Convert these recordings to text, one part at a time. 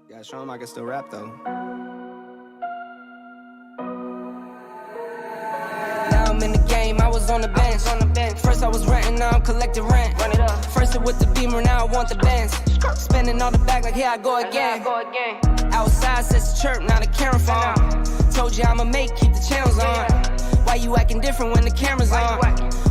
Gotta show him I can still rap though. Now I'm in the game, I was on the bench. First I was renting, now I'm collecting rent. Run it up. First it with the Beamer, now I want the Benz. Spending all the back like here I go again. Outside says the chirp, now the camera phone. Told you I'ma keep the channels on. Why you acting different when the camera's on?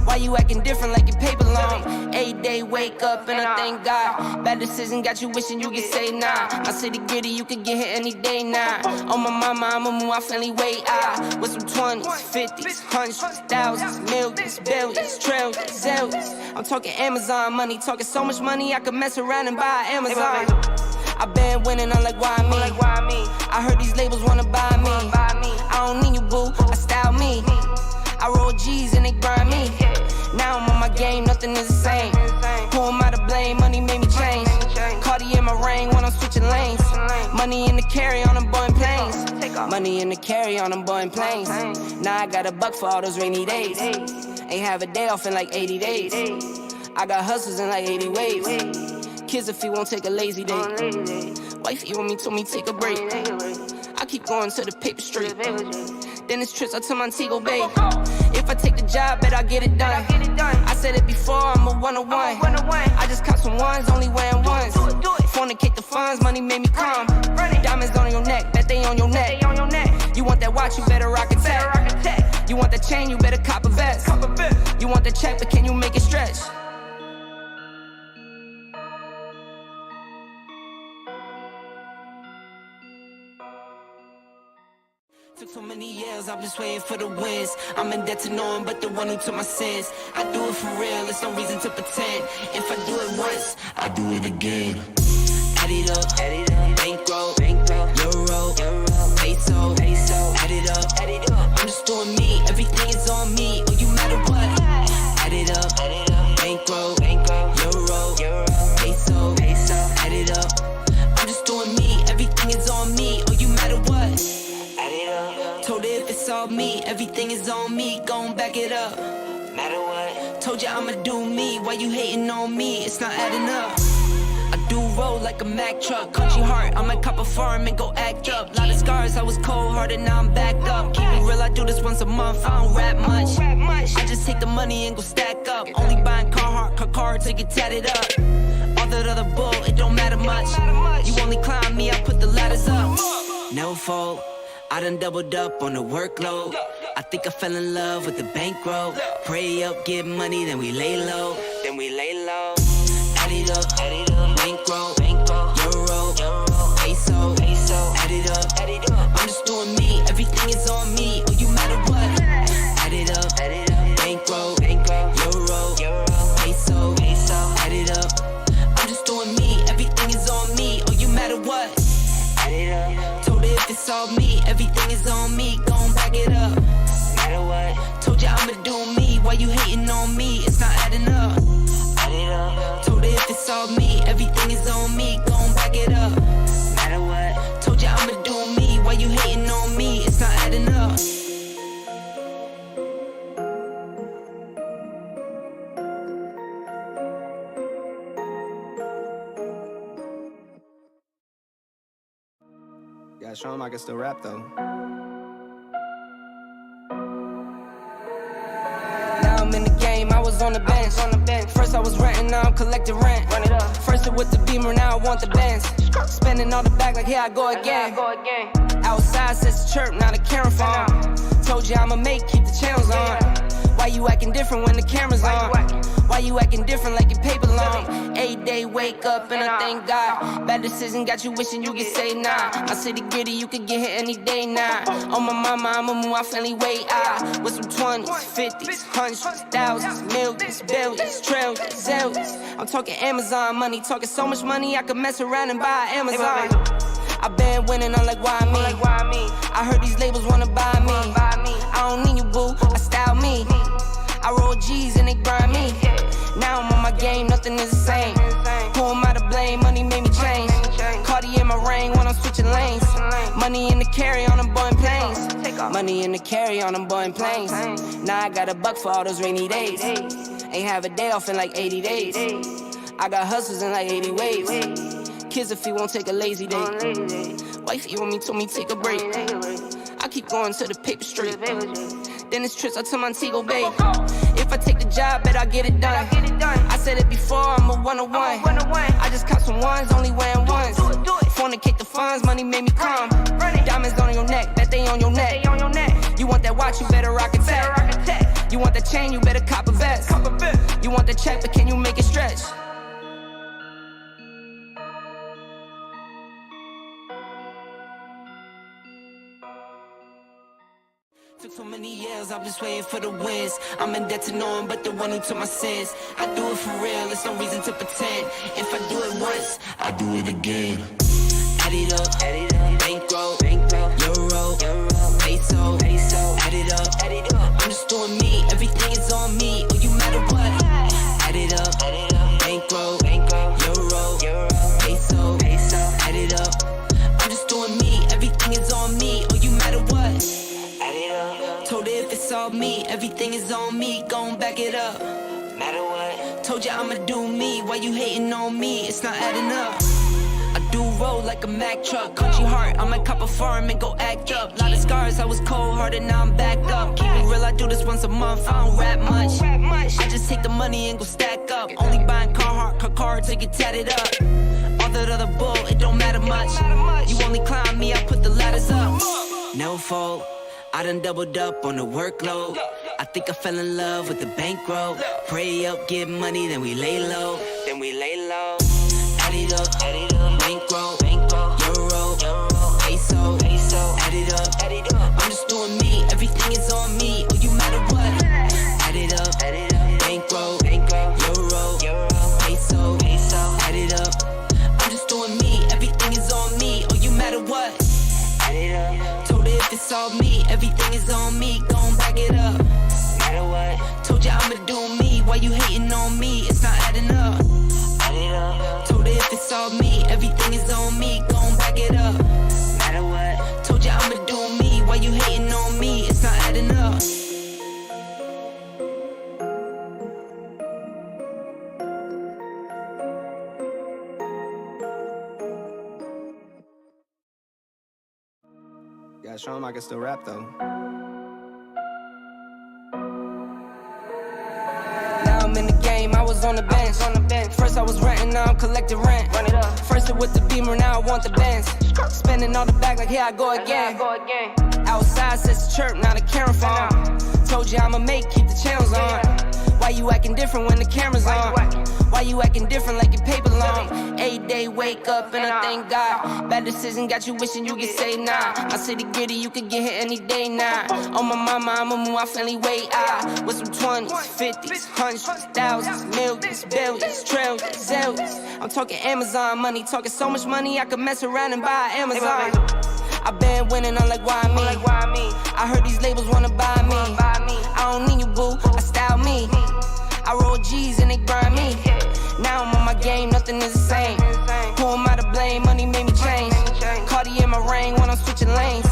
Why you acting different like your paper long? 8 day wake up and I thank God. Bad decision got you wishing you could say nah. My city gritty, you could get hit any day now. On my mama, I'ma move my friendly way out. With some 20s, 50s, hundreds, thousands, millions, billions, trillions, zillions. I'm talking Amazon money, talking so much money I could mess around and buy Amazon. I been winning, I'm like, why me? I heard these labels wanna buy me. I don't need you, boo, I style me. I roll G's and they grind me. Now I'm on my game, nothing is the same. Who am I to blame? Money made me change. Cardi in my rain when I'm switching lanes. Money in the carry on them Boeing planes. Money in the carry on them Boeing planes. Now I got a buck for all those rainy days. Ain't have a day off in like 80 days. I got hustles in like 80 ways. Kids if he won't take a lazy day. Wifey on me told me take a break. I keep going to the paper straight. Then it's trips out to Montego Bay. If I take the job, bet I get it done. I said it before, I'm a 101. I just caught some ones, only wearing ones. Fornicate the funds, money made me calm. Diamonds on your neck, bet they on your neck. You want that watch, you better rock a tech. You want that chain, you better cop a vest. You want the check, but can you make it stretch? Took so many years, I'm just waiting for the wins. I'm in debt to no one but the one who took my sins. I do it for real, there's no reason to pretend. If I do it once, I do it again. Add it up, bankroll, euro, peso, add it up. I'm just doing me, everything is on me, oh you matter what. Add it up, bankroll, euro, peso, add it up. I'm just doing me, everything is on me, oh you matter what. Told her if it's all me, everything is on me, gon' back it up. Matter what? Told you I'ma do me, why you hating on me? It's not adding up. I do roll like a Mack truck, country heart, I might cop a farm and go act up. Lot of scars, I was cold-hearted, now I'm backed up. Keep it real, I do this once a month, I don't rap much. I just take the money and go stack up. Only buying car to get tatted up. All that other bull, it don't matter much. You only climb me, I put the ladders up. No fault. I done doubled up on the workload. I think I fell in love with the bankroll. Pray up, get money, then we lay low. Add it up, bankroll, euro, peso, add it up. I'm just doing me, everything is on me, oh you matter what. Add it up, bankroll, euro, peso, add it up. I'm just doing me, everything is on me, oh you matter what. Add it up. Told her if it's all me, everything is on me, gon' back it up. Matter what? Told you I'ma do me, why you hating on me? It's not adding up. Add it up. Told her if it's all me, everything is on me, gon' back it up. Matter what? Told you I'ma do me, why you hating on me? It's not adding up. Gotta show him I can still rap though. Now I'm in the game, I was on the bench. First I was renting, now I'm collecting rent. Run it up. First it with the Beamer, now I want the Benz. Spending all the back like here I go again. Outside says the chirp, now the camera phone. Told you I'ma keep the channels on. Why you acting different when the camera's on? Why you acting different like your paper long? 8 day wake up and I thank God. Bad decision got you wishing you could say nah. My city gritty, you could get hit any day now. On my mama, I'ma move my friendly way out. With some 20s, 50s, hundreds, thousands, millions, billions, trillions, zillions. I'm talking Amazon money, talking so much money I could mess around and buy Amazon. I been winning, I'm like, why me? I heard these labels wanna buy me. I don't need you, boo, I style me. I roll G's and they grind me. Now I'm on my game, nothing is the same. Who am I to blame? Money made me change. Cardi in my rain when I'm switching lanes. Money in the carry on them Boeing planes. Money in the carry on them Boeing planes. Now I got a buck for all those rainy days. Ain't have a day off in like 80 days. I got hustles in like 80 ways. Kids if he won't take a lazy day. Wifey on me told me take a break. I keep going to the paper street. Then it's trips out to Montego Bay. If I take the job, bet I get it done. I said it before, I'm a 101. I just caught some ones, only wearing ones. Fornicate the funds, money made me calm. Diamonds on your neck, bet they on your neck. You want that watch, you better rock a tech. You want that chain, you better cop a vest. You want the check, but can you make it stretch? Took so many years, I'm just waiting for the wins. I'm in debt to no one but the one who took my sins. I do it for real, there's no reason to pretend. If I do it once, I do it again. Add it up, bankroll, euro, peso, add it up. I'm just doing me, everything is on me, oh you matter what. Add it up, bankroll, euro, peso, add it up. I'm just doing me, everything is on me, oh you matter what. Told her if it's all me, everything is on me, gon' back it up. Matter what? Told you I'ma do me, why you hating on me? It's not adding up. I do roll like a Mack truck, country heart, I might cop a farm and go act up. Lot of scars, I was cold-hearted, now I'm backed up. Keep it real, I do this once a month, I don't rap much. I just take the money and go stack up. Only buying car cards to get tatted up. All that other bull, it don't matter much. You only climb me, I put the ladders up. No fault. I done doubled up on the workload. I think I fell in love with the bankroll. Pray up, get money, then we lay low. Add it up, bankroll, euro, peso, add it up. I'm just doing me, everything is on me, oh you matter what. Add it up, bankroll, euro, peso, add it up. I'm just doing me, everything is on me, oh you matter what. Add it up. If it's all me, everything is on me, gon' back it up. Matter what? Told you I'ma do me, why you hating on me? It's not adding up. Add it up. Told her if it's all me, everything is on me, gon' back it up. Matter what? Told you I'ma do me, why you hating on me? It's not adding up. Gotta show him I can still rap though. Now I'm in the game, I was on the bench. First I was renting, now I'm collecting rent. Run it up. First it with the Beamer, now I want the Benz. Spending all the bag like here I go again. Outside says the chirp, now the camera phone. Told you I'ma keep the channels on. Why you acting different when the camera's on? Why you acting different like your paper long? 8-day wake up and I thank God. Bad decision got you wishing you could say nah. My city gritty, you could get hit any day now. On my mama, I'ma move my family way out. With some 20s, 50s, hundreds, thousands, millions, billions, trillions, zillions. I'm talking Amazon money, talking so much money I could mess around and buy Amazon. I been winning, I'm like, why me? I heard these labels wanna buy me. I don't need you, boo, I style me. I roll G's and they grind me. Now I'm on my game, nothing is the same. Who am I to blame? Money made me change. Cardi in my ring when I'm switching lanes.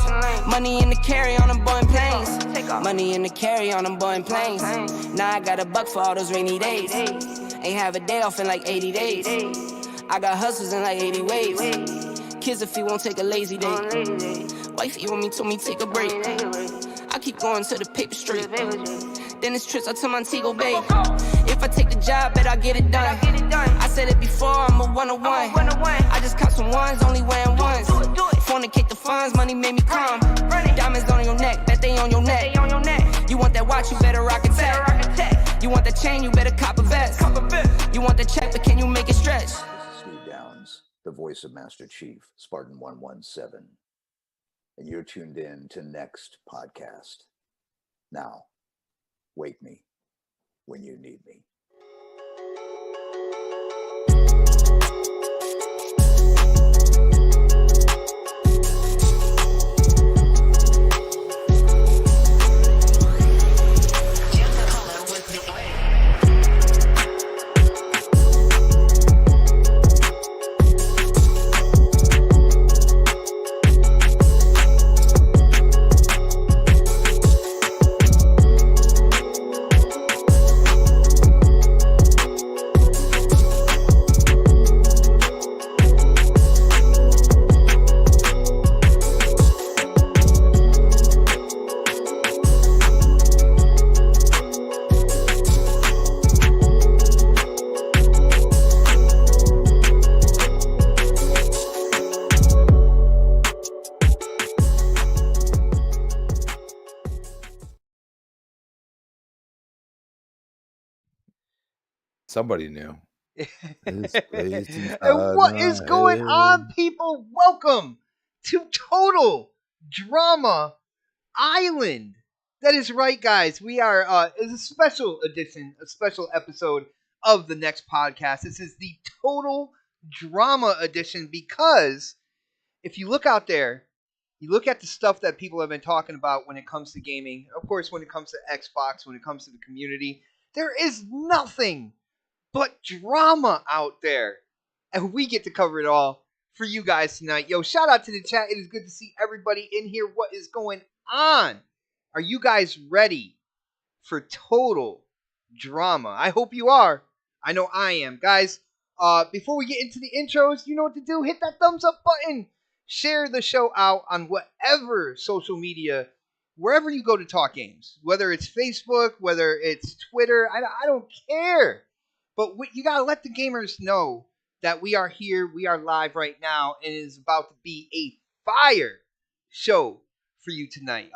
Money in the carry on them Boeing planes. Money in the carry on them Boeing planes. Now I got $1 for all those rainy days. Ain't have a day off in like 80 days. I got hustles in like 80 ways. Kids if he won't take a lazy day. Wifey on me told me take a break. I keep going to the paper street. Then it's trips out to Montego Bay. If I take the job, bet I get it done. I said it before, I'm a 101. I just caught some ones, only wearing ones. Fornicate the funds, money made me calm. Diamonds on your neck, bet they on your neck. You want that watch, you better rock a tech. You want that chain, you better cop a vest. You want the check, but can you make it stretch? Steve Downs, the voice of Master Chief, Spartan 117. And you're tuned in to Next Podcast. Now, wake me when you need me. Somebody knew. And What is going on, people? Welcome to Total Drama Island. That is right, guys. We are it's a special edition, a special episode of the next podcast. This is the Total Drama edition because if you look out there, you look at the stuff that people have been talking about when it comes to gaming, of course, when it comes to Xbox, when it comes to the community, there is nothing but drama out there. And we get to cover it all for you guys tonight. Yo, shout out to the chat. It is good to see everybody in here. What is going on? Are you guys ready for total drama? I hope you are. I know I am. Guys, before we get into the intros, you know what to do. Hit that thumbs up button. Share the show out on whatever social media, wherever you go to talk games. Whether it's Facebook, whether it's Twitter, I don't care. But you got to let the gamers know that we are here, we are live right now, and it is about to be a fire show for you tonight.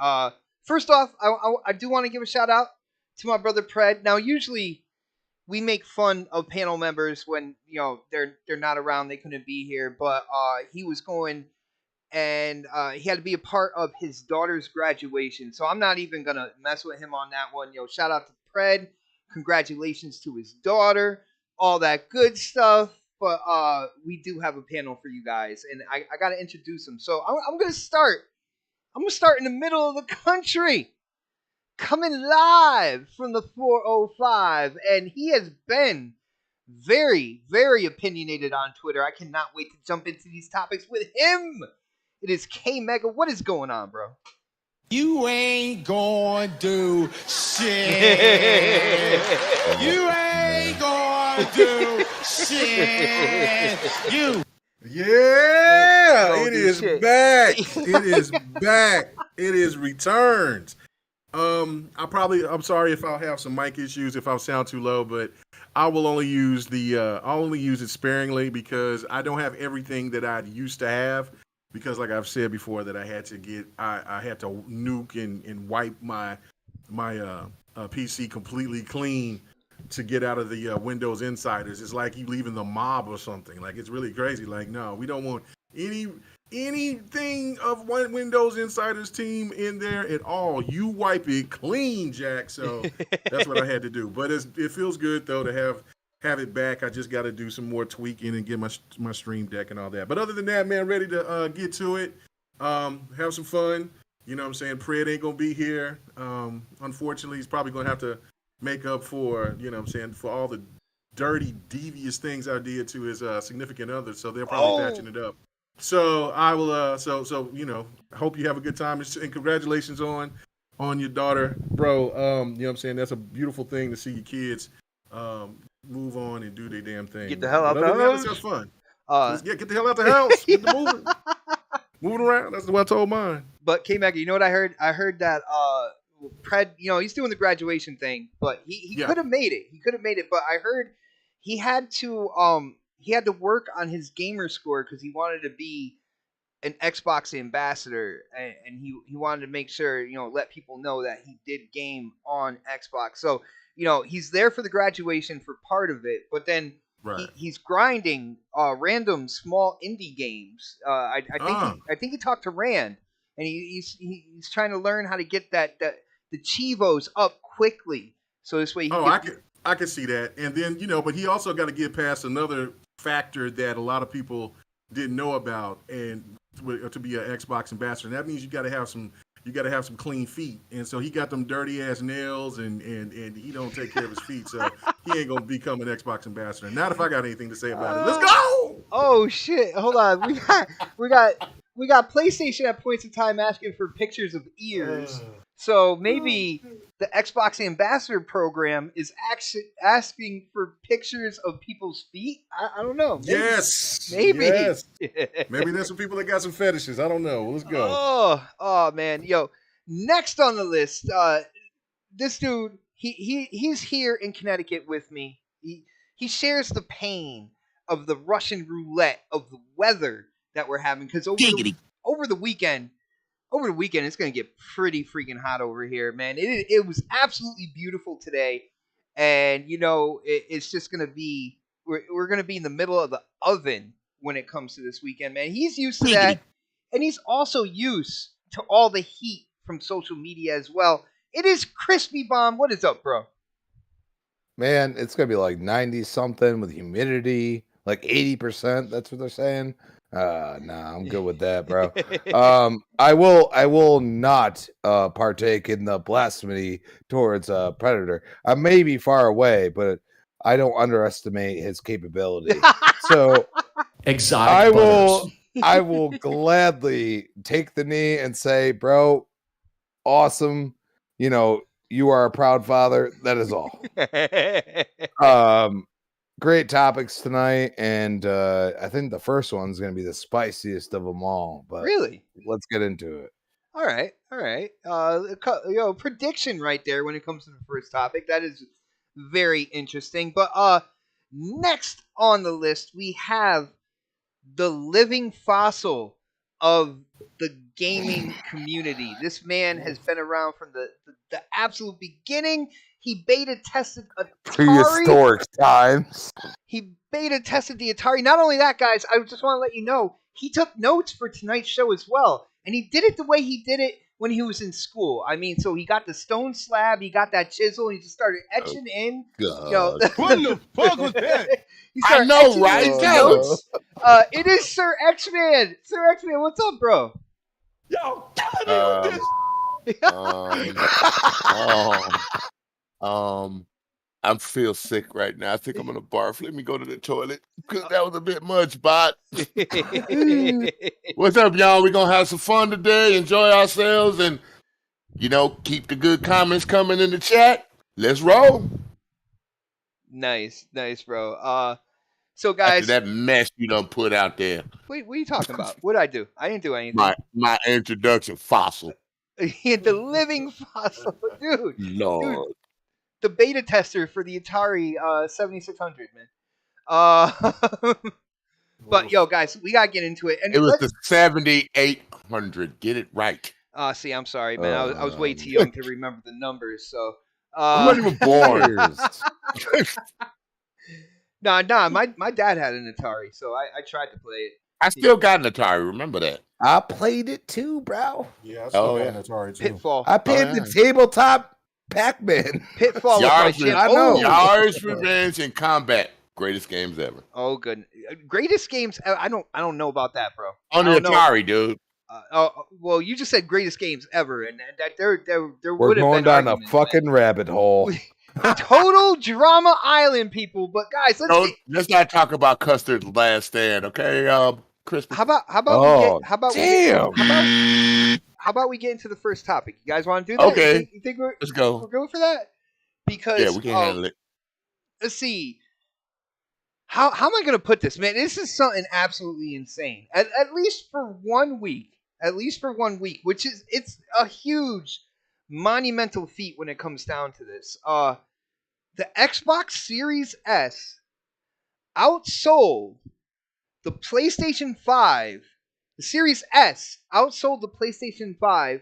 First off, I do want to give a shout out to my brother Pred. Now, usually we make fun of panel members when they're not around, they couldn't be here, but he was going and he had to be a part of his daughter's graduation. So I'm not even gonna mess with him on that one. Shout out to Pred. Congratulations to his daughter, all that good stuff. But we do have a panel for you guys, and I got to introduce him. So I'm going to start. I'm going to start in the middle of the country, coming live from the 405, and he has been very, very opinionated on Twitter. I cannot wait to jump into these topics with him. It is K Mega. What is going on, bro? You ain't gonna do shit. You ain't gonna do shit. You. Yeah, Don't it do is shit. back. It is back. It is returned. I'm sorry if I'll have some mic issues if I sound too low, but I will only use I'll only use it sparingly because I don't have everything that I used to have. Because, like I've said before, that I had to nuke and wipe my PC completely clean to get out of the Windows Insiders. It's like you leaving the mob or something. Like, it's really crazy. Like, no, we don't want anything of one Windows Insiders team in there at all. You wipe it clean, Jack. So that's what I had to do. But it feels good though to have it back. I just got to do some more tweaking and get my Stream Deck and all that. But other than that, man, ready to get to it. Have some fun. You know what I'm saying? Pred ain't going to be here. Unfortunately, he's probably going to have to make up for, you know what I'm saying, for all the dirty, devious things I did to his significant other. So they're probably patching it up. So I will, I hope you have a good time. And congratulations on your daughter, bro. You know what I'm saying? That's a beautiful thing to see your kids move on and do their damn thing. Get the hell out the house. Let's have fun. Get the hell out the house. Get the moving. Moving around. That's what I told mine. But K Mega, you know what I heard? I heard that Pred, he's doing the graduation thing, but he could have made it. He could have made it, but I heard he had to work on his gamer score because he wanted to be an Xbox ambassador, and he wanted to make sure, let people know that he did game on Xbox. So, he's there for the graduation for part of it, but then he's grinding random small indie games. I think he talked to Rand, and he's trying to learn how to get the Chivos up quickly, so this way I can see that. And then, but he also got to get past another factor that a lot of people didn't know about, and to be an Xbox ambassador. And that means you got to have some clean feet. And so he got them dirty ass nails, and he don't take care of his feet. So he ain't gonna become an Xbox ambassador. Not if I got anything to say about it. Let's go. Oh shit! Hold on, we got PlayStation at points in time asking for pictures of ears. So maybe the Xbox Ambassador program is actually asking for pictures of people's feet. I don't know. Maybe. Yes. Maybe. Yes. Maybe there's some people that got some fetishes. I don't know. Let's go. Oh man. Yo, next on the list, this dude, he's here in Connecticut with me. He shares the pain of the Russian roulette of the weather that we're having because over the weekend, it's going to get pretty freaking hot over here, man. It was absolutely beautiful today. and it's just gonna be we're gonna be in the middle of the oven when it comes to this weekend, man. He's used to that, and he's also used to all the heat from social media as well. It is Crispy Bomb. What is up, bro? Man, it's gonna be like 90 something with humidity, like 80%. That's what they're saying. Nah, I'm good with that, bro. I will not partake in the blasphemy towards Predator. I may be far away, but I don't underestimate his capability. So Exotic butters. I will gladly take the knee and say, bro, awesome. You are a proud father. That is all. Great topics tonight, and I think the first one's going to be the spiciest of them all. But Really? let's get into it. All right. Prediction right there when it comes to the first topic. That is very interesting. But next on the list we have the living fossil of the gaming community. This man has been around from the absolute beginning. He beta tested Atari. Prehistoric times. He beta tested the Atari. Not only that, guys, I just want to let you know he took notes for tonight's show as well, and he did it the way he did it when he was in school. I mean, so he got the stone slab, he got that chisel, and he just started etching in. God. What the fuck was that? He I started know, etching in right? his Tell notes. It is Sir X-Man. Sir X-Man, what's up, bro? Yo, tell me this. I feel sick right now. I think I'm gonna barf. Let me go to the toilet because that was a bit much, bot. What's up, y'all? We're gonna have some fun today, enjoy ourselves, and keep the good comments coming in the chat. Let's roll. Nice, bro. So guys, After that mess you done put out there. what are you talking about? What did I do? I didn't do anything. My introduction, fossil. The living fossil, dude. Lord. The beta tester for the Atari 7600, man. But yo, guys, we gotta get into it. And It was the 7800. Get it right. See, I'm sorry, man. I was way too young to remember the numbers. So I'm not even born. Nah. My dad had an Atari, so I tried to play it. I still got an Atari. Remember that? I played it too, bro. Yeah, I still got an Atari too. Pitfall. I played the tabletop Pac-Man. Pitfall. Yards, With my I Jim. know. Oh. Yards, Revenge, and Combat. Greatest games ever. Oh, good. Greatest games. I don't know about that, bro. On the Atari, dude. Well, you just said greatest games ever, and that there We're would have going been down a arguments, fucking man. rabbit hole. Total Drama Island, people. But guys, Let's not talk about Custard's Last Stand, okay? Crispy. How about Oh, damn. damn. How about we get into the first topic? You guys want to do that? Okay. You think we're Let's go. going for that? Because Yeah, we can handle it. let's see. How am I going to put this, man? This is something absolutely insane. At least for 1 week. At least for 1 week, which is it's a huge, monumental feat when it comes down to this. The Xbox Series S outsold the PlayStation 5. The Series S outsold the PlayStation 5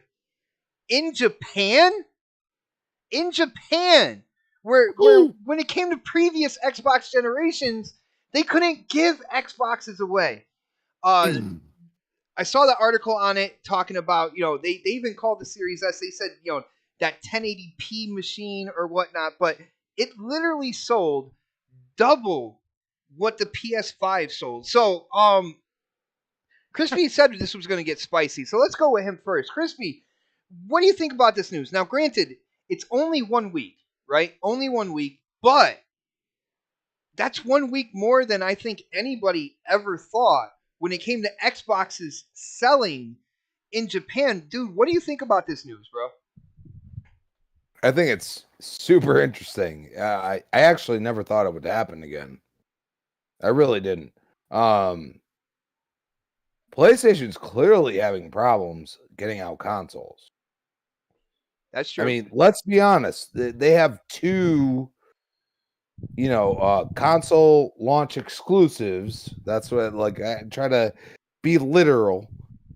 in Japan. In Japan, where when it came to previous Xbox generations, they couldn't give Xboxes away. I saw the article on it talking about, they even called the Series S. They said, that 1080p machine or whatnot, but it literally sold double what the PS5 sold. So, Crispy said this was going to get spicy. So let's go with him first. Crispy, what do you think about this news? Now, granted, it's only 1 week, right? Only 1 week, but that's 1 week more than I think anybody ever thought when it came to Xboxes selling in Japan. Dude, what do you think about this news, bro? I think it's super interesting. I actually never thought it would happen again. I really didn't. PlayStation's clearly having problems getting out consoles. That's true. I mean, let's be honest. They have two, console launch exclusives. That's what, I try to be literal.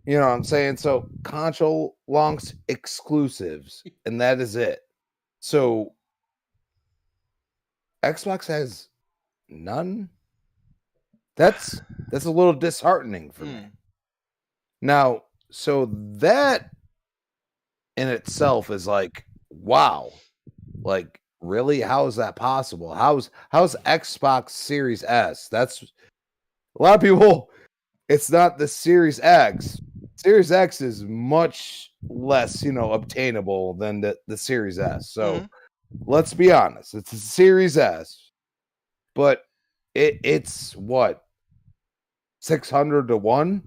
You know what I'm saying? So, console launch exclusives, and that is it. So, Xbox has none. That's a little disheartening for me. Now, so that in itself is like, wow. Like, really? How is that possible? How's Xbox Series S? That's a lot of people. It's not the Series X. Series X is much less, obtainable than the Series S. So let's be honest. It's a Series S, but it's what, 600 to 1?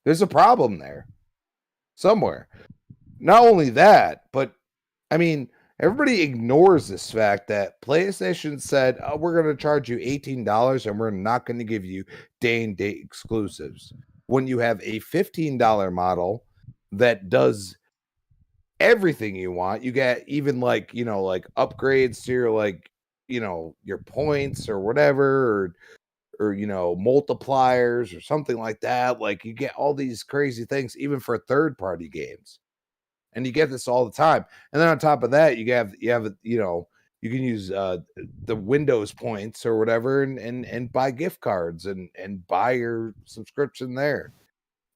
There's a problem there somewhere. Not only that, but I mean, everybody ignores this fact that PlayStation said, oh, we're going to charge you $18 and we're not going to give you day and date exclusives. When you have a $15 model that does everything you want, you get even like upgrades to your your points or whatever, or multipliers or something like that. Like, you get all these crazy things even for third party games. And you get this all the time. And then on top of that, you have you can use the Windows points or whatever and buy gift cards and buy your subscription there.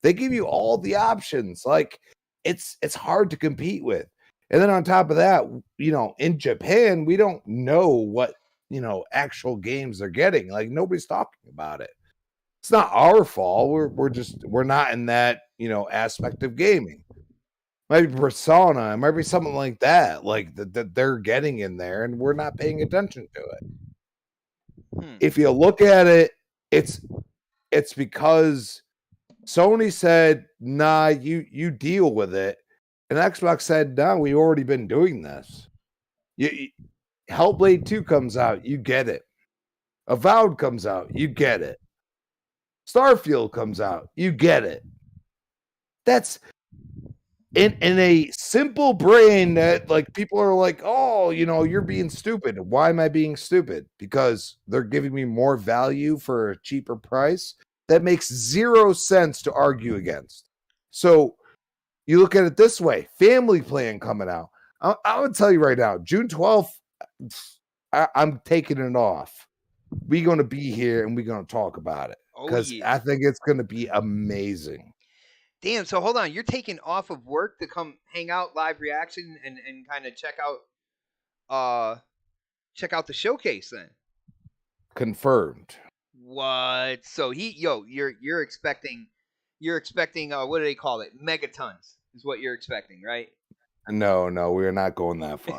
They give you all the options. Like, it's hard to compete with. And then on top of that, in Japan, we don't know what actual games they're getting. Like, nobody's talking about it. It's not our fault. We're not in that aspect of gaming. Maybe Persona, it might be something like that, like that they're getting in there, and we're not paying attention to it. If you look at it, it's because Sony said, "Nah, you deal with it," and Xbox said, "No, we've already been doing this." Hellblade 2 comes out, you get it. Avowed comes out, you get it. Starfield comes out, you get it. That's in a simple brain that, like, people are like, oh, you're being stupid. Why am I being stupid? Because they're giving me more value for a cheaper price. That makes zero sense to argue against. So you look at it this way: Family Plan coming out. I would tell you right now, June 12th, I'm taking it off. We're going to be here and we're going to talk about it because I think it's going to be amazing. Damn, so hold on. You're taking off of work to come hang out, live reaction, and kind of check out the showcase then? Confirmed. What? So you're expecting what do they call it? Megatons is what you're expecting, right? No, we're not going that far.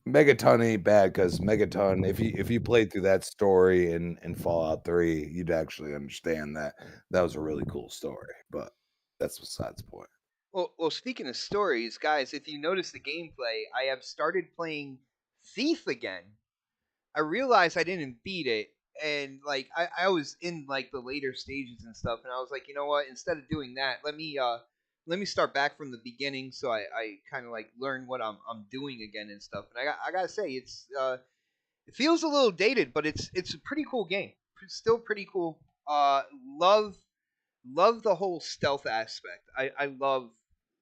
Megaton ain't bad because Megaton, if you played through that story in Fallout 3, you'd actually understand that was a really cool story. But that's besides the point. Well, speaking of stories, guys, if you notice the gameplay, I have started playing Thief again. I realized I didn't beat it, and like I was in like the later stages and stuff, and I was like, you know what? Instead of doing that, let me start back from the beginning, so I kind of like learn what I'm doing again and stuff. And I gotta say, it feels a little dated, but it's a pretty cool game. It's still pretty cool. Love the whole stealth aspect. I love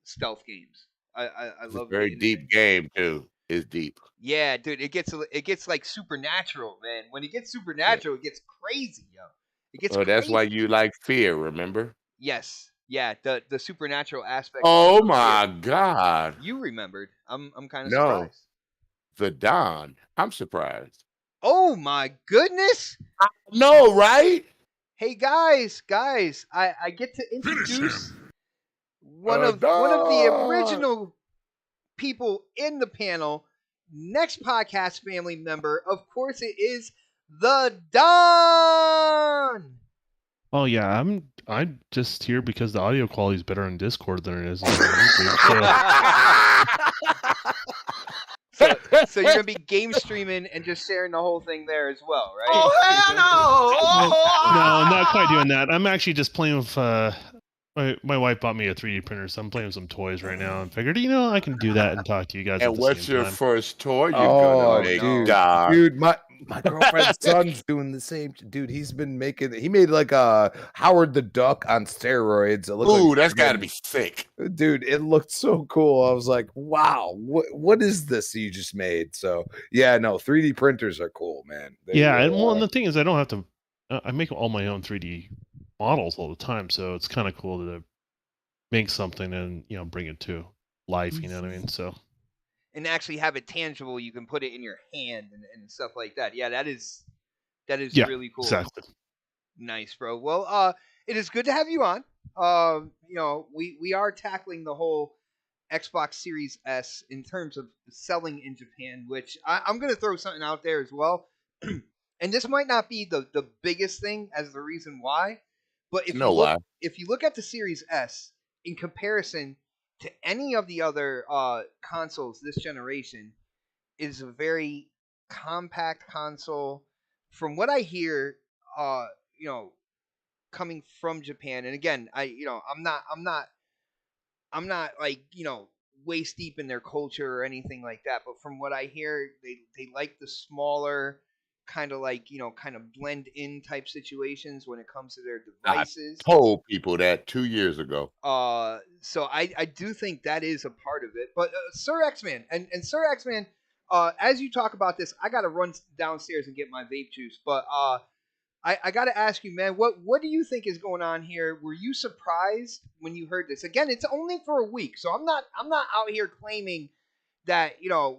stealth games. I love a very deep game too. It's deep. Yeah, dude, it gets like supernatural, man. When it gets supernatural, it gets crazy, yo. It gets crazy. That's why you like Fear, remember? Yes. Yeah, the supernatural aspect. Oh my God. You remembered. I'm kind of surprised. The Dawn. I'm surprised. Oh my goodness. I know, right? Hey guys, I get to introduce one of the original people in the panel, next podcast family member. Of course, it is the Don. Oh yeah, I'm just here because the audio quality is better on Discord than it is on YouTube. So you're gonna be game streaming and just sharing the whole thing there as well, right? Oh hell no! No, I'm not quite doing that. I'm actually just playing with. My wife bought me a 3D printer, so I'm playing with some toys right now, and figured, I can do that and talk to you guys. And at the what's same your time. first toy you're gonna make? Dude, My girlfriend's son's doing the same. Dude, he made like a Howard the Duck on steroids. It looked Ooh, like that's got to be sick. Dude, it looked so cool. I was like, wow, what is this you just made? So yeah, no, 3D printers are cool, man. They Yeah, really and well, are. and the thing is, I don't have to. I make all my own 3D models all the time, so it's kind of cool to make something and bring it to life. You know what I mean? So. And actually have it tangible. You can put it in your hand and stuff like that. Yeah, that is really cool. Exactly. Nice, bro. Well, it is good to have you on. We are tackling the whole Xbox Series S in terms of selling in Japan, which I'm going to throw something out there as well. And this might not be the biggest thing as the reason why, but if you look at the Series S in comparison to any of the other consoles this generation, is a very compact console. From what I hear, coming from Japan, and again, I'm not like waist deep in their culture or anything like that. But from what I hear, they like the smaller, kind of like kind of blend in type situations when it comes to their devices. I told people that 2 years ago. So I do think that is a part of it. But Sir X-Man and Sir X-Man, as you talk about this, I gotta run downstairs and get my vape juice. But I got to ask you, man, what do you think is going on here? Were you surprised when you heard this? Again, it's only for a week, so I'm not out here claiming that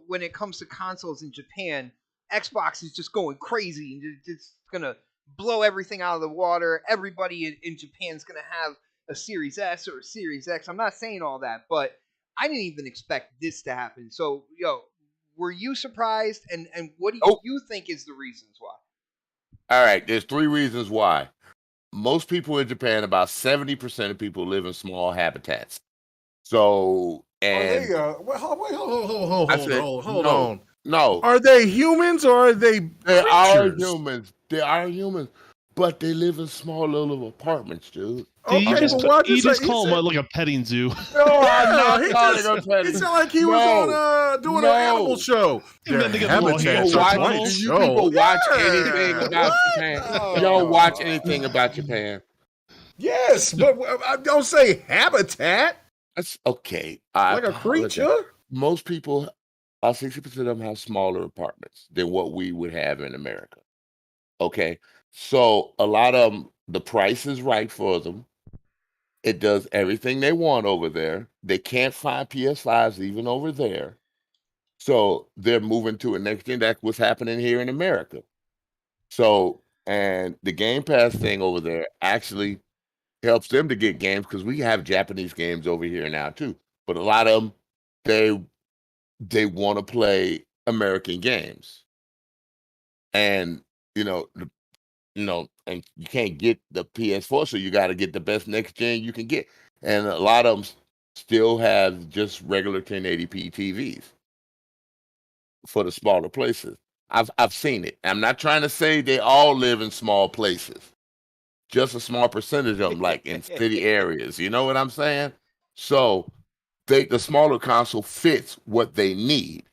when it comes to consoles in Japan, Xbox is just going crazy and it's gonna blow everything out of the water. Everybody in Japan is gonna have a Series S or a Series X. I'm not saying all that, but I didn't even expect this to happen. So, were you surprised? And what do you think is the reasons why? All right, there's 3 reasons why. Most people in Japan, about 70% of people live in small habitats. So, and hold on. No. Are they humans or are they They are creatures? humans. They are humans. But they live in small little apartments, dude. Okay, you just, but you just call them like a petting zoo. No, I'm not calling them He petting. sounded like he was on doing an animal show. And then they get Habitats little are hands. quite Do you show. people watch Yeah. anything about Japan? Y'all watch anything about Japan? Yes, but I don't say habitat. That's okay. Like a creature? Most people, about 60% of them have smaller apartments than what we would have in America. Okay. So a lot of them, the price is right for them. It does everything they want over there. They can't find PS5s even over there. So they're moving to a next gen. That's what's happening here in America. So, and the Game Pass thing over there actually helps them to get games because we have Japanese games over here now too. But a lot of them, they want to play American games. And, and you can't get the PS4, so you got to get the best next gen you can get. And a lot of them still have just regular 1080p TVs for the smaller places. I've seen it. I'm not trying to say they all live in small places. Just a small percentage of them, like in city areas. You know what I'm saying? So the smaller console fits what they need,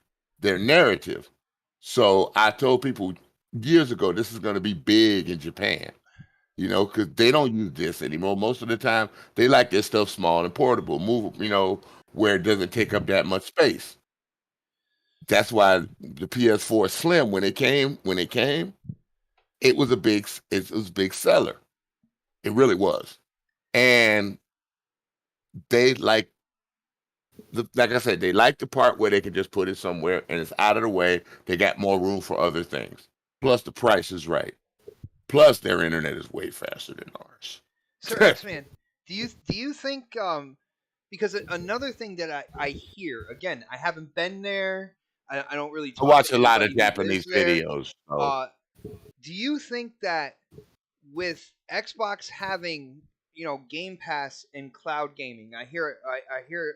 their narrative. So I told people years ago, this is going to be big in Japan, because they don't use this anymore. Most of the time, they like their stuff small and portable, move, where it doesn't take up that much space. That's why the PS4 Slim, when it came, it was a big seller. It really was. And they like I said, they like the part where they can just put it somewhere and it's out of the way. They got more room for other things. Plus the price is right. Plus their internet is way faster than ours. Sir X-Man, do you think because another thing that I hear, again, I haven't been there. I don't really I watch a lot of anybody who Japanese lives there. videos. So. Do you think that with Xbox having Game Pass and cloud gaming, I hear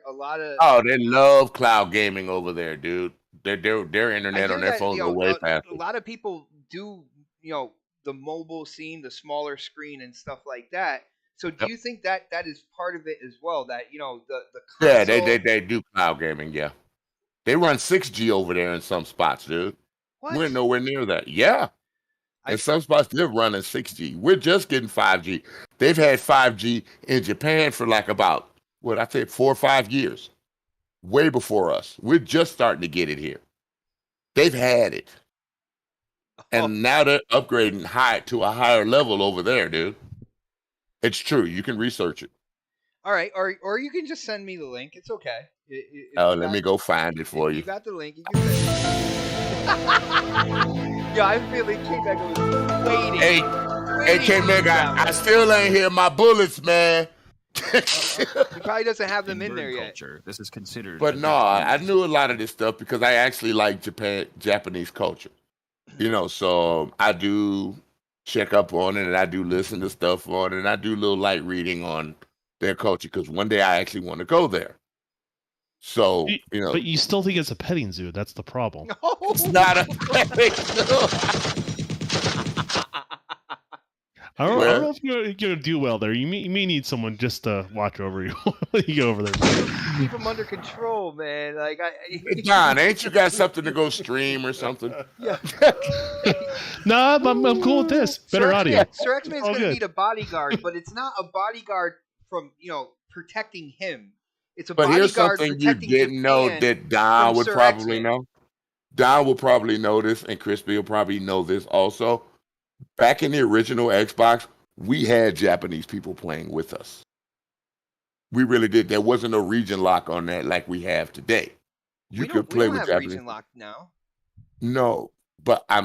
a lot of they love cloud gaming over there, dude. Their internet on their phones are way faster. A lot of people do the mobile scene, the smaller screen and stuff like that. So do you think that is part of it as well? That the console... Yeah, they do cloud gaming. Yeah, they run 6G over there in some spots, dude. What? We're nowhere near that. Yeah. And some spots they're running 6G. We're just getting 5G. They've had 5G in Japan for like about, what I said, 4 or 5 years. Way before us. We're just starting to get it here. They've had it. And now they're upgrading to a higher level over there, dude. It's true. You can research it. All right, or you can just send me the link. It's okay. Let me go find it for you. You got the link. You can send it. Yeah, I feel like K-Mega was waiting. Hey, K-Mega, I still ain't hear my bullets, man. He probably doesn't have them in there yet. This is considered. But no, I knew a lot of this stuff because I actually like Japanese culture. You know, so I do check up on it, and I do listen to stuff on it, and I do a little light reading on their culture because one day I actually want to go there. So, you know. But you still think it's a petting zoo. That's the problem. No. It's not a petting zoo. I don't know if you're going to do well there. You may need someone just to watch over you when you go over there. Keep him under control, man. Like John, ain't you got something to go stream or something? Yeah. No, I'm cool with this. Better audio. Sir X-Man's going to need a bodyguard, but it's not a bodyguard from, protecting him. It's a but bodyguard here's something you didn't know that Don would probably know. Don will probably know this, and Crispy will probably know this also. Back in the original Xbox, we had Japanese people playing with us. We really did. There wasn't a region lock on that like we have today. You could play with Japanese. Region lock now. No, but what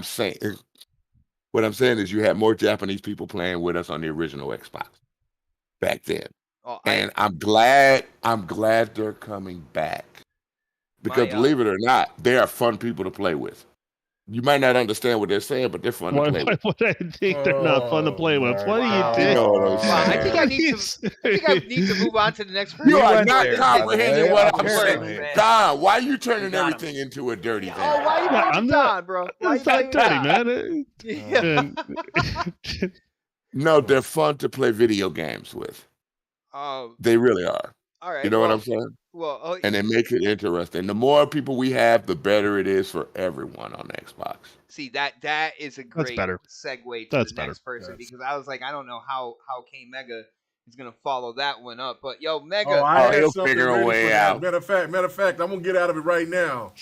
I'm saying is you had more Japanese people playing with us on the original Xbox back then. And I'm glad they're coming back. Because believe it or not, they are fun people to play with. You might not understand what they're saying, but they're fun to play with. Why would I think they're not fun to play with? What do you think? I think I need to move on to the next person. You are not comprehending what I'm saying. Don, why are you turning everything into a dirty thing? Oh, why are you Don, bro? It's not dirty, man. No, they're fun to play video games with. They really are. All right. You know what I'm saying? Well, and it makes it interesting. The more people we have, the better it is for everyone on Xbox. See, that is a great segue to the next person because I was like, I don't know how K-Mega is gonna follow that one up. But yo, Mega, he'll figure a way out. Matter of fact, I'm gonna get out of it right now.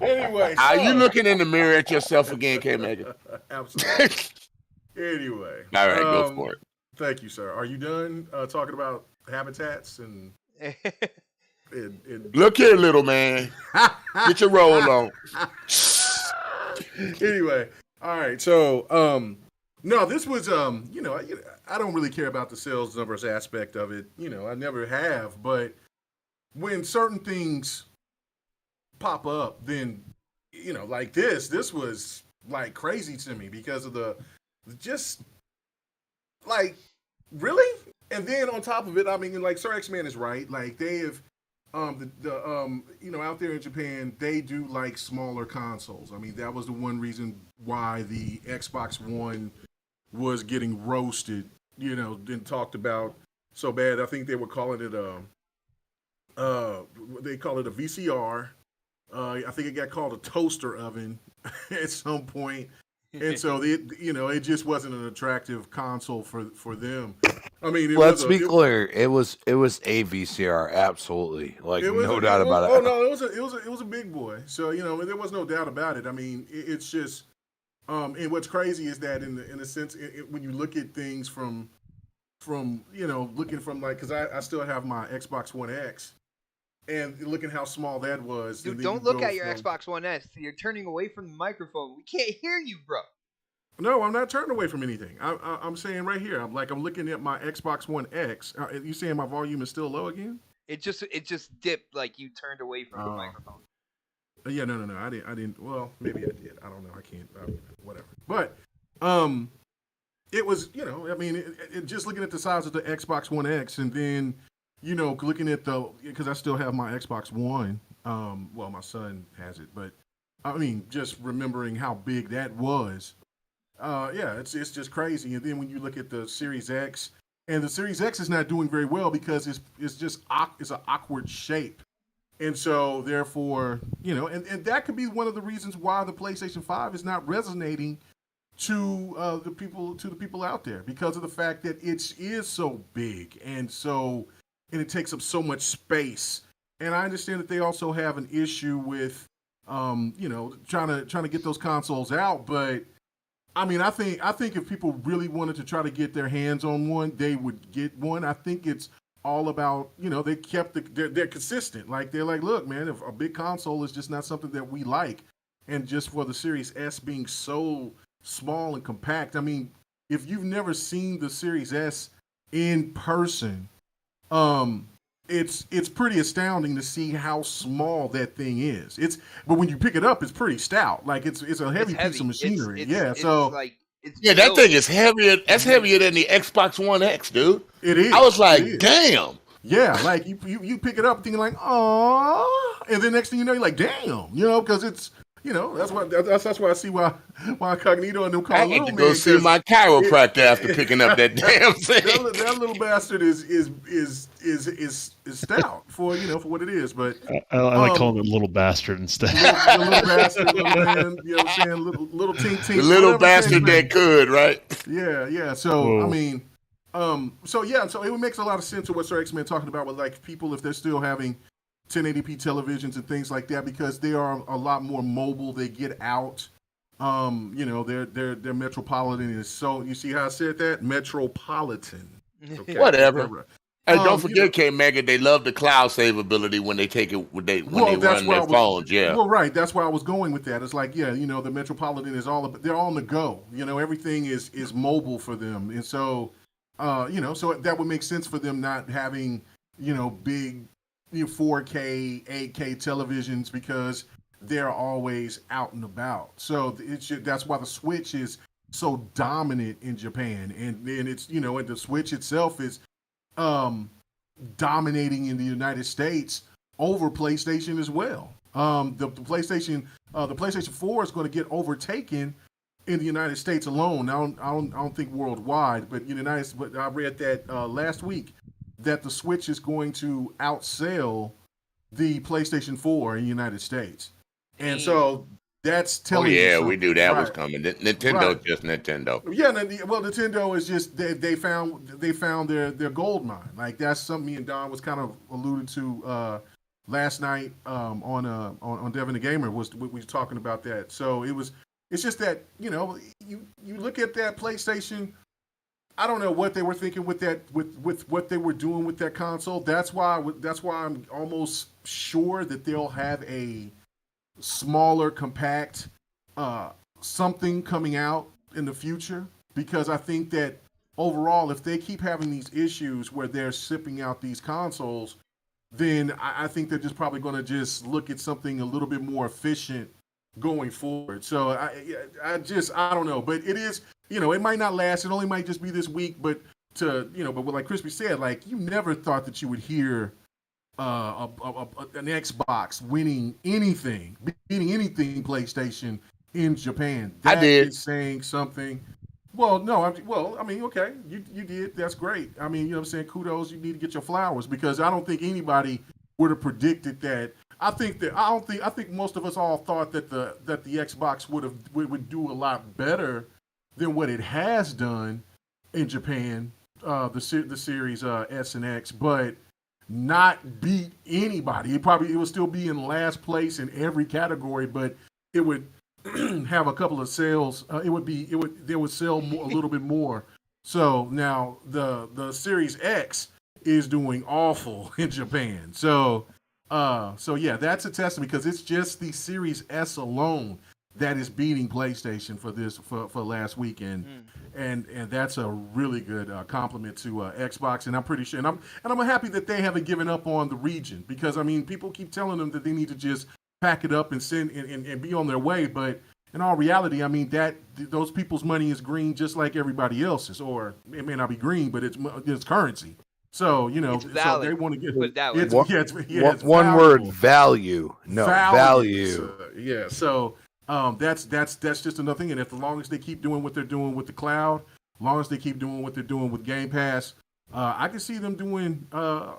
Anyway, are you looking in the mirror at yourself again, K-Mega? Absolutely. Anyway, all right, go for it. Thank you, sir. Are you done talking about habitats and Look here, little man. Get your roll on. Anyway, all right. So, no, this was, I don't really care about the sales numbers aspect of it. I never have. But when certain things pop up, then, like this was like crazy to me because of really? And then on top of it, I mean, like Sir X-Man is right. Like they have, out there in Japan, they do like smaller consoles. I mean, that was the one reason why the Xbox One was getting roasted. Then talked about so bad. I think they were calling it they call it a VCR. I think it got called a toaster oven at some point. And so it just wasn't an attractive console for them. I mean, let's be clear. It was a VCR, absolutely, no doubt about it. Oh no, it was a big boy. So there was no doubt about it. I mean, it's just, and what's crazy is that in a sense, when you look at things from looking from because I still have my Xbox One X. And looking how small that was. Dude, don't look at your Xbox One S. You're turning away from the microphone. We can't hear you, bro. No, I'm not turning away from anything. I'm saying right here. I'm looking at my Xbox One X. You saying my volume is still low again? It just dipped like you turned away from the microphone. Yeah, no. I didn't. Well, maybe I did. I don't know. I can't. Whatever. But it was. I mean, just looking at the size of the Xbox One X, and then. Looking at because I still have my Xbox One. Well, my son has it, but I mean, just remembering how big that was. It's just crazy. And then when you look at the Series X, and the Series X is not doing very well because it's an awkward shape. And so, therefore, and that could be one of the reasons why the PlayStation 5 is not resonating to the people out there, because of the fact that it is so big and it takes up so much space. And I understand that they also have an issue with trying to get those consoles out, but I mean, I think if people really wanted to try to get their hands on one, they would get one. I think it's all about, they kept they're consistent. Like, they're like, look, man, if a big console is just not something that we like, and just for the Series S being so small and compact. I mean, if you've never seen the Series S in person, it's pretty astounding to see how small that thing is. But when you pick it up, it's pretty stout. Like, it's a heavy piece of machinery. That thing is heavier. That's heavier than the Xbox One X, dude. It is. I was like, damn. Yeah, like you pick it up thinking like, oh, and then next thing you know, you're like, damn, because it's. That's why I see why Cognito and them call I little had to man. go see my chiropractor after picking up that damn thing. That little bastard is stout for for what it is. But I like calling it little bastard instead. Little bastard, little man. You know what I'm saying? Little tink tink. The little bastard that could, right? Yeah. So whoa. I mean, so it makes a lot of sense to what Sir X-Men talking about with, like, people, if they're still having 1080p televisions and things like that, because they are a lot more mobile. They get out. Their metropolitan is so. You see how I said that? Metropolitan. Okay. Whatever. And don't forget, K-Mega, they love the cloud save ability when they take it when they run their phones. Yeah. Well, right. That's where I was going with that. It's like, the metropolitan is they're on the go. Everything is mobile for them, and so so that would make sense for them not having big 4K, 8K televisions, because they're always out and about. So that's why the Switch is so dominant in Japan, and it's and the Switch itself is dominating in the United States over PlayStation as well. The PlayStation 4 is going to get overtaken in the United States alone. I don't think worldwide, but But I read that last week, that the Switch is going to outsell the PlayStation 4 in the United States. And so that's telling you something. We knew that was coming. Nintendo, just Nintendo. Yeah, well, Nintendo is just, they found their gold mine. Like, that's something me and Don was kind of alluded to last night on Devin the Gamer. We was talking about that. So it's just that, you look at that PlayStation. I don't know what they were thinking with that, with what they were doing with that console. That's why I'm almost sure that they'll have a smaller, compact something coming out in the future, because I think that overall, if they keep having these issues where they're shipping out these consoles, then I think they're just probably going to just look at something a little bit more efficient going forward. So I don't know, but it is. It might not last. It only might just be this week. But but like Crispy said, like, you never thought that you would hear an Xbox winning anything, beating anything PlayStation in Japan. That I did. is saying something. Well, no, okay, you did. That's great. I mean, what I'm saying? Kudos. You need to get your flowers, because I don't think anybody would have predicted that. I think most of us all thought that the Xbox would do a lot better than what it has done in Japan, the Series S and X, but not beat anybody. It would still be in last place in every category, but it would have a couple of sales. They would sell a little bit more. So now the Series X is doing awful in Japan. So yeah, that's a testament, because it's just the Series S alone that is beating PlayStation for last weekend, and that's a really good compliment to Xbox. And I'm pretty sure, and I'm happy that they haven't given up on the region, because I mean, people keep telling them that they need to just pack it up and send and be on their way, but in all reality, I mean, that those people's money is green just like everybody else's, or it may not be green, but it's currency. So it's valid. So they want to get it's one word: value. No, value. Yeah. So. That's just another thing. And as long as they keep doing what they're doing with the cloud, as long as they keep doing what they're doing with Game Pass, I can see them doing a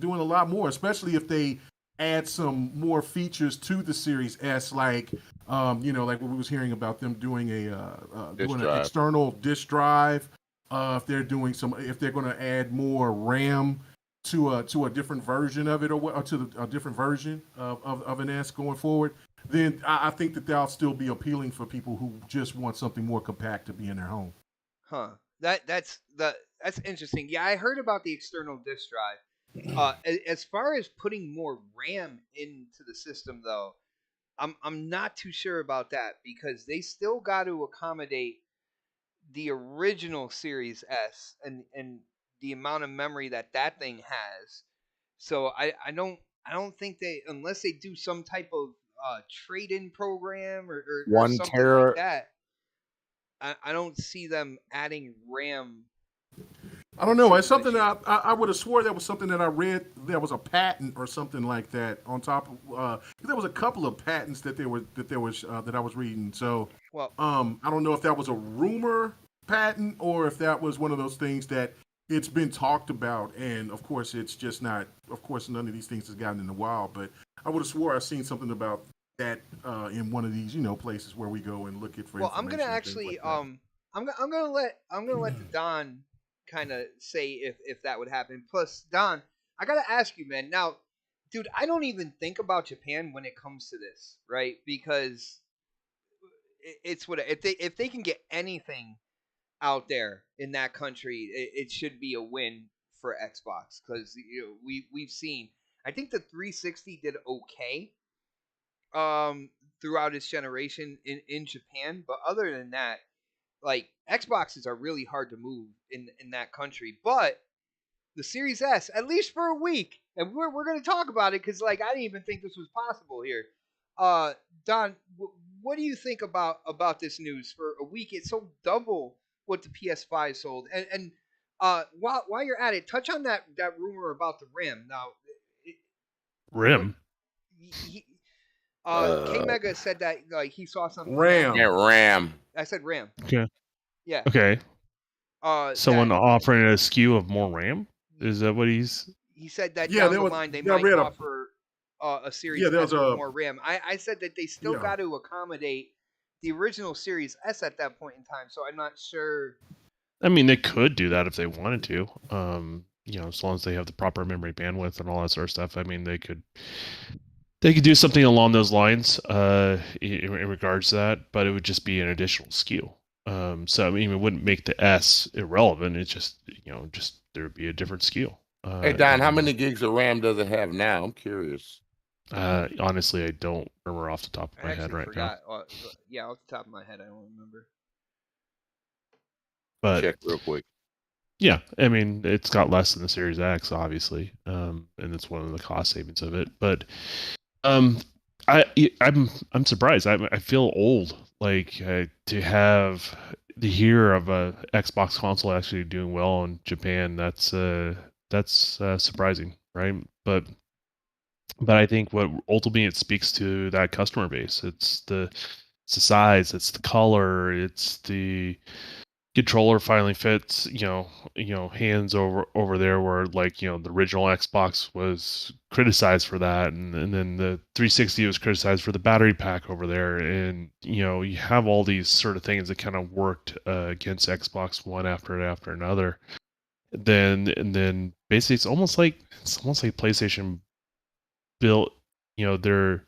lot more, especially if they add some more features to the Series S, like like what we was hearing about them doing doing an external disk drive. If they're going to add more RAM to a different version of it, or to a different version of an S going forward, then I think that that'll still be appealing for people who just want something more compact to be in their home. Huh. That's interesting. Yeah, I heard about the external disk drive. As far as putting more RAM into the system, though, I'm not too sure about that, because they still got to accommodate the original Series S and the amount of memory that thing has. So I don't think they, unless they do some type of trade-in program or 1 something tera. like that, I don't see them adding RAM. I don't know. It's something that I would have swore that was something that I read. There was a patent or something like that on top of. There was a couple of patents that I was reading. So, well, I don't know if that was a rumor patent or if that was one of those things that it's been talked about. And of course, it's just not. Of course, none of these things has gotten in the wild. But I would have swore I've seen something about that in one of these places where we go and look at for. Well, I'm gonna actually I'm gonna let the Don kind of say if that would happen. Plus, Don, I gotta ask you, man. Now, dude, I don't even think about Japan when it comes to this, right? Because it's what if they can get anything out there in that country, it should be a win for Xbox, because we've seen. I think the 360 did okay throughout its generation in Japan, but other than that, like, Xboxes are really hard to move in that country. But the Series S, at least for a week, and we're going to talk about it, because like, I didn't even think this was possible here. Don, what do you think about this news? For a week, it sold double what the PS5 sold. And while you're at it, touch on that rumor about the RAM. Now, RAM. K Mega said that like he saw something. RAM. Yeah, RAM. I said RAM. Okay. Yeah. Okay. Someone that, offering a SKU of more RAM? Is that what he's? He said that Yeah, down the line they might offer a Series S with more RAM. I said that they still got to accommodate the original Series S at that point in time, so I'm not sure. I mean, they could do that if they wanted to. As long as they have the proper memory bandwidth and all that sort of stuff. I mean, they could do something along those lines in regards to that, but it would just be an additional SKU. So I mean, it wouldn't make the S irrelevant. It's just there would be a different SKU. Hey Don, how many gigs of RAM does it have now? I'm curious. Honestly, I don't remember off the top of my head right now. Yeah, off the top of my head, I don't remember. But check real quick. Yeah, I mean, it's got less than the Series X, obviously, and it's one of the cost savings of it. But I'm surprised. I feel old, like to hear of a Xbox console actually doing well in Japan. That's surprising, right? But I think what ultimately it speaks to that customer base. It's the size, it's the color, it's the controller finally fits, hands over there, where like, the original Xbox was criticized for that, and then the 360 was criticized for the battery pack over there, and you have all these sort of things that kind of worked against Xbox one after another. Then basically it's almost like PlayStation built, they're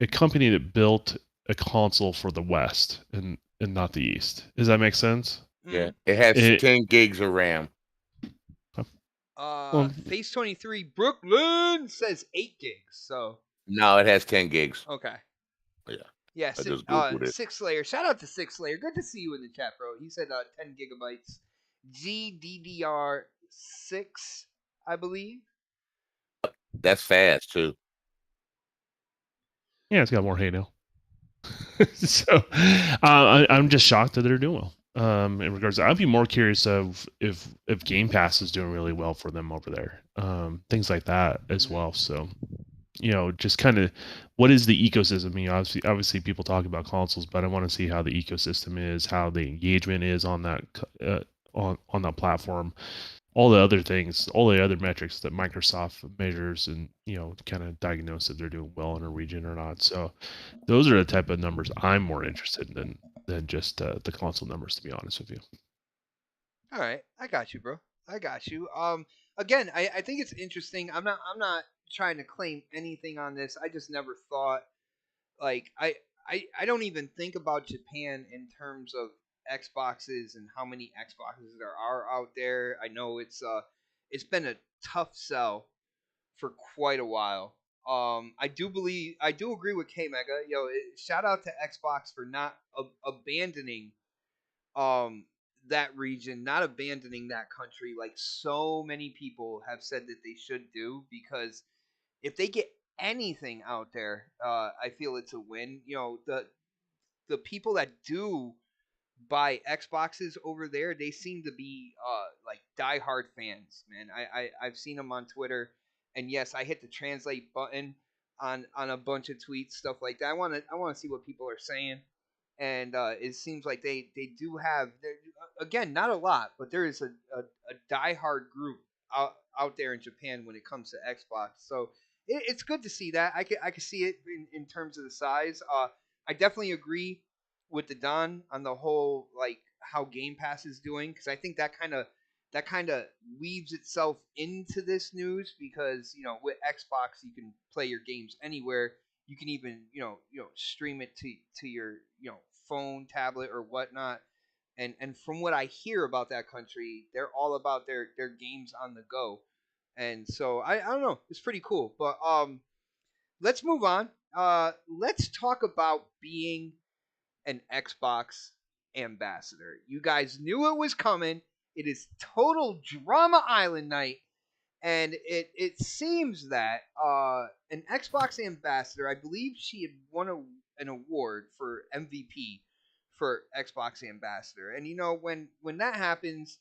a company that built a console for the West and not the East. Does that make sense? Yeah, it has 10 gigs of RAM. Face 23 Brooklyn says 8 gigs. So no, it has 10 gigs. Okay. Yeah. Yeah. Six Slayer. Shout out to Six Slayer. Good to see you in the chat, bro. He said 10 gigabytes. GDDR6, I believe. That's fast too. Yeah, it's got more Halo. So I'm just shocked that they're doing well. In regards to, I'd be more curious of if Game Pass is doing really well for them over there. Things like that as well. So, just kind of what is the ecosystem? I mean, obviously people talk about consoles, but I want to see how the ecosystem is, how the engagement is on that on that platform. all the other things, all the other metrics that Microsoft measures and, kind of diagnose if they're doing well in a region or not. So those are the type of numbers I'm more interested in than just the console numbers, to be honest with you. All right, I got you, bro. I got you. Again, I think it's interesting. I'm not trying to claim anything on this. I just never thought like I don't even think about Japan in terms of Xboxes and how many Xboxes there are out there. I know it's been a tough sell for quite a while. I do agree with K Mega. Shout out to Xbox for not abandoning um that region, not abandoning that country like so many people have said that they should do, because if they get anything out there, I feel it's a win. The people that do buy Xboxes over there, they seem to be like diehard fans, man. I've seen them on Twitter, and yes, I hit the translate button on a bunch of tweets, stuff like that. I want to see what people are saying, and it seems like they do have, again, not a lot, but there is a diehard group out there in Japan when it comes to Xbox. So it's good to see that. I can see it in terms of the size. I definitely agree with the Don on the whole, like how Game Pass is doing, because I think that kind of weaves itself into this news, because with Xbox you can play your games anywhere. You can even stream it to your phone, tablet, or whatnot. And from what I hear about that country, they're all about their games on the go. And so I don't know, it's pretty cool. But let's move on. Let's talk about being an Xbox ambassador. You guys knew it was coming. It is total drama island night, and it seems that an Xbox ambassador, I believe she had won an award for MVP for Xbox ambassador. And when that happens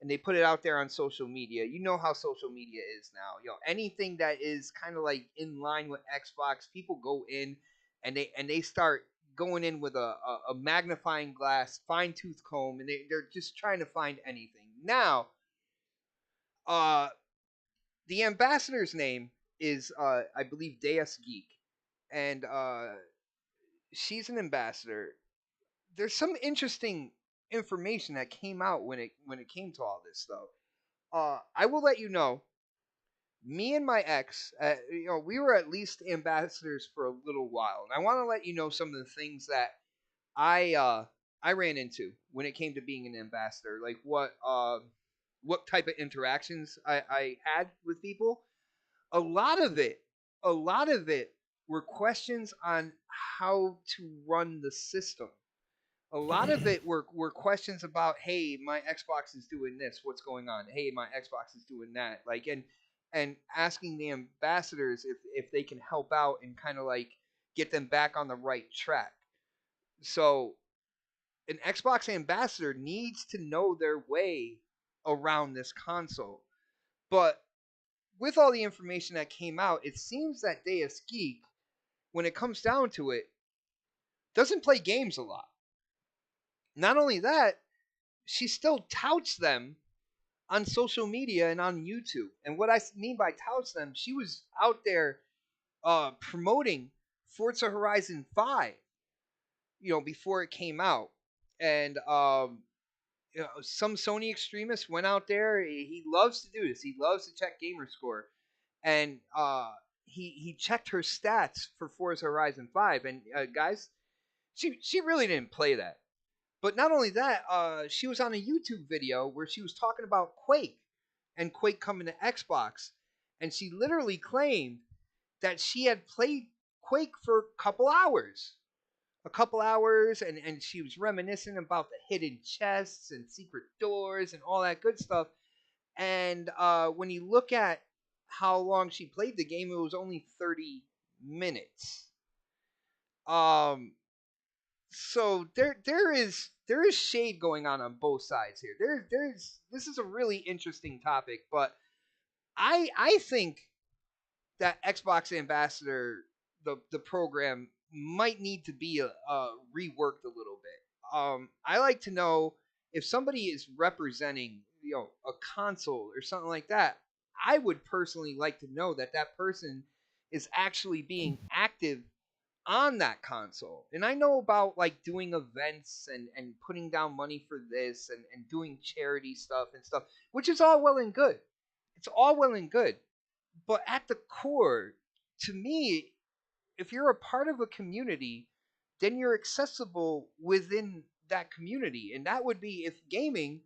and they put it out there on social media, you know how social media is now. Anything that is kind of like in line with Xbox, people go in and they start going in with a magnifying glass, fine tooth comb, and they're just trying to find anything. Now, uh, the ambassador's name is I believe Deus Geek, and she's an ambassador. There's some interesting information that came out when it came to all this, though. I will let you know. Me and my ex, we were at least ambassadors for a little while, and I want to let you know some of the things that I ran into when it came to being an ambassador, like what type of interactions I had with people. A lot of it, a lot of it were questions on how to run the system. A lot of it were questions about, hey, my Xbox is doing this, what's going on? Hey, my Xbox is doing that. Like, and asking the ambassadors if they can help out and kind of like get them back on the right track. So an Xbox ambassador needs to know their way around this console. But with all the information that came out, it seems that Deus Geek, when it comes down to it, doesn't play games a lot. Not only that, she still touts them on social media and on YouTube. And what I mean by touts them, she was out there promoting Forza Horizon 5, before it came out. And some Sony extremist went out there. He loves to do this. He loves to check gamer score, and he checked her stats for Forza Horizon 5. And guys, she really didn't play that. But not only that, she was on a YouTube video where she was talking about Quake and Quake coming to Xbox, and she literally claimed that she had played Quake for a couple hours, and she was reminiscing about the hidden chests and secret doors and all that good stuff. And when you look at how long she played the game, it was only 30 minutes. So there is shade going on both sides here. There's this is a really interesting topic, but I think that Xbox Ambassador, the program, might need to be reworked a little bit. I like to know if somebody is representing, a console or something like that, I would personally like to know that that person is actually being active on that console. And I know about like doing events and putting down money for this and doing charity stuff and stuff, which is all well and good. It's all well and good. But at the core, to me, if you're a part of a community, then you're accessible within that community. And that would be if gaming,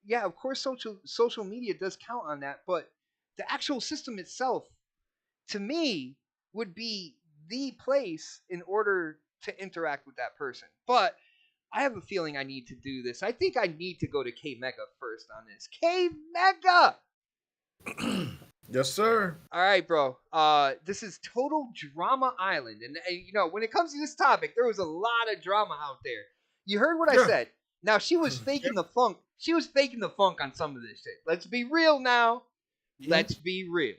yeah, of course social media does count on that, but the actual system itself, to me, would be the place in order to interact with that person. But I have a feeling I need to do this. I think I need to go to K Mega first on this. K Mega! Yes, sir. All right, bro. This is Total Drama Island, and when it comes to this topic, there was a lot of drama out there. You heard what I said. Now she was faking the funk. She was faking the funk on some of this shit. Let's be real now. Let's be real.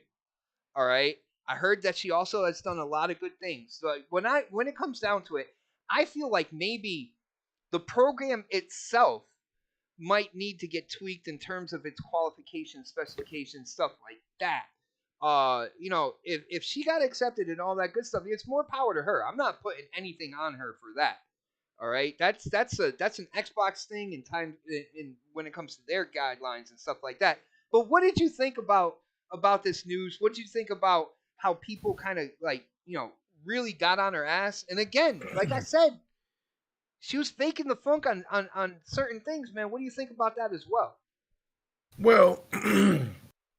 All right. I heard that she also has done a lot of good things. So when it comes down to it, I feel like maybe the program itself might need to get tweaked in terms of its qualifications, specifications, stuff like that. If she got accepted and all that good stuff, it's more power to her. I'm not putting anything on her for that. All right, that's an Xbox thing in time in when it comes to their guidelines and stuff like that. But what did you think about this news? What did you think about how people kind of really got on her ass? And again, like I said, she was faking the funk on certain things, man. What do you think about that as well? Well,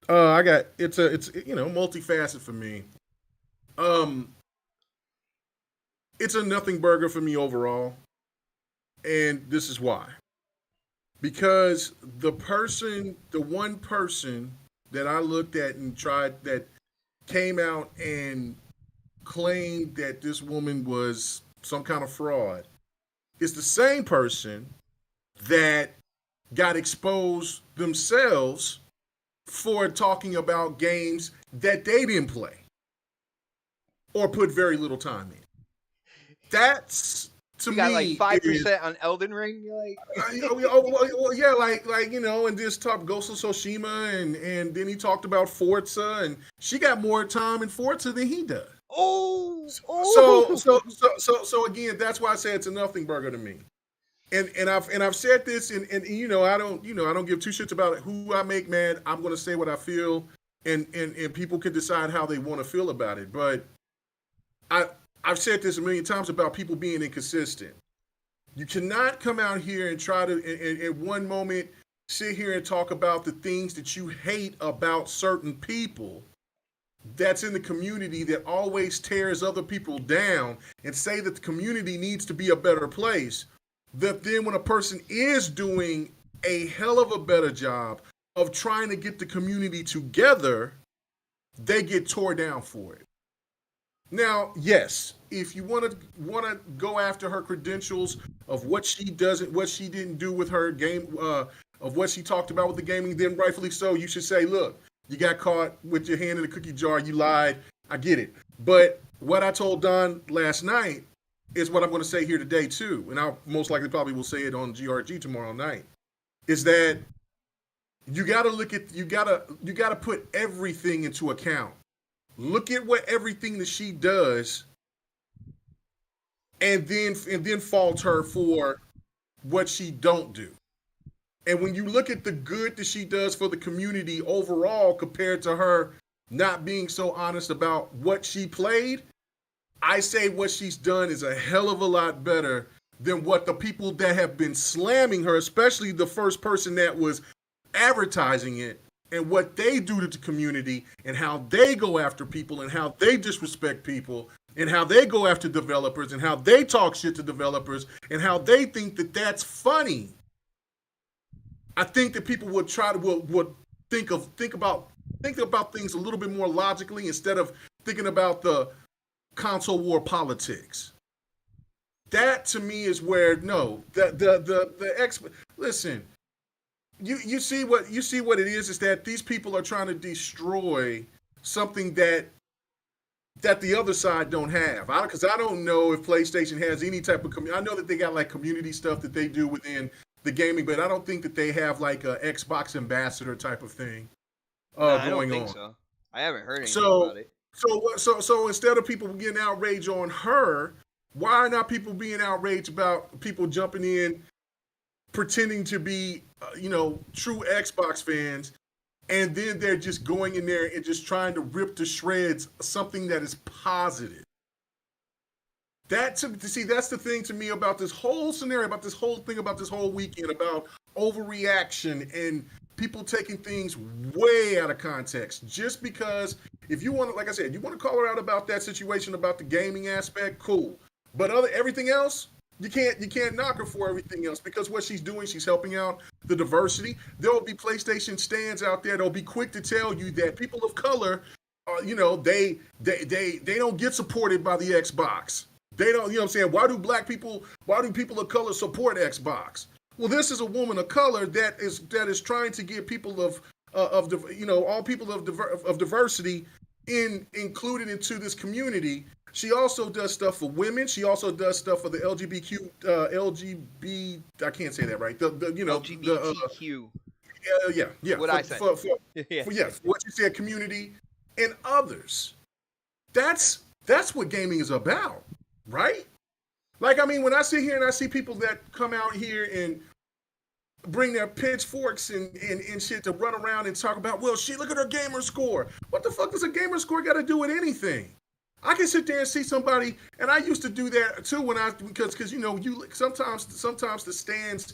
I got it's multifaceted for me. It's a nothing burger for me overall, and this is why. Because the one person that I looked at and tried that came out and claimed that this woman was some kind of fraud is the same person that got exposed themselves for talking about games that they didn't play or put very little time in. That's to me. You got like 5% on Elden Ring. You're like, yeah, like and this talk Ghost of Tsushima, and then he talked about Forza, and she got more time in Forza than he does. So again, that's why I say it's a nothing burger to me. And I've said this, and I don't give two shits about who I make mad. I'm going to say what I feel, and people can decide how they want to feel about it. But I've said this a million times about people being inconsistent. You cannot come out here and try to, in one moment, sit here and talk about the things that you hate about certain people that's in the community that always tears other people down and say that the community needs to be a better place. That then when a person is doing a hell of a better job of trying to get the community together, they get tore down for it. Now, yes, if you want to go after her credentials of what she didn't do with her game, of what she talked about with the gaming, then rightfully so, you should say, look, you got caught with your hand in the cookie jar, you lied, I get it. But what I told Don last night is what I'm going to say here today too, and I'll most likely probably will say it on GRG tomorrow night, is that you got to put everything into account. Look at what everything that she does, and then fault her for what she don't do. And when you look at the good that she does for the community overall compared to her not being so honest about what she played, I say what she's done is a hell of a lot better than what the people that have been slamming her, especially the first person that was advertising it, and what they do to the community and how they go after people and how they disrespect people and how they go after developers and how they talk shit to developers and how they think that that's funny. I think that people would think about things a little bit more logically instead of thinking about the console war politics. That to me is where listen. You see what it is that these people are trying to destroy something that the other side don't have. Because I don't know if PlayStation has any type of community. I know that they got like community stuff that they do within the gaming, but I don't think that they have like a Xbox ambassador type of thing I going don't think on. so. I haven't heard anything So, about it. so instead of people getting outraged on her, why are not people being outraged about people jumping in, pretending to be, true Xbox fans, and then they're just going in there and just trying to rip to shreds something that is positive? That's the thing to me about this whole scenario, about this whole thing, about this whole weekend, about overreaction and people taking things way out of context. Just because, if you want to, like I said, you want to call her out about that situation, about the gaming aspect, cool. But everything else, you can't knock her for everything else, because what she's doing, she's helping out the diversity. There will be PlayStation stands out there that'll be quick to tell you that people of color, they don't get supported by the Xbox. They don't, you know what I'm saying? Why do people of color support Xbox? Well, this is a woman of color that is trying to get people of all people of diversity included into this community. She also does stuff for women. She also does stuff for the LGBT. I can't say that right. LGBTQ. Yeah. What I said. For what you said, community and others. That's what gaming is about, right? Like, I mean, when I sit here and I see people that come out here and bring their pitchforks and shit to run around and talk about, well, shit, look at her gamer score. What the fuck does a gamer score got to do with anything? I can sit there and see somebody, and I used to do that too because you sometimes the stands,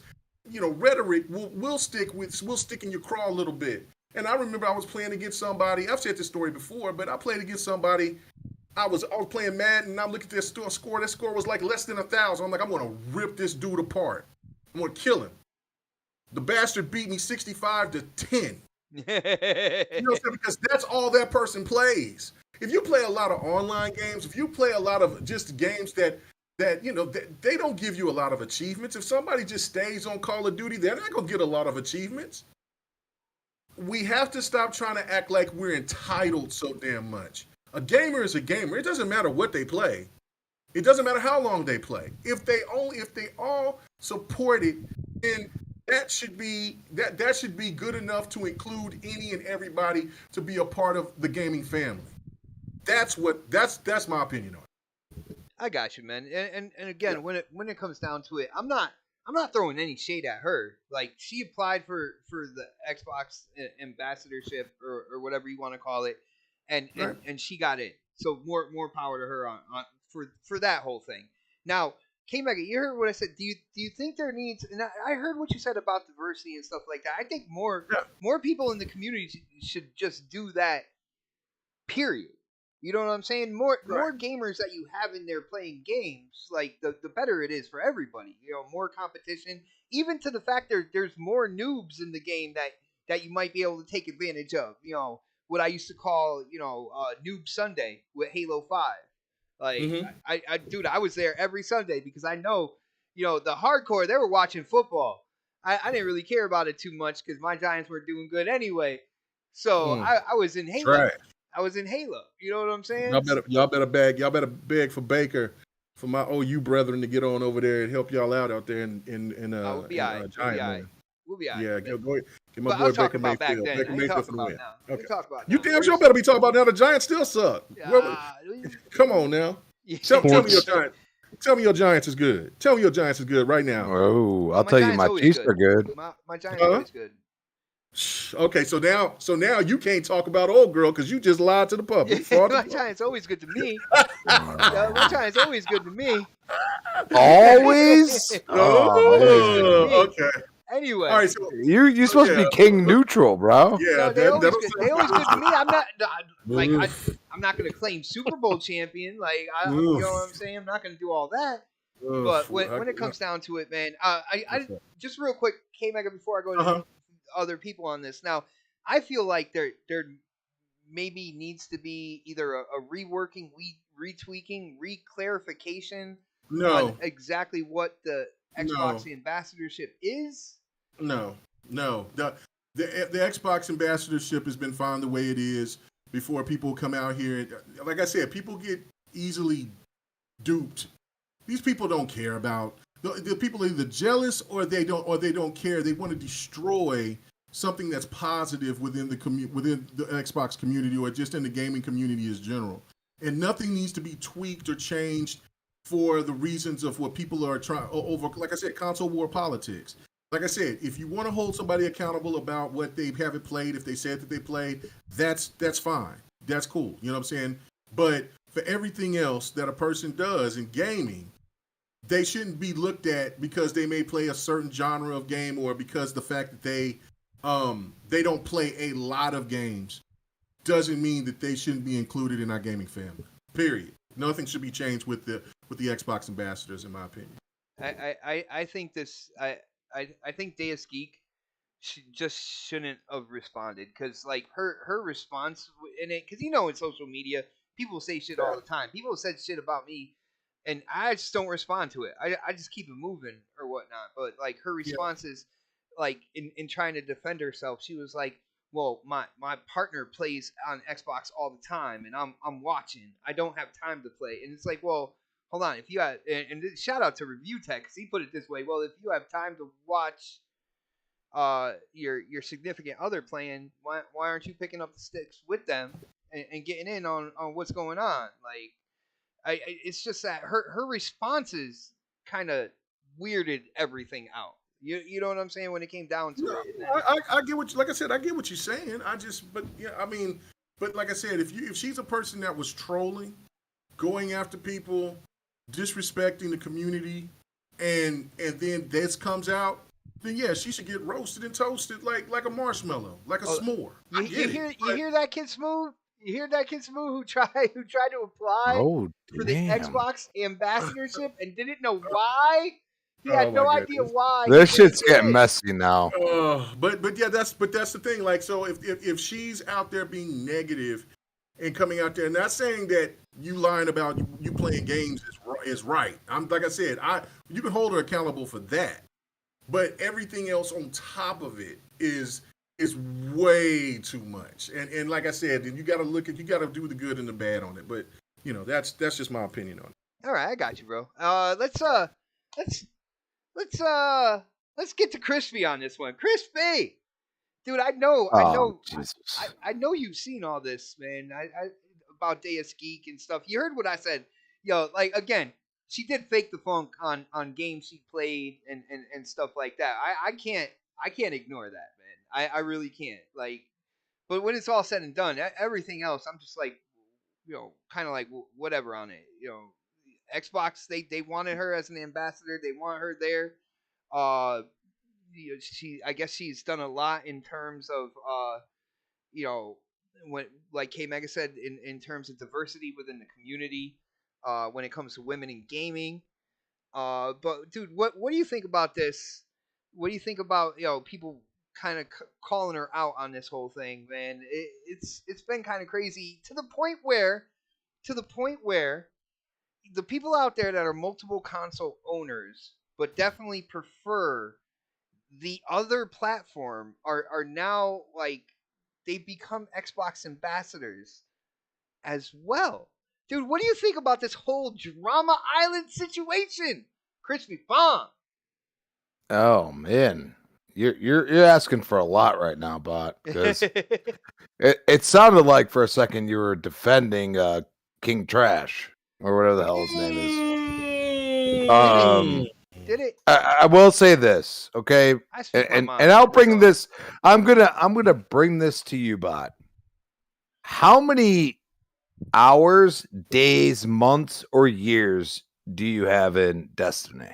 rhetoric will stick in your craw a little bit. And I remember I was playing against somebody. I've said this story before, but I played against somebody. I was playing Madden, and I'm looking at their score. That score was like less than 1,000. I'm like, I'm gonna rip this dude apart. I'm gonna kill him. The bastard beat me 65-10. You know what I'm saying? Because that's all that person plays. If you play a lot of online games, if you play a lot of just games that they don't give you a lot of achievements. If somebody just stays on Call of Duty, they're not gonna get a lot of achievements. We have to stop trying to act like we're entitled so damn much. A gamer is a gamer. It doesn't matter what they play. It doesn't matter how long they play. If they all support it, then that should be good enough to include any and everybody to be a part of the gaming family. That's my opinion on it. I got you, man. And again, when it comes down to it, I'm not throwing any shade at her. Like, she applied for the Xbox ambassadorship or whatever you want to call it, and she got in. So more power to her on for that whole thing. Now, K-Mega, you heard what I said. Do you think there needs? And I heard what you said about diversity and stuff like that. I think more people in the community should just do that. Period. You know what I'm saying? More gamers that you have in there playing games, like the better it is for everybody. More competition, even to the fact there's more noobs in the game that you might be able to take advantage of. What I used to call Noob Sunday with Halo 5. Like, I was there every Sunday because I know, the hardcore, they were watching football. I didn't really care about it too much because my Giants were doing good anyway. So I was in Halo. Right. I was in Halo. You know what I'm saying? Y'all better beg for Baker, for my OU brethren to get on over there and help y'all out there in we'll be all right. Giant. We'll be all right. Yeah, go ahead. Get my But I boy was Baker talking about back Mayfield. then. Baker I ain't Mayfield talking for the about win. now. Okay. Talk about You now. damn sure better be talking about now. The Giants still suck. Come on now. Tell me your Giants. Tell me your Giants is good. Tell me your Giants is good right now. Oh, I'll tell you, my Chiefs are good. My Giants are always good. Okay, so now you can't talk about old girl because you just lied to the public. My Giants always good to me. My Giants always good to me. Always? Okay. Anyway, all right. So you're supposed to be king neutral, bro. Yeah, they always good to me. I'm not I'm not gonna claim Super Bowl champion. Like, you know what I'm saying? I'm not gonna do all that. But when it comes down to it, man, I just real quick, K-Mega, before I go to other people on this. Now, I feel like there maybe needs to be either a reworking, retweaking, reclarification on exactly what the Xbox ambassadorship is. No. The Xbox ambassadorship has been fine the way it is before people come out here. Like I said, people get easily duped. These people don't care about The people are either jealous or they don't care. They want to destroy something that's positive within within the Xbox community or just in the gaming community as general. And nothing needs to be tweaked or changed for the reasons of what people are trying over. Like I said, console war politics. Like I said, if you want to hold somebody accountable about what they haven't played, if they said that they played, that's fine. That's cool. You know what I'm saying? But for everything else that a person does in gaming, they shouldn't be looked at because they may play a certain genre of game or because the fact that they don't play a lot of games doesn't mean that they shouldn't be included in our gaming family. Period. Nothing should be changed with the Xbox ambassadors, in my opinion. I think I think Deus Geek just shouldn't have responded because like her response in it, because in social media people say shit all the time. People said shit about me, and I just don't respond to it. I just keep it moving or whatnot. But like her responses, like in trying to defend herself, she was like, "Well, my partner plays on Xbox all the time, and I'm watching. I don't have time to play." And it's like, well, hold on. If you had, and shout out to Review Tech, because he put it this way: well, if you have time to watch your significant other playing, why aren't you picking up the sticks with them and getting in on what's going on? Like, it's just that her responses kind of weirded everything out. You know what I'm saying when it came down to it. I get what, like I said, I get what you're saying. But like I said, if she's a person that was trolling, going after people, disrespecting the community, and then this comes out, then yeah, she should get roasted and toasted like a marshmallow, like a s'more. You hear that kid Smooth? You hear that kid Smooth who tried to apply for the Xbox ambassadorship and didn't know why? He had no idea why. This shit's getting messy now. But that's the thing. Like, so if she's out there being negative and coming out there, not saying that you lying about you playing games is right. Like I said, you can hold her accountable for that. But everything else on top of it is way too much. And like I said, you got to do the good and the bad on it. But that's just my opinion on it. All right, I got you, bro. Let's get to Crispy on this one. Crispy, dude, I know you've seen all this, man. I about Deus Geek and stuff. You heard what I said, yo. Like again. She did fake the funk on games she played and stuff like that. I can't ignore that, man. I really can't. Like, but when it's all said and done, everything else, I'm just like, kind of like whatever on it. Xbox, they wanted her as an ambassador. They want her there. I guess she's done a lot in terms of when, like K Mega said, in terms of diversity within the community. When it comes to women in gaming, but dude, what do you think about this? What do you think about people kind of calling her out on this whole thing, man? It's been kind of crazy to the point where the people out there that are multiple console owners but definitely prefer the other platform are now like they become Xbox ambassadors as well. Dude, what do you think about this whole Drama Island situation? Crispy Bomb. Oh man, you're asking for a lot right now, Bot. Because it sounded like for a second you were defending King Trash or whatever the hell his name is. Did it? I will say this, okay, and I'll bring this. I'm gonna bring this to you, Bot. How many hours, days, months, or years do you have in Destiny?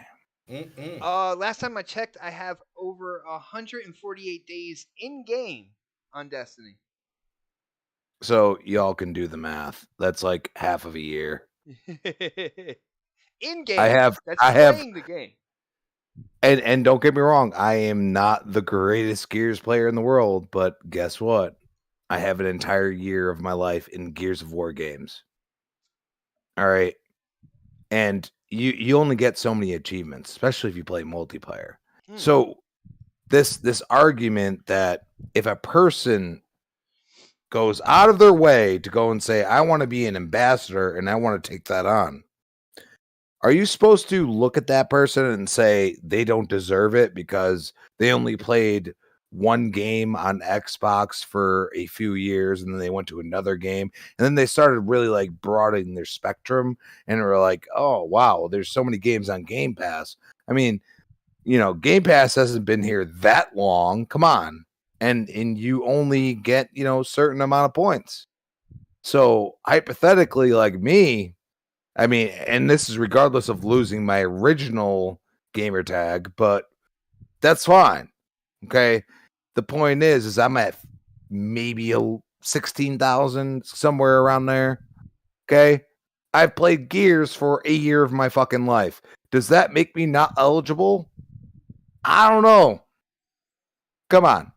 Last time I checked, I have over 148 days in game on Destiny. So y'all can do the math. That's like half of a year. In game. I have playing the game. And don't get me wrong, I am not the greatest Gears player in the world, but guess what? I have an entire year of my life in Gears of War games. All right. And you only get so many achievements, especially if you play multiplayer. So this argument that if a person goes out of their way to go and say, I want to be an ambassador and I want to take that on, are you supposed to look at that person and say they don't deserve it because they only played one game on Xbox for a few years and then they went to another game and then they started really like broadening their spectrum and were like, oh wow, there's so many games on Game Pass. I mean, Game Pass hasn't been here that long. Come on. And you only get, a certain amount of points. So hypothetically, like me, I mean, and this is regardless of losing my original gamer tag, but that's fine. Okay. The point is I'm at maybe 16,000, somewhere around there. Okay. I've played Gears for a year of my fucking life. Does that make me not eligible? I don't know. Come on.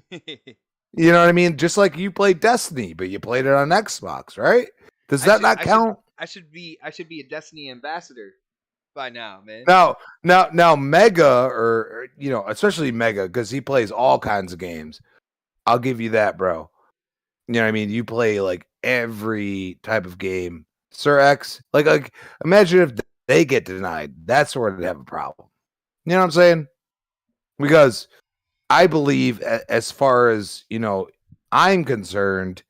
You know what I mean? Just like you played Destiny, but you played it on Xbox, right? Does that not count? I should be a Destiny ambassador by now, man. Now, Mega, or especially Mega, because he plays all kinds of games. I'll give you that, bro. You know what I mean? You play like every type of game. Sir X, like imagine if they get denied. That's where they'd have a problem. You know what I'm saying? Because I believe, as far as I'm concerned,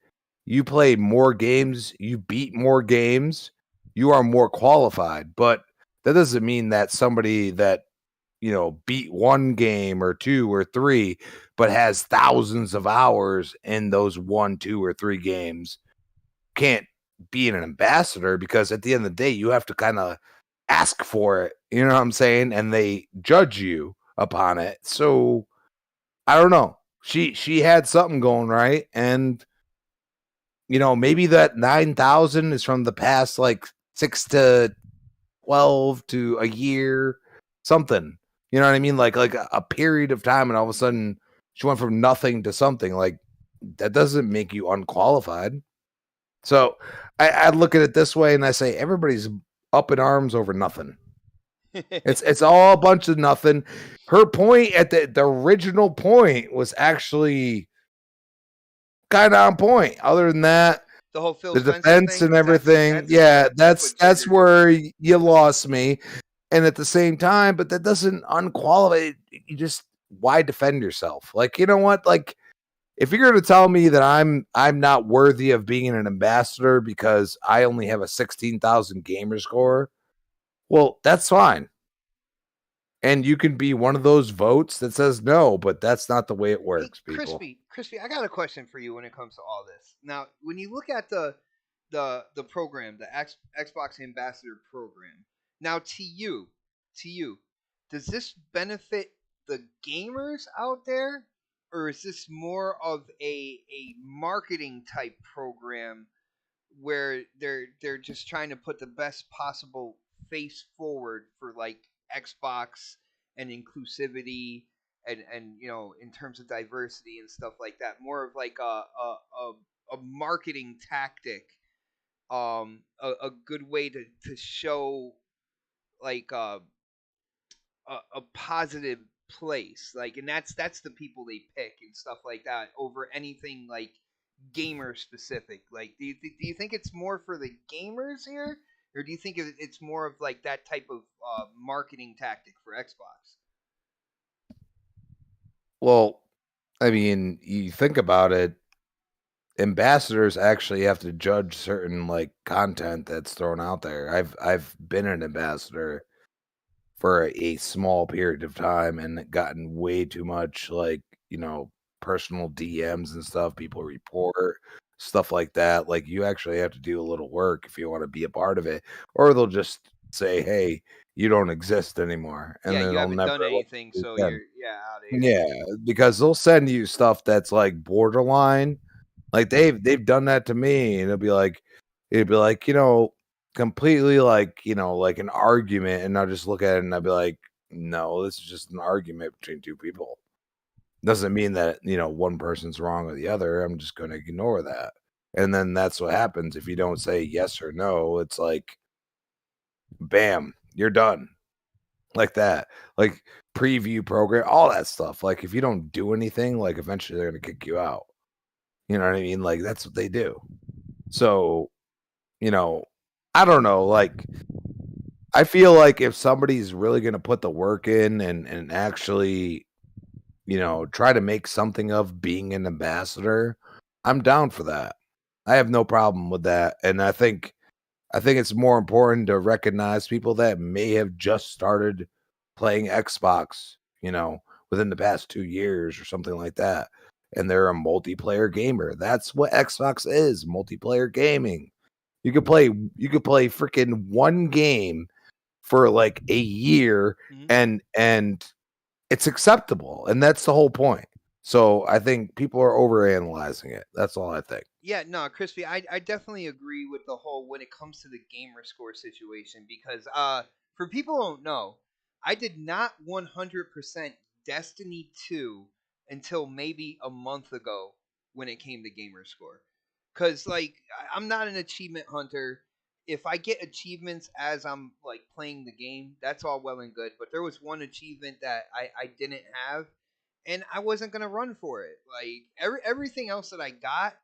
you play more games, you beat more games, you are more qualified. But that doesn't mean that somebody that beat one game or two or three, but has thousands of hours in those 1, 2, or 3 games can't be an ambassador, because at the end of the day, you have to kind of ask for it. You know what I'm saying? And they judge you upon it. So I don't know. She had something going right, and maybe that 9,000 is from the past like 6 to 12 to a year, something. You know what I mean? Like a period of time, and all of a sudden she went from nothing to something. Like, that doesn't make you unqualified. So I look at it this way, and I say everybody's up in arms over nothing. It's all a bunch of nothing. Her point at the original point was actually kind of on point. Other than that, the whole the defense thing, and everything, that's where you lost me. And at the same time, but that doesn't unqualify. You just, why defend yourself? Like, you know what? Like, if you're going to tell me that I'm not worthy of being an ambassador because I only have a 16,000 gamer score, well, that's fine. And you can be one of those votes that says no, but that's not the way it works, people. Crispy, I got a question for you when it comes to all this. Now, when you look at the program, the Xbox Ambassador program, now to you, does this benefit the gamers out there, or is this more of a marketing type program where they're just trying to put the best possible face forward for like Xbox and inclusivity and in terms of diversity and stuff like that, more of like a marketing tactic, a good way to show like a positive place, like, and that's the people they pick and stuff like that over anything like gamer specific. Like, do you think it's more for the gamers here, or do you think it's more of like that type of marketing tactic for Xbox? Well, I mean, you think about it, ambassadors actually have to judge certain like content that's thrown out there. I've been an ambassador for a small period of time and gotten way too much like, personal DMs and stuff, people report stuff like that. Like, you actually have to do a little work if you want to be a part of it, or they'll just say, hey, you don't exist anymore, and then you they'll haven't never done anything, so again. you're out of here. Yeah, because they'll send you stuff that's like borderline. Like, they've done that to me, and it'd be like completely like, like an argument, and I'll just look at it and I'll be like, no, this is just an argument between two people. Doesn't mean that, one person's wrong or the other. I'm just going to ignore that. And then that's what happens if you don't say yes or no. It's like, bam, you're done. Like that. Like, preview program, all that stuff. Like, if you don't do anything, like, eventually they're going to kick you out. You know what I mean? Like, that's what they do. So, I don't know. Like, I feel like if somebody's really going to put the work in and actually, try to make something of being an ambassador, I'm down for that. I have no problem with that. And I think it's more important to recognize people that may have just started playing Xbox, within the past 2 years or something like that. And they're a multiplayer gamer. That's what Xbox is, multiplayer gaming. You could play freaking one game for like a year and it's acceptable. And that's the whole point. So I think people are overanalyzing it. That's all I think. Yeah, no, Crispy, I definitely agree with the whole when it comes to the gamer score situation because for people who don't know, I did not 100% Destiny 2 until maybe a month ago when it came to gamer score. Cuz like I'm not an achievement hunter. If I get achievements as I'm like playing the game, that's all well and good, but there was one achievement that I didn't have and I wasn't going to run for it. Like everything else that I got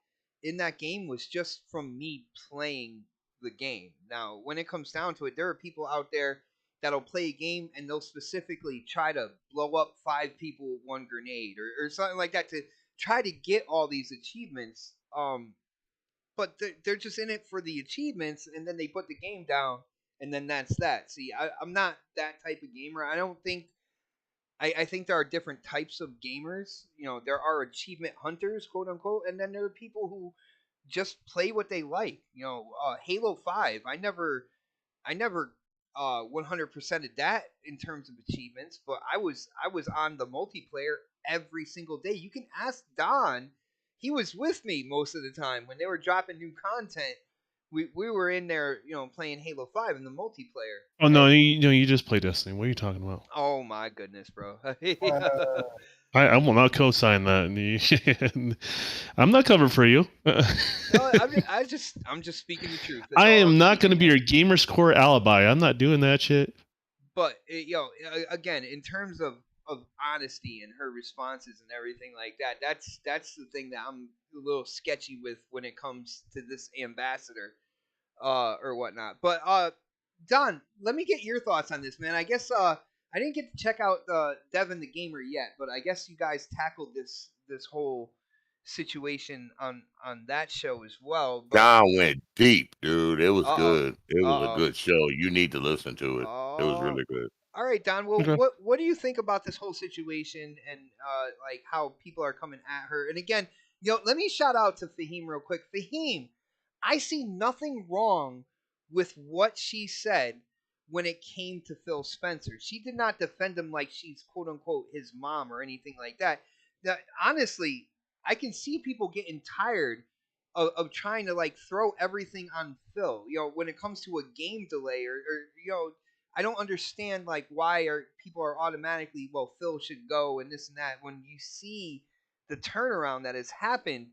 in that game was just from me playing the game. Now, when it comes down to it, there are people out there that'll play a game and they'll specifically try to blow up 5 people with one grenade or something like that to try to get all these achievements. But they're just in it for the achievements and then they put the game down and then that's that. See, I'm not that type of gamer. I don't think I think there are different types of gamers. There are achievement hunters, quote unquote, and then there are people who just play what they like. Halo 5. I never 100%ed that in terms of achievements, but I was on the multiplayer every single day. You can ask Don. He was with me most of the time when they were dropping new content. We were in there, playing Halo 5 in the multiplayer. Oh no, you just play Destiny. What are you talking about? Oh my goodness, bro. I will not co-sign that. I'm not covered for you. No, I'm just speaking the truth. That's I all am I'm not going to speaking. be your gamer score alibi. I'm not doing that shit. But again, in terms of honesty and her responses and everything like that, that's the thing that I'm a little sketchy with when it comes to this ambassador or whatnot. But Don, let me get your thoughts on this, man. I guess I didn't get to check out Devin the Gamer yet, but I guess you guys tackled this whole situation on that show as well. But Don went deep, dude. It was uh good. It was a oh, good show. You need to listen to it. It was oh. really good. All right, Don. Well, Okay. what do you think about this whole situation and like how people are coming at her? And again, let me shout out to Fahim real quick. Fahim, I see nothing wrong with what she said when it came to Phil Spencer. She did not defend him like she's quote unquote his mom or anything like that. That honestly, I can see people getting tired of trying to like throw everything on Phil. When it comes to a game delay or I don't understand like why people are automatically Phil should go and this and that when you see the turnaround that has happened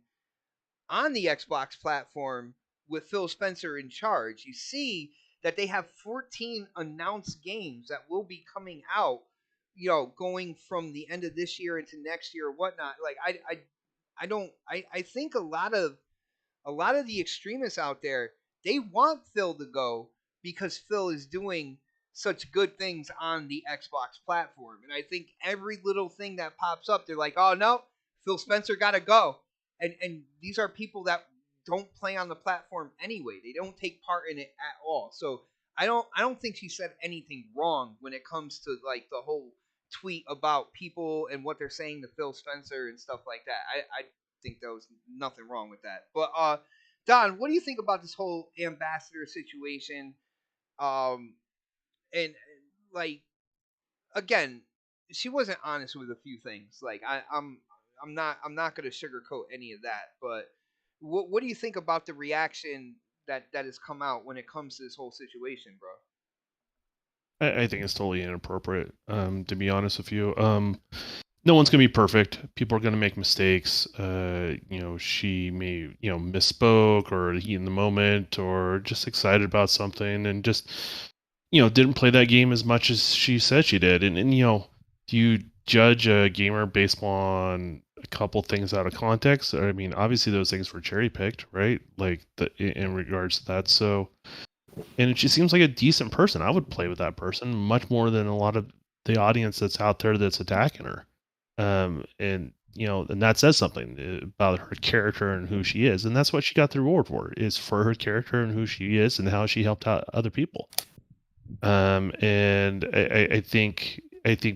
on the Xbox platform with Phil Spencer in charge. You see that they have 14 announced games that will be coming out, going from the end of this year into next year or whatnot. Like I think a lot of the extremists out there, they want Phil to go because Phil is doing such good things on the Xbox platform. And I think every little thing that pops up, they're like, oh no, Phil Spencer gotta go. And these are people that don't play on the platform anyway. They don't take part in it at all. So I don't think she said anything wrong when it comes to like the whole tweet about people and what they're saying to Phil Spencer and stuff like that. I think there was nothing wrong with that. But Don, what do you think about this whole ambassador situation? And like again, she wasn't honest with a few things. Like I'm not gonna sugarcoat any of that. But what do you think about the reaction that has come out when it comes to this whole situation, bro? I think it's totally inappropriate. To be honest with you, no one's gonna be perfect. People are gonna make mistakes. She may misspoke or heat in the moment or just excited about something and just didn't play that game as much as she said she did. And do you judge a gamer based on a couple things out of context? I mean, obviously those things were cherry picked, right? Like in regards to that. So and she seems like a decent person. I would play with that person much more than a lot of the audience that's out there that's attacking her. And and that says something about her character and who she is, and that's what she got the reward for, is for her character and who she is and how she helped out other people. And I think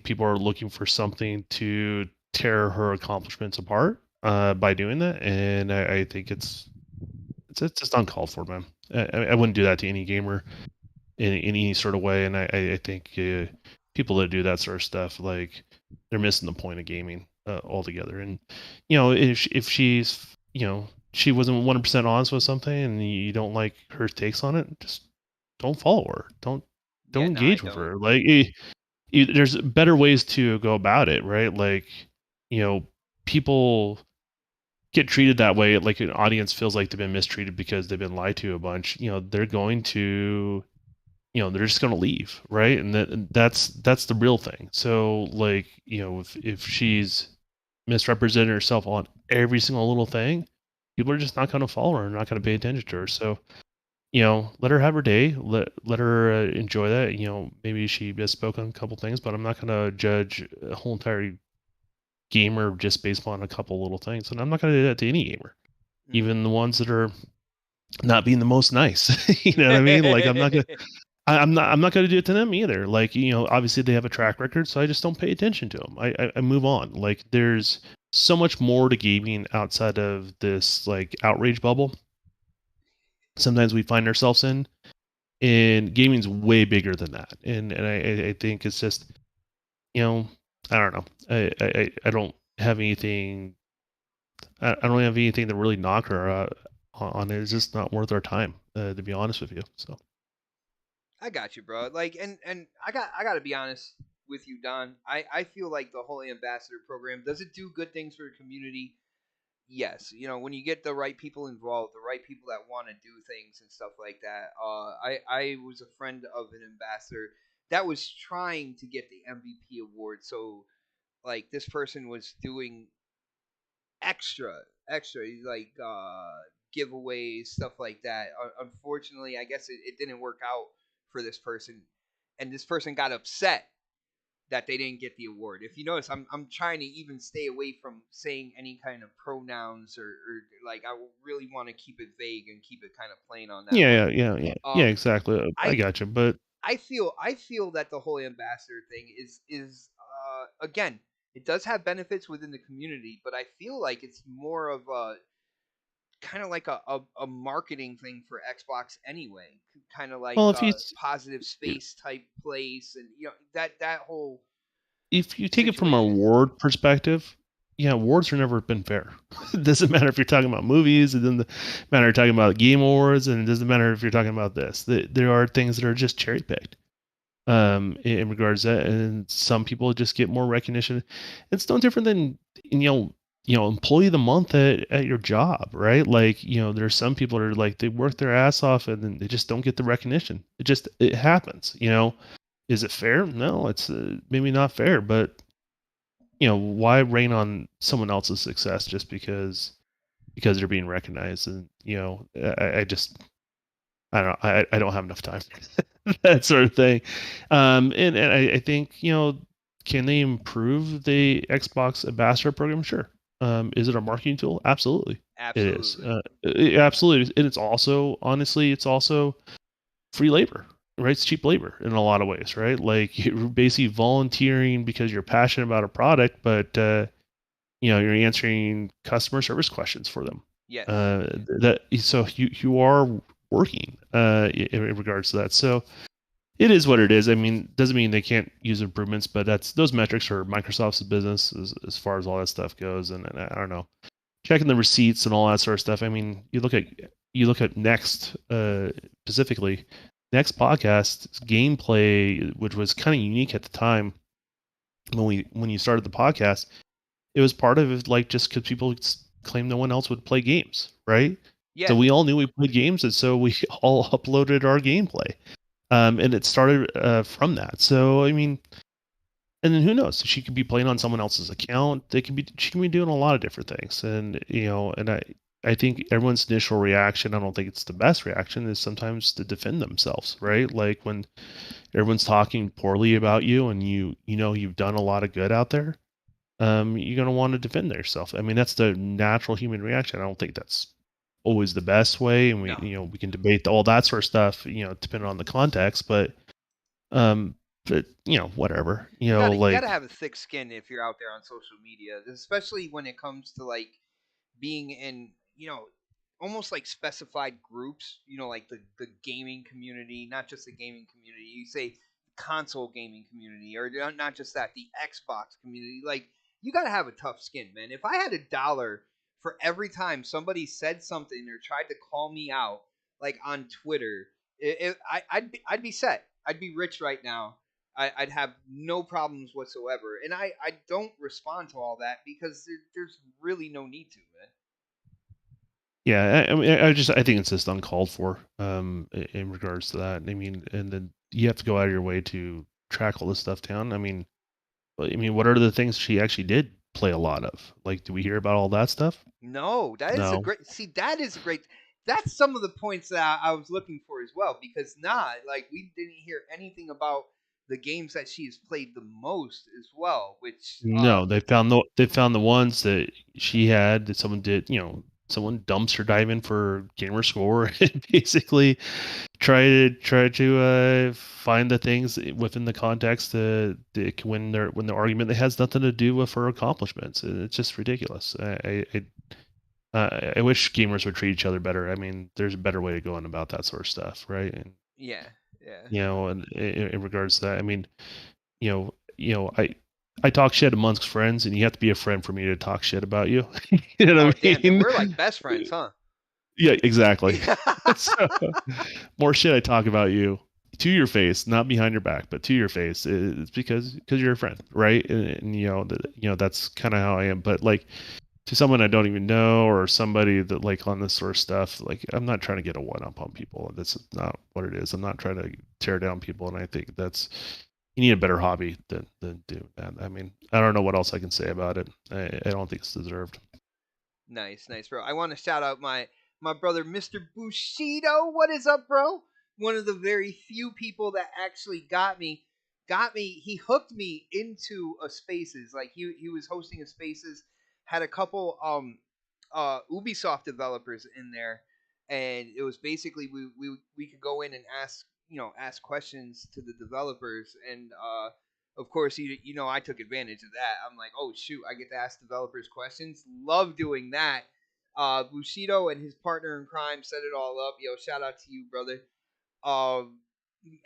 people are looking for something to tear her accomplishments apart by doing that, and I think it's just uncalled for, man. I wouldn't do that to any gamer in any sort of way, and I think people that do that sort of stuff, like, they're missing the point of gaming altogether. And if she's she wasn't 100% honest with something, and you don't like her takes on it, just don't follow her. Don't engage with her. Like, there's better ways to go about it, right? Like, people get treated that way. Like, an audience feels like they've been mistreated because they've been lied to a bunch. They're going to they're just going to leave, right? And that's the real thing. So, like, if she's misrepresented herself on every single little thing, people are just not going to follow her and not going to pay attention to her. So, let her have her day. Let her enjoy that. Maybe she misspoke on a couple things, but I'm not going to judge a whole entire gamer just based on a couple little things. And I'm not going to do that to any gamer, even the ones that are not being the most nice. You know what I mean? Like, I'm not going to do it to them either. Like, obviously they have a track record, so I just don't pay attention to them. I move on. Like, there's so much more to gaming outside of this, like, outrage bubble sometimes we find ourselves in, and gaming's way bigger than that. And I think it's just, I don't know. I don't have anything. I don't have anything to really knock her on it. It's just not worth our time, to be honest with you. So. I got you, bro. Like, and I got to be honest with you, Don. I feel like the whole ambassador program, does it do good things for the community? Yes. When you get the right people involved, the right people that want to do things and stuff like that. I was a friend of an ambassador that was trying to get the MVP award. So, like, this person was doing extra, like, giveaways, stuff like that. Unfortunately, I guess it didn't work out for this person, and this person got upset that they didn't get the award. If you notice, I'm trying to even stay away from saying any kind of pronouns, or like, I really want to keep it vague and keep it kind of plain on that. Yeah, exactly. I got you, but I feel that the whole ambassador thing is again, it does have benefits within the community, but I feel like it's more of a kind of like a marketing thing for Xbox anyway. Kind of like if you positive space type place, and that whole. If you take it from a award perspective, yeah, awards have never been fair. It doesn't matter if you're talking about movies, it doesn't matter if you're talking about game awards, and it doesn't matter if you're talking about this. There are things that are just cherry picked in regards to that, and some people just get more recognition. It's no different than employee of the month at your job, right? Like, there's some people that are like, they work their ass off and then they just don't get the recognition. It happens. Is it fair? No, it's maybe not fair, but why rain on someone else's success just because they're being recognized? And I don't know. I don't have enough time for that sort of thing. And I think can they improve the Xbox Ambassador program? Sure. Is it a marketing tool? Absolutely. It is. Absolutely. And it's also, honestly, it's also free labor. Right, it's cheap labor in a lot of ways, right? Like, you're basically volunteering because you're passionate about a product, but you're answering customer service questions for them. Yes. So you are working in regards to that. So it is what it is. I mean, doesn't mean they can't use improvements, but those metrics are Microsoft's business as far as all that stuff goes. And I don't know, checking the receipts and all that sort of stuff. I mean, you look at Next specifically. Next podcast gameplay, which was kind of unique at the time when you started the podcast, it was part of it, like, just because people claimed no one else would play games, right? Yeah. So we all knew we played games, and so we all uploaded our gameplay, and it started from that. So I mean, and then who knows? She could be playing on someone else's account. She can be doing a lot of different things, and I think everyone's initial reaction, I don't think it's the best reaction, is sometimes to defend themselves, right? Like when everyone's talking poorly about you and you know you've done a lot of good out there, you're gonna want to defend yourself. I mean, that's the natural human reaction. I don't think that's always the best way, and we can debate all that sort of stuff, depending on the context, um, but whatever, You gotta like have a thick skin if you're out there on social media, especially when it comes to like being in almost like specified groups, like the gaming community, not just the gaming community. You say console gaming community, or not just that, the Xbox community. Like you got to have a tough skin, man. If I had $1 for every time somebody said something or tried to call me out, like on Twitter, I'd be set. I'd be rich right now. I'd have no problems whatsoever, and I don't respond to all that because there's really no need to, man. yeah, I mean, I think it's just uncalled for, in regards to that. I mean, and then you have to go out of your way to track all this stuff down. I mean, what are the things she actually did play a lot of? Like, do we hear about all that stuff? No, that is a No. great. See, that is a great. That's some of the points that I was looking for as well. Because like we didn't hear anything about the games that she's played the most as well. Which No, they found the ones that she had that someone did, someone dumpster diving for gamer score and basically try to find the things within the context when the argument that has nothing to do with her accomplishments. It's just ridiculous. I wish gamers would treat each other better. I mean, there's a better way to go on about that sort of stuff, right? And yeah, yeah. and in regards to that, I mean, I talk shit amongst friends, and you have to be a friend for me to talk shit about you. You know Oh what I damn, then mean? we're like best friends, huh? Yeah, exactly. So, more shit I talk about you to your face, not behind your back, but to your face. It's because you're a friend, right? And that's kind of how I am. But like to someone I don't even know, or somebody that like on this sort of stuff, like I'm not trying to get a one up on people. That's not what it is. I'm not trying to tear down people, and I think that's you need a better hobby than do that. I mean, I don't know what else I can say about it. I don't think it's deserved. Nice, bro. I want to shout out my brother, Mr. Bushido. What is up, bro? One of the very few people that actually got me. He hooked me into a Spaces. Like he was hosting a Spaces, had a couple Ubisoft developers in there, and it was basically we could go in and ask questions to the developers, and of course, I took advantage of that. I'm like, oh shoot, I get to ask developers questions. Love doing that. Bushido and his partner in crime set it all up. Yo, shout out to you, brother. Um,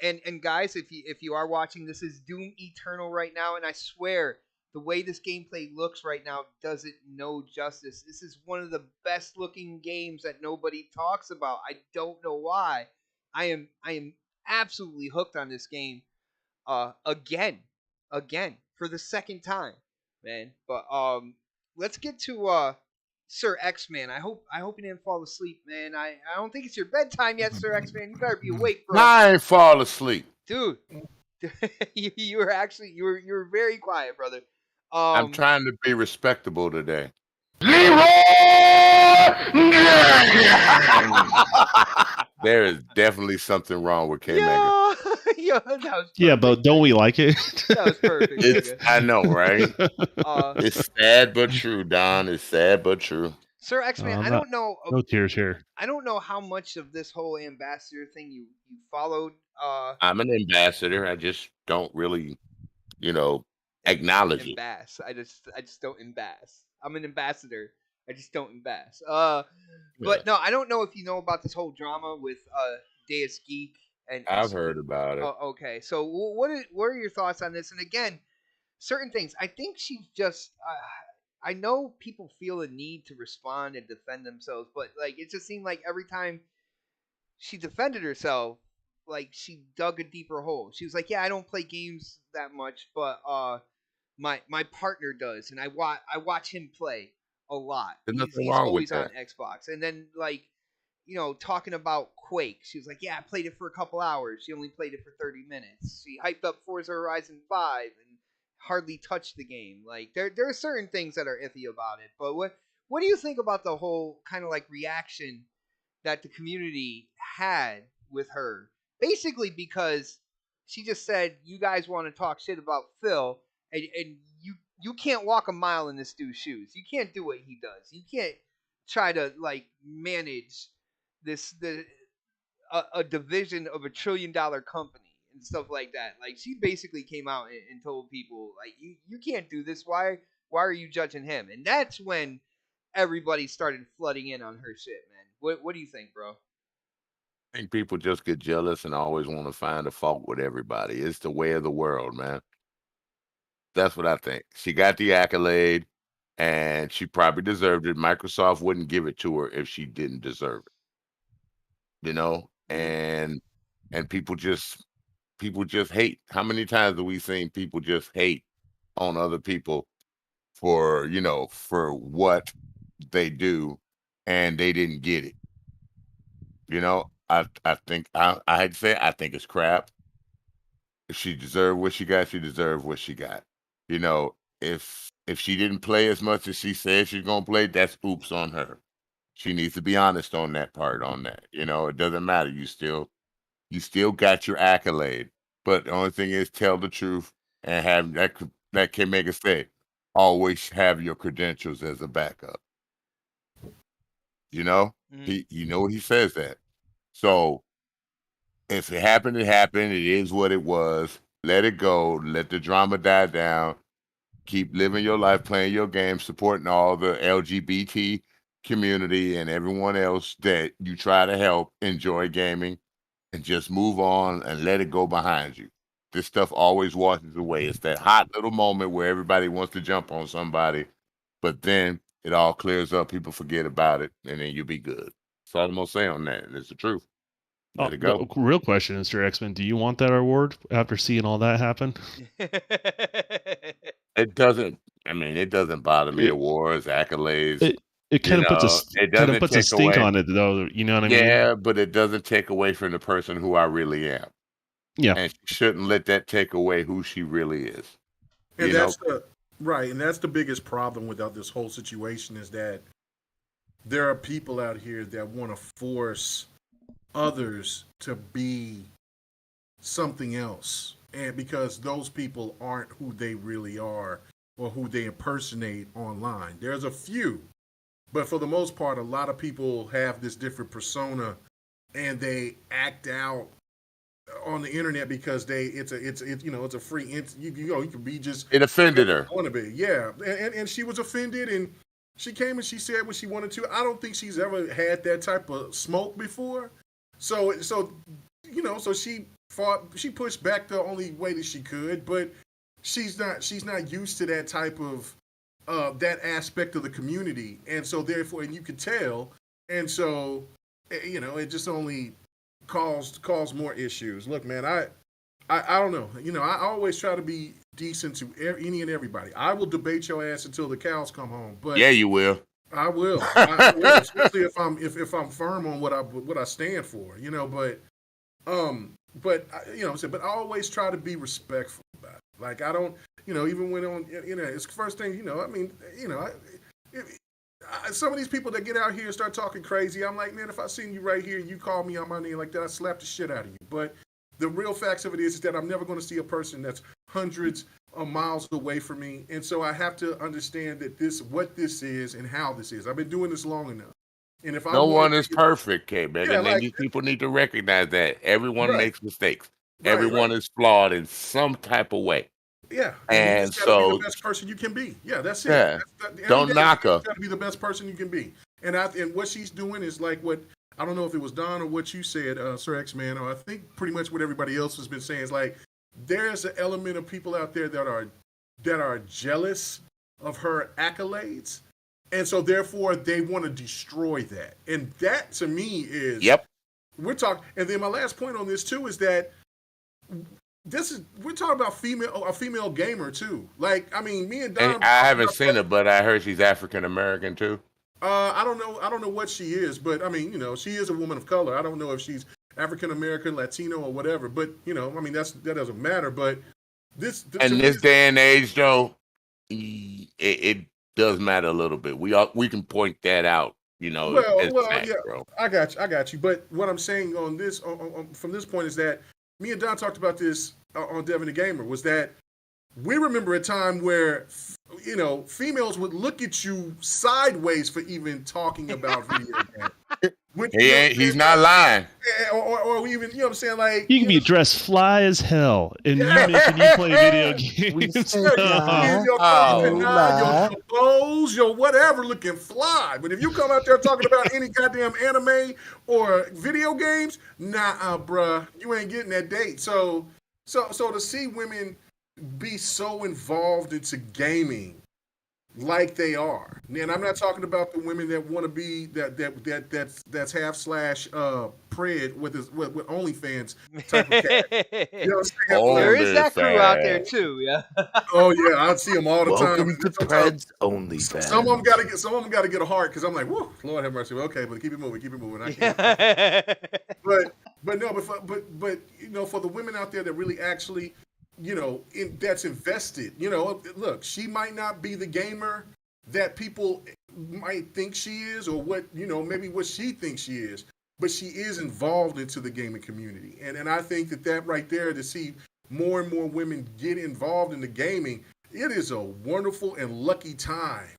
and guys, if you are watching, this is Doom Eternal right now, and I swear the way this gameplay looks right now does it no justice. This is one of the best looking games that nobody talks about. I don't know why. I am absolutely hooked on this game again, for the second time, man. But let's get to Sir X Man. I hope you didn't fall asleep, man. I don't think it's your bedtime yet, Sir X Man. You better be awake, bro. I ain't fall asleep, dude. You were actually you were very quiet, brother. I'm trying to be respectable today. There is definitely something wrong with K Mega. Yo, that was perfect. Yeah, but don't we like it? That was perfect. I know, right? It's sad but true, Don. It's sad but true. Sir X-Man, I don't know. No tears here. I don't know how much of this whole ambassador thing you followed. I'm an ambassador. I just don't really, acknowledge it. I just don't embass. I'm an ambassador. I just don't embass. But no, I don't know if you know about this whole drama with Deus Geek and I've heard about it. Oh, okay. So what are your thoughts on this? And again, certain things. I think she's just. I know people feel a need to respond and defend themselves, but like it just seemed like every time she defended herself, like she dug a deeper hole. She was like, "Yeah, I don't play games that much, but my partner does, and I watch him play a lot. There's nothing He's wrong always with on that. Xbox." And then like talking about Quake, she was like, "Yeah, I played it for a couple hours. She only played it for 30 minutes. She hyped up Forza Horizon 5 and hardly touched the game." Like there are certain things that are iffy about it. But What do you think about the whole kind of like reaction that the community had with her? Basically, because she just said, "You guys want to talk shit about Phil, and you can't walk a mile in this dude's shoes. You can't do what he does. You can't try to like manage a division of $1 trillion company and stuff like that." Like she basically came out and told people like you can't do this. Why are you judging him? And that's when everybody started flooding in on her shit, man. What do you think, bro? I think people just get jealous and always want to find a fault with everybody. It's the way of the world, man. That's what I think. She got the accolade and she probably deserved it. Microsoft wouldn't give it to her if she didn't deserve it, and people just hate. How many times have we seen people just hate on other people for, for what they do and they didn't get it? I think I had to say I think it's crap. If she deserved what she got, she deserved what she got. If she didn't play as much as she said she's gonna play, that's oops on her. She needs to be honest on that part. On that, it doesn't matter. You still got your accolade, but the only thing is tell the truth and have that can make us say always have your credentials as a backup. He says that. So if it happened, it happened. It is what it was. Let it go. Let the drama die down. Keep living your life, playing your game, supporting all the LGBT community and everyone else that you try to help enjoy gaming, and just move on and let it go behind you. This stuff always washes away. It's that hot little moment where everybody wants to jump on somebody, but then it all clears up. People forget about it, and then you'll be good. That's all I'm going to say on that. It's the truth. Let it go. The real question is, Mr. X-Men, do you want that award after seeing all that happen? It doesn't bother me. Awards, accolades. It kind of puts a stink on it, though. You know what I mean? Yeah, but it doesn't take away from the person who I really am. Yeah, and she shouldn't let that take away who she really is. And that's the biggest problem with this whole situation is that there are people out here that want to force others to be something else, and because those people aren't who they really are or who they impersonate online. There's a few, but for the most part, a lot of people have this different persona and they act out on the internet because it's a free you can be just it offended her. Want to be, yeah, and she was offended, and she came and she said what she wanted to. I don't think she's ever had that type of smoke before, so she pushed back the only way that she could, but she's not used to that type of that aspect of the community, and so therefore, and you could tell, and so it just only caused more issues. Look, man, I don't know. I always try to be decent to any and everybody. I will debate your ass until the cows come home. But yeah, you will. I will, especially if I'm firm on what I stand for. But I always try to be respectful about it. Like I don't, even when on, it's the first thing. Some of these people that get out here and start talking crazy, I'm like, man, if I seen you right here, you call me on my name like that, I slap the shit out of you. But the real facts of it is that I'm never going to see a person that's hundreds of miles away from me. And so I have to understand that what this is and how this is. I've been doing this long enough. And if no one is perfect, K-Man. Yeah, and these people need to recognize that. Everyone makes mistakes. Everyone is flawed in some type of way. Yeah, and you just so be the best person you can be. Yeah, that's it. Yeah. Don't knock her. You got to be the best person you can be. And what she's doing is like what I don't know if it was Don or what you said, Sir X-Man, or I think pretty much what everybody else has been saying is like there's an element of people out there that are jealous of her accolades, and so therefore they want to destroy that. And that to me is we're talking. And then my last point on this too is that. We're talking about a female gamer too. Like, I mean, me and Don. And I haven't seen her, but I heard she's African American too. I don't know what she is, but I mean, she is a woman of color. I don't know if she's African American, Latino, or whatever. But I mean, that doesn't matter. But this day and age, though, it does matter a little bit. We can point that out, as fact, yeah, bro. I got you. But what I'm saying on this, from this point, is that me and Don talked about this on Devin the Gamer. Was that we remember a time where females would look at you sideways for even talking about video games. He's not lying. Or even, what I'm saying, like You can be dressed fly as hell, and you mention you play video games. Your clothes, your whatever, looking fly. But if you come out there talking about any goddamn anime or video games, nah, bruh, you ain't getting that date. So to see women be so involved into gaming like they are, and I'm not talking about the women that want to be that's half slash pred with OnlyFans type of cat. You know what I'm saying? There is that crew out there too, yeah. Oh yeah, I see them all the time. Welcome to Pred's OnlyFans. Some of them got to get a heart because I'm like, whoa, Lord have mercy. Okay, but keep it moving. I can't. but for the women out there that really actually, that's invested. Look, she might not be the gamer that people might think she is, or maybe what she thinks she is, but she is involved into the gaming community. And I think that right there, to see more and more women get involved in the gaming, it is a wonderful and lucky time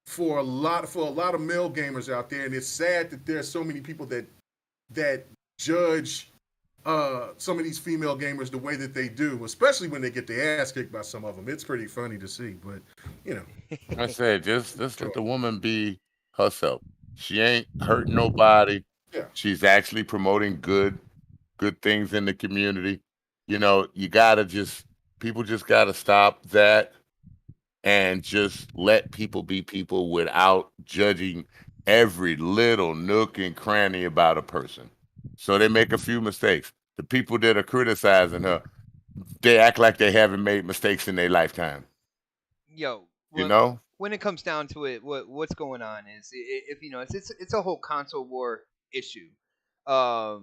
for a lot of male gamers out there. And it's sad that there's so many people that judge some of these female gamers the way that they do, especially when they get their ass kicked by some of them. It's pretty funny to see, but I said, just let the woman be herself. She ain't hurting nobody. Yeah. She's actually promoting good things in the community. People just gotta stop that and just let people be people without judging every little nook and cranny about a person. So they make a few mistakes. The people that are criticizing her, they act like they haven't made mistakes in their lifetime. When it comes down to it, what's going on is it's a whole console war issue. At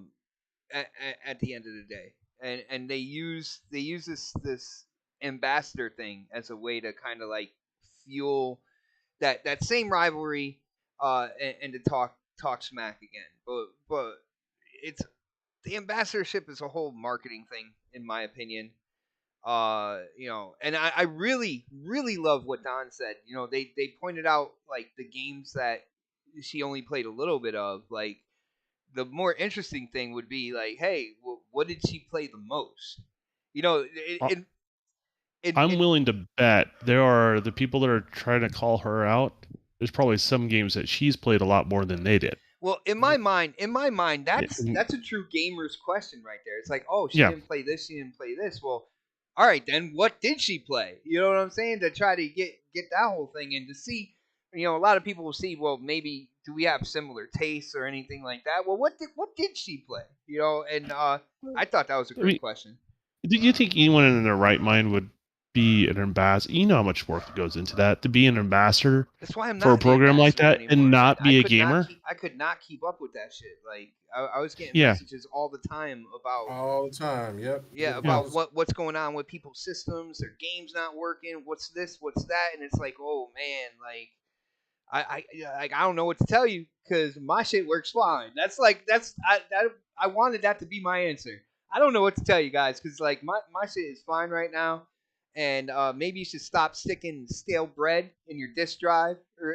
the end of the day, and they use this ambassador thing as a way to kind of like fuel that same rivalry, and to talk smack again. But it's the ambassadorship is a whole marketing thing, in my opinion. And I really, really love what Don said. They pointed out like the games that she only played a little bit of. Like, the more interesting thing would be like, hey, what did she play the most? I'm willing to bet there are the people that are trying to call her out. There's probably some games that she's played a lot more than they did. Well, in my mind, that's a true gamer's question right there. It's like, oh, she didn't play this, she didn't play this. Well, all right, then what did she play? You know what I'm saying? To try to get that whole thing and to see, a lot of people will see, well, maybe do we have similar tastes or anything like that? Well, what did she play? And I thought that was a great question. Do you think anyone in their right mind would be an ambassador? You know how much work goes into that, to be an ambassador. That's why I'm not for a program like that anymore, and not be a gamer. I could not keep up with that shit. Like I was getting messages all the time about Yep. Yeah, about what's going on with people's systems, their games not working, what's this, what's that, and it's like, oh man, like I don't know what to tell you because my shit works fine. I wanted that to be my answer. I don't know what to tell you guys because like my shit is fine right now. And maybe you should stop sticking stale bread in your disk drive, or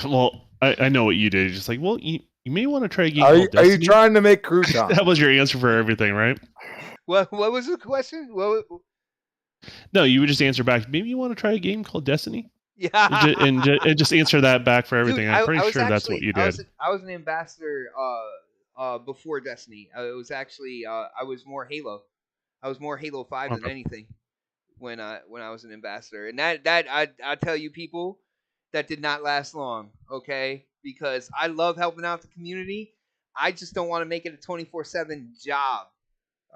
well, I know what you did. Just like, well, you may want to try a game called Destiny. Are you trying to make croutons? That was your answer for everything, right? What was the question? No, you would just answer back. Maybe you want to try a game called Destiny. Yeah, and just answer that back for everything. Dude, I'm pretty sure that's what you did. I was an ambassador before Destiny. It was actually I was more Halo. I was more Halo 5 than anything when I was an ambassador. And that I tell you people, that did not last long, okay? Because I love helping out the community. I just don't want to make it a 24/7 job.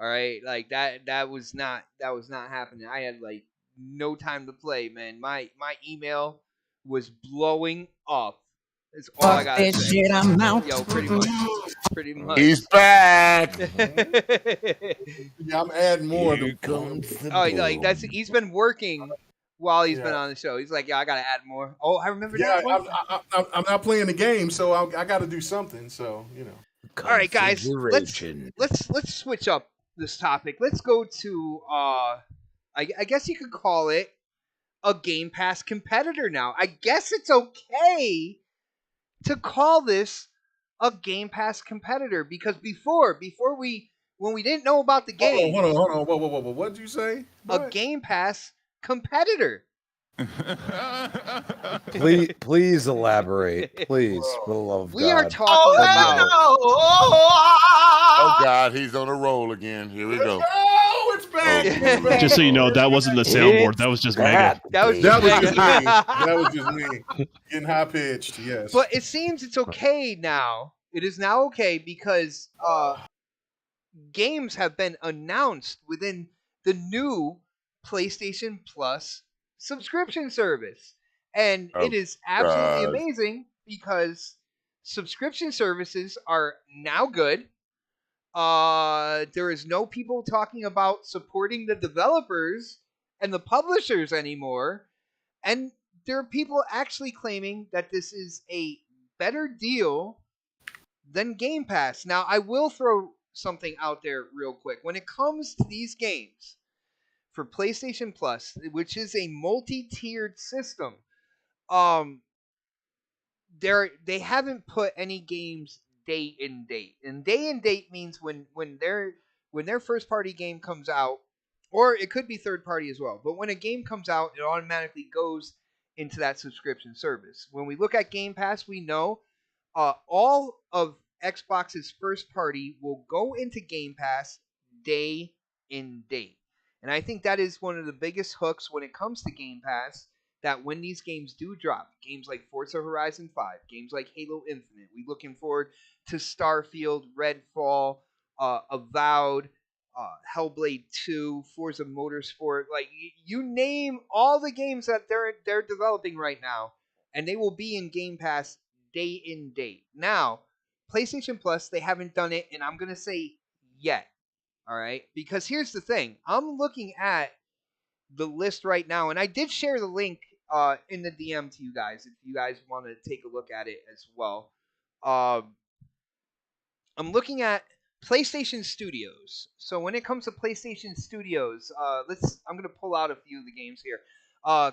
All right? Like that was not happening. I had like no time to play, man. My email was blowing up. That's all I got to say. Yo, pretty much. He's back. Yeah, I'm adding more. He's been working while he's been on the show. He's like, yeah, I gotta add more. Oh, I remember that one. I'm not playing the game, so I got to do something. So All right, guys, let's switch up this topic. Let's go to I guess you could call it a Game Pass competitor now. I guess it's okay to call this a Game Pass competitor because before when we didn't know about the game, hold on, whoa, what did you say? A Game Pass competitor. Please elaborate, please, for the love of God. We are talking about. Oh God, he's on a roll again. Here we go. Oh, it's back. Just so you know, that wasn't the soundboard. That was just Mega. That was just me. That was just me getting high pitched. Yes. But it seems it's okay now. It is now okay because games have been announced within the new PlayStation Plus subscription service. And it is absolutely amazing because subscription services are now good. There is no people talking about supporting the developers and the publishers anymore. And there are people actually claiming that this is a better deal than Game Pass. Now, I will throw something out there real quick. When it comes to these games for PlayStation Plus, which is a multi-tiered system, they haven't put any games day and date. And day and date means when their first party game comes out, or it could be third party as well. But when a game comes out, it automatically goes into that subscription service. When we look at Game Pass, we know all of Xbox's first party will go into Game Pass day and date. And I think that is one of the biggest hooks when it comes to Game Pass, that when these games do drop, games like Forza Horizon 5, games like Halo Infinite, we looking forward to Starfield, Redfall, Avowed, Hellblade 2, Forza Motorsport, like you name all the games that they're developing right now, and they will be in Game Pass day in date. Now, PlayStation Plus, they haven't done it, and I'm going to say yet. All right? Because here's the thing. I'm looking at the list right now, and I did share the link in the DM to you guys if you guys want to take a look at it as well. I'm looking at PlayStation Studios. So when it comes to PlayStation Studios, I'm going to pull out a few of the games here.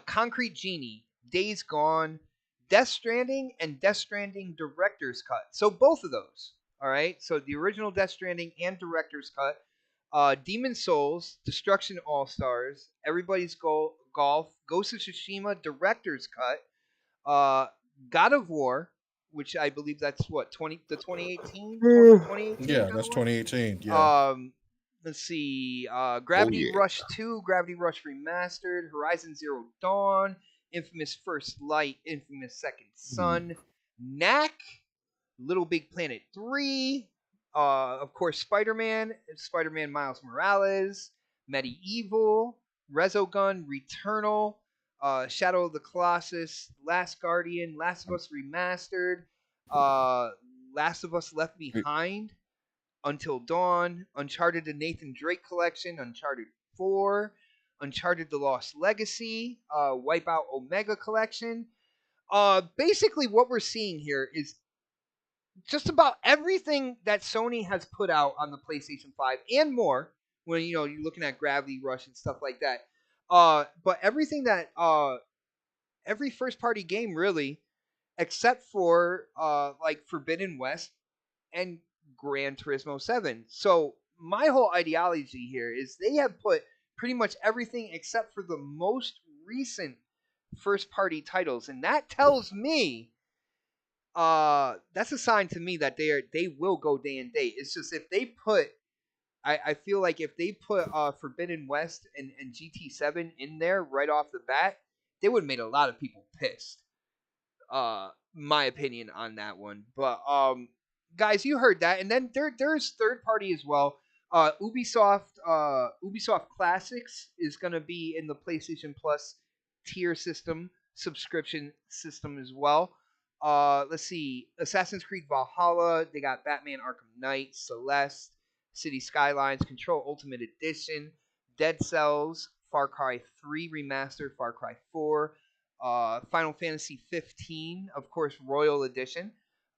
Concrete Genie, Days Gone, Death Stranding, and Death Stranding Director's Cut. So both of those. All right? So the original Death Stranding and Director's Cut. Demon Souls, Destruction All-Stars, Everybody's Golf, Ghost of Tsushima, Director's Cut, God of War, which I believe that's what, 2018? 2018? Yeah, that's 2018. Yeah. Let's see, Gravity Rush 2, Gravity Rush Remastered, Horizon Zero Dawn, Infamous First Light, Infamous Second Son, Knack, Little Big Planet 3, of course, Spider-Man Miles Morales, Medieval, Resogun, Returnal, Shadow of the Colossus, Last Guardian, Last of Us Remastered, Last of Us Left Behind, Until Dawn, Uncharted the Nathan Drake Collection, Uncharted 4, Uncharted the Lost Legacy, Wipeout Omega Collection. Basically, what we're seeing here is just about everything that Sony has put out on the PlayStation 5 and more, when you're looking at Gravity Rush and stuff like that. But everything that every first party game really, except for like Forbidden West and Gran Turismo 7. So my whole ideology here is they have put pretty much everything except for the most recent first party titles, and that tells me that's a sign to me that they will go day and date. It's just if they put, I feel like if they put Forbidden West and GT7 in there right off the bat, they would have made a lot of people pissed. My opinion on that one. But guys, you heard that, and then there's third party as well. Ubisoft Classics is gonna be in the PlayStation Plus tier system subscription system as well. Let's see, Assassin's Creed Valhalla. They got Batman Arkham Knight, Celeste, City Skylines, Control Ultimate Edition, Dead Cells, Far Cry 3 Remastered, Far Cry 4, Final Fantasy 15, of course, Royal Edition,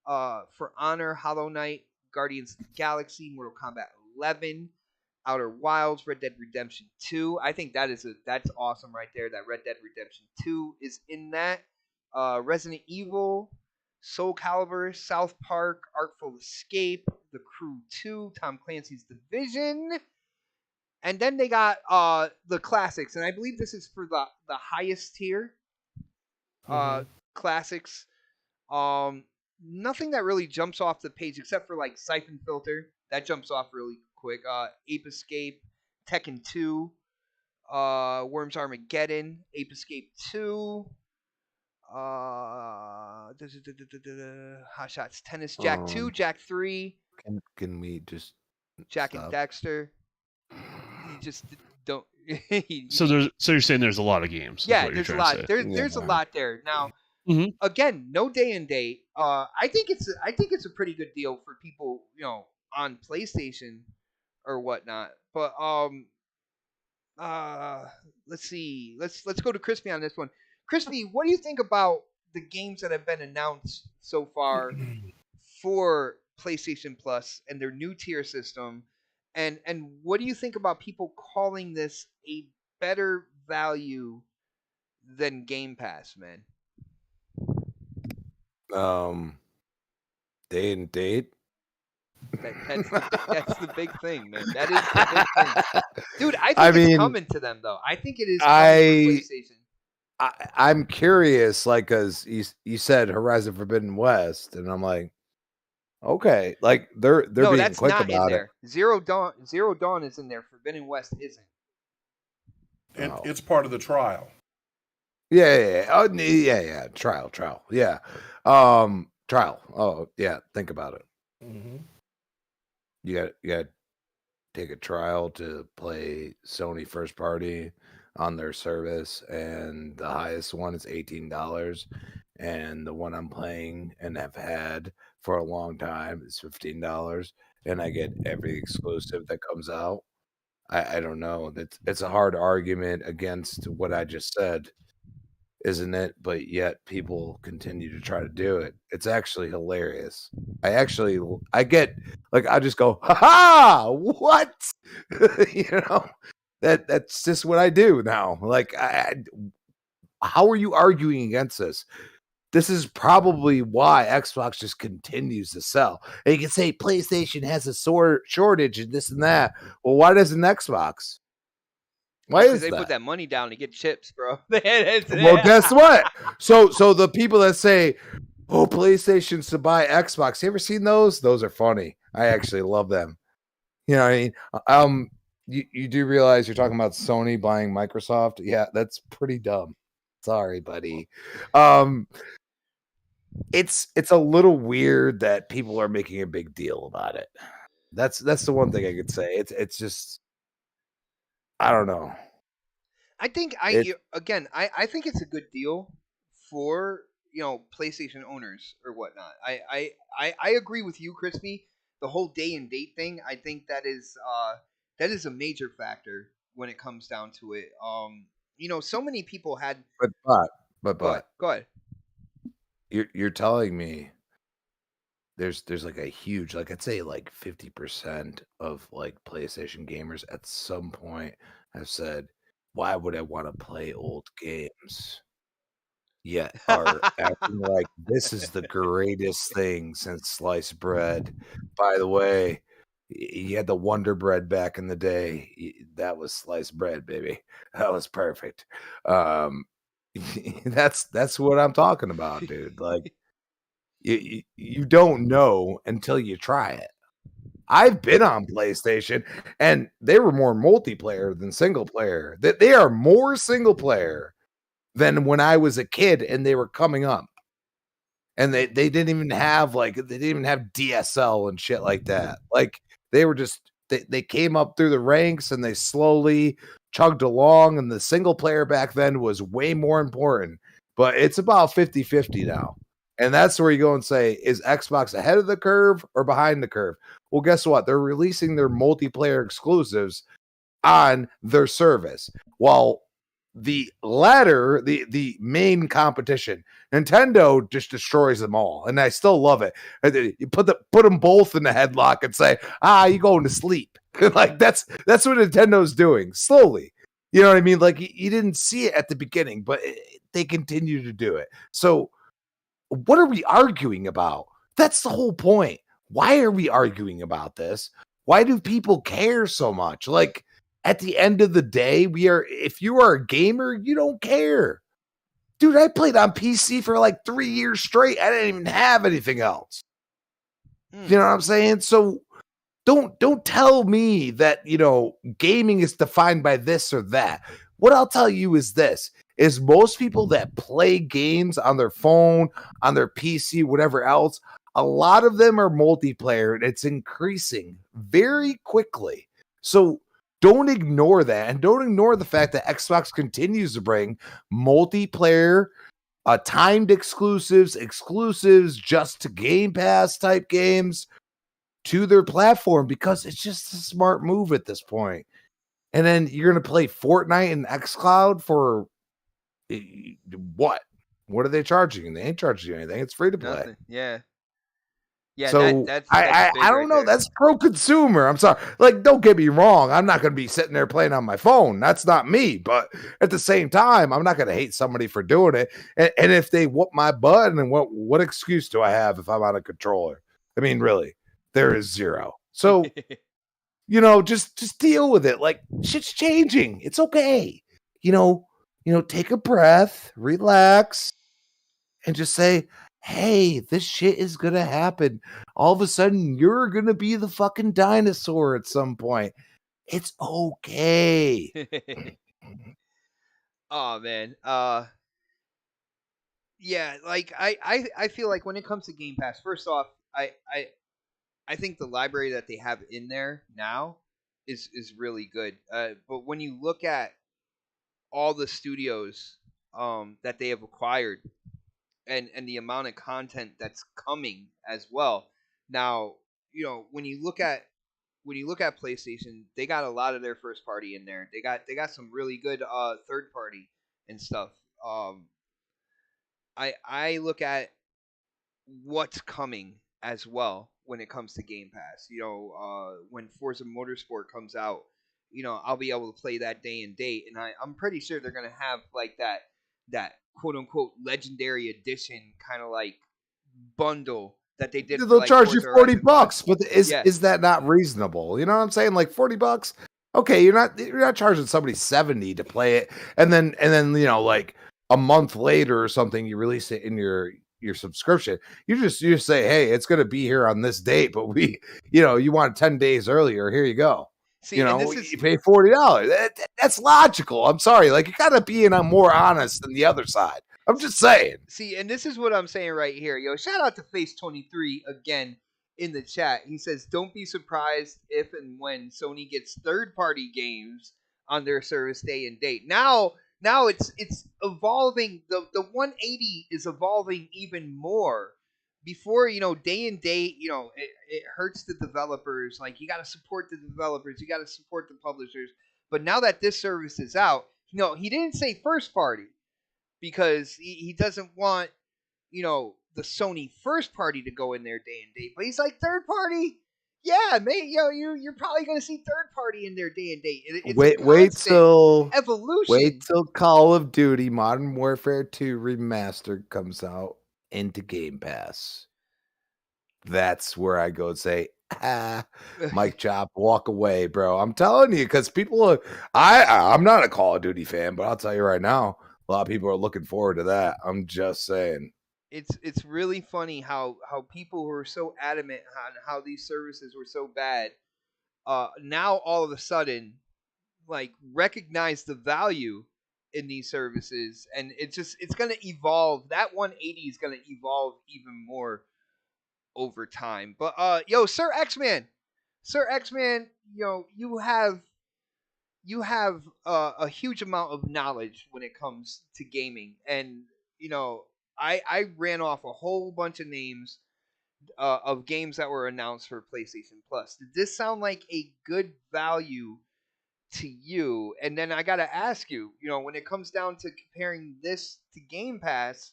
For Honor, Hollow Knight, Guardians of the Galaxy, Mortal Kombat 11, Outer Wilds, Red Dead Redemption 2. I think that's awesome right there. That Red Dead Redemption 2 is in that. Resident Evil, Soul Calibur, South Park, Artful Escape, The Crew 2, Tom Clancy's Division. And then they got the classics, and I believe this is for the highest tier. Classics. Nothing that really jumps off the page except for like Siphon Filter. That jumps off really quick. Ape Escape, Tekken 2, Worms Armageddon, Ape Escape 2, Hot Shots Tennis, Jack 2, Jack 3. Can we just Jack stop? and Dexter. You just don't. So you're saying there's a lot of games. Yeah, there's a lot. There's a lot there. Now, again, no day and date. I think it's a pretty good deal for people, on PlayStation or whatnot. But let's see. Let's go to Crispy on this one. Crispy, what do you think about the games that have been announced so far for PlayStation Plus and their new tier system? And what do you think about people calling this a better value than Game Pass, man? Day and date. That's the big thing, man. That is the big thing, dude. I think it's coming to them though. I think it is coming to PlayStation. I'm curious, like, cause you said Horizon Forbidden West, and I'm like, okay, like they're being that's quick not about in there. it. Zero Dawn is in there. Forbidden West isn't. And it's part of the trial. Yeah. Oh, yeah. Trial. Yeah. Trial. Oh, yeah. Think about it. Mm-hmm. You got to take a trial to play Sony first party on their service, and the highest one is $18, and the one I'm playing and have had for a long time is $15, and I get every exclusive that comes out. I don't know. It's a hard argument against what I just said, isn't it? But yet people continue to try to do it. It's actually hilarious. I get, like, I just go, ha ha, what? That's just what I do now. Like, how are you arguing against this? This is probably why Xbox just continues to sell. And you can say PlayStation has a shortage and this and that. Well, why doesn't Xbox? Why is they that? put that money down to get chips, bro? Well, guess what? So the people that say, "Oh, PlayStation's to buy Xbox," you ever seen those? Those are funny. I actually love them. You know what I mean? You do realize you're talking about Sony buying Microsoft? Yeah, that's pretty dumb. Sorry, buddy. It's a little weird that people are making a big deal about it. That's the one thing I could say. It's just, I don't know. I think I think it's a good deal for PlayStation owners or whatnot. I agree with you, Crispy. The whole day and date thing. I think that is a major factor when it comes down to it. So many people had. But go ahead. You're telling me there's like a huge, like, I'd say like 50% of like PlayStation gamers at some point have said, why would I want to play old games? Yet are acting like this is the greatest thing since sliced bread. By the way, you had the Wonder Bread back in the day. That was sliced bread, baby. That was perfect. That's what I'm talking about, dude. Like, you don't know until you try it. I've been on PlayStation, and they were more multiplayer than single player. They are more single player than when I was a kid and they were coming up. And they didn't even have DSL and shit like that. Like, they were just they came up through the ranks and they slowly chugged along, and the single player back then was way more important. But it's about 50-50 now. And that's where you go and say, is Xbox ahead of the curve or behind the curve? Well, guess what? They're releasing their multiplayer exclusives on their service. While the latter, the main competition, Nintendo just destroys them all, and I still love it. You put them both in the headlock and say, you going to sleep. Like that's what Nintendo's doing slowly. You know what I mean? Like you didn't see it at the beginning, but they continue to do it. So what are we arguing about? That's the whole point. Why are we arguing about this? Why do people care so much? Like at the end of the day, if you are a gamer, you don't care. Dude, I played on PC for like 3 years straight. I didn't even have anything else. You know what I'm saying? So don't tell me that, gaming is defined by this or that. What I'll tell you is this, is most people that play games on their phone, on their PC, whatever else, a lot of them are multiplayer, and it's increasing very quickly. So don't ignore that, and don't ignore the fact that Xbox continues to bring multiplayer, timed exclusives just to Game Pass type games to their platform, because it's just a smart move at this point. And then you're going to play Fortnite and xCloud for what? What are they charging you? They ain't charging you anything. It's free to play. Nothing. Yeah. Yeah. So that's I big don't right know. there. That's pro-consumer. I'm sorry. Like, don't get me wrong. I'm not going to be sitting there playing on my phone. That's not me. But at the same time, I'm not going to hate somebody for doing it. And if they whoop my butt, and what excuse do I have if I'm on a controller? I mean, really, there is zero. So, just deal with it. Like, shit's changing. It's okay. Take a breath, relax, and just say, hey, this shit is going to happen. All of a sudden, you're going to be the fucking dinosaur at some point. It's okay. Oh, man. Yeah, like I feel like when it comes to Game Pass, first off, I think the library that they have in there now is really good. But when you look at all the studios that they have acquired, and the amount of content that's coming as well. Now, when you look at PlayStation, they got a lot of their first party in there. They got some really good third party and stuff. I look at what's coming as well when it comes to Game Pass. When Forza Motorsport comes out, I'll be able to play that day and date, and I'm pretty sure they're gonna have like that quote unquote legendary edition kind of like bundle that they did. They'll for like charge you Forza $40, Horizon 5. but is that not reasonable? You know what I'm saying? Like $40. Okay, you're not charging somebody 70 to play it, and then like a month later or something, you release it in your subscription. You just say, hey, it's gonna be here on this date, but you want 10 days earlier. Here you go. See, you pay $40. That's logical. I'm sorry, like you gotta be more honest than the other side. I'm just saying. See, and this is what I'm saying right here. Yo, shout out to Face23 again in the chat. He says, don't be surprised if and when Sony gets third-party games on their service day and date. Now it's evolving. The 180 is evolving even more. Before, day and date, it hurts the developers. Like, you got to support the developers. You got to support the publishers. But now that this service is out, he didn't say first party, because he doesn't want, the Sony first party to go in there day and date. But he's like, third party? Yeah, mate, you're probably going to see third party in there day and date. It's wait till evolution. Wait till Call of Duty Modern Warfare 2 Remastered comes out into Game Pass. That's where I go and say, Mike Chop, walk away, bro. I'm telling you, because I'm not a Call of Duty fan, but I'll tell you right now, a lot of people are looking forward to that. I'm just saying. It's really funny how people who are so adamant on how these services were so bad, now all of a sudden, like, recognize the value in these services, and it's going to evolve. That 180 is going to evolve even more over time. But Sir X-Man, you have a huge amount of knowledge when it comes to gaming, and I ran off a whole bunch of names of games that were announced for PlayStation Plus. Did this sound like a good value to you, and then I gotta ask you, when it comes down to comparing this to Game Pass,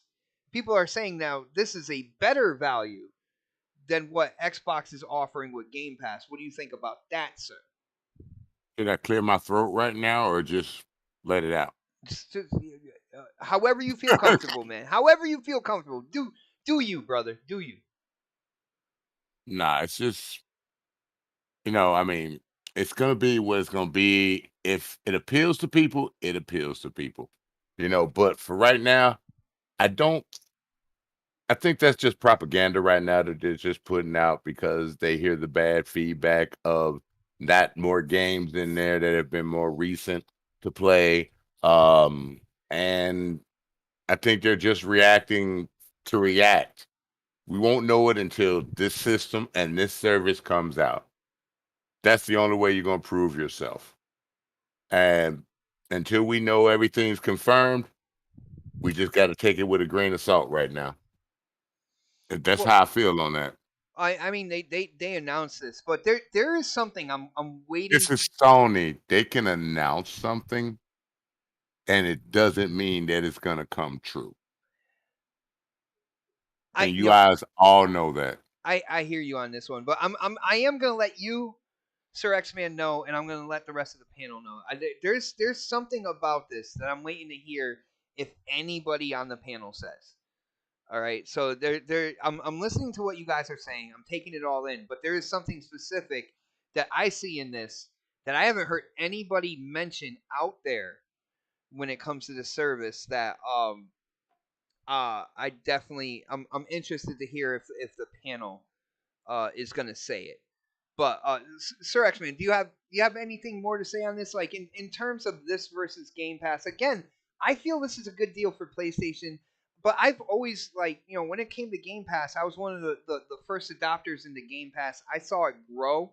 people are saying now this is a better value than what Xbox is offering with Game Pass. What do you think about that, sir? Should I clear my throat right now or just let it out? However you feel comfortable, man. However you feel comfortable. Do you, brother? Do you? Nah, it's just, I mean, it's gonna be what it's gonna be. If it appeals to people, it appeals to people. But for right now, I don't I think that's just propaganda right now that they're just putting out because they hear the bad feedback of not more games in there that have been more recent to play. And I think they're just reacting to react. We won't know it until this system and this service comes out. That's the only way you're going to prove yourself. And until we know everything's confirmed, we just got to take it with a grain of salt right now. That's Well, how I feel on that. I mean they announced this, but there is something I'm waiting. This is Sony. They can announce something, and it doesn't mean that it's going to come true. And you guys all know that. I hear you on this one, but I am gonna let you, Sir X-Man, know, and I'm gonna let the rest of the panel know. There's something about this that I'm waiting to hear if anybody on the panel says. All right, so I'm listening to what you guys are saying. I'm taking it all in, but there is something specific that I see in this that I haven't heard anybody mention out there when it comes to the service. That I definitely I'm interested to hear if the panel is gonna say it. But Sir X-Man, do you have anything more to say on this? Like in terms of this versus Game Pass, again, I feel this is a good deal for PlayStation. But I've always when it came to Game Pass, I was one of the first adopters into Game Pass. I saw it grow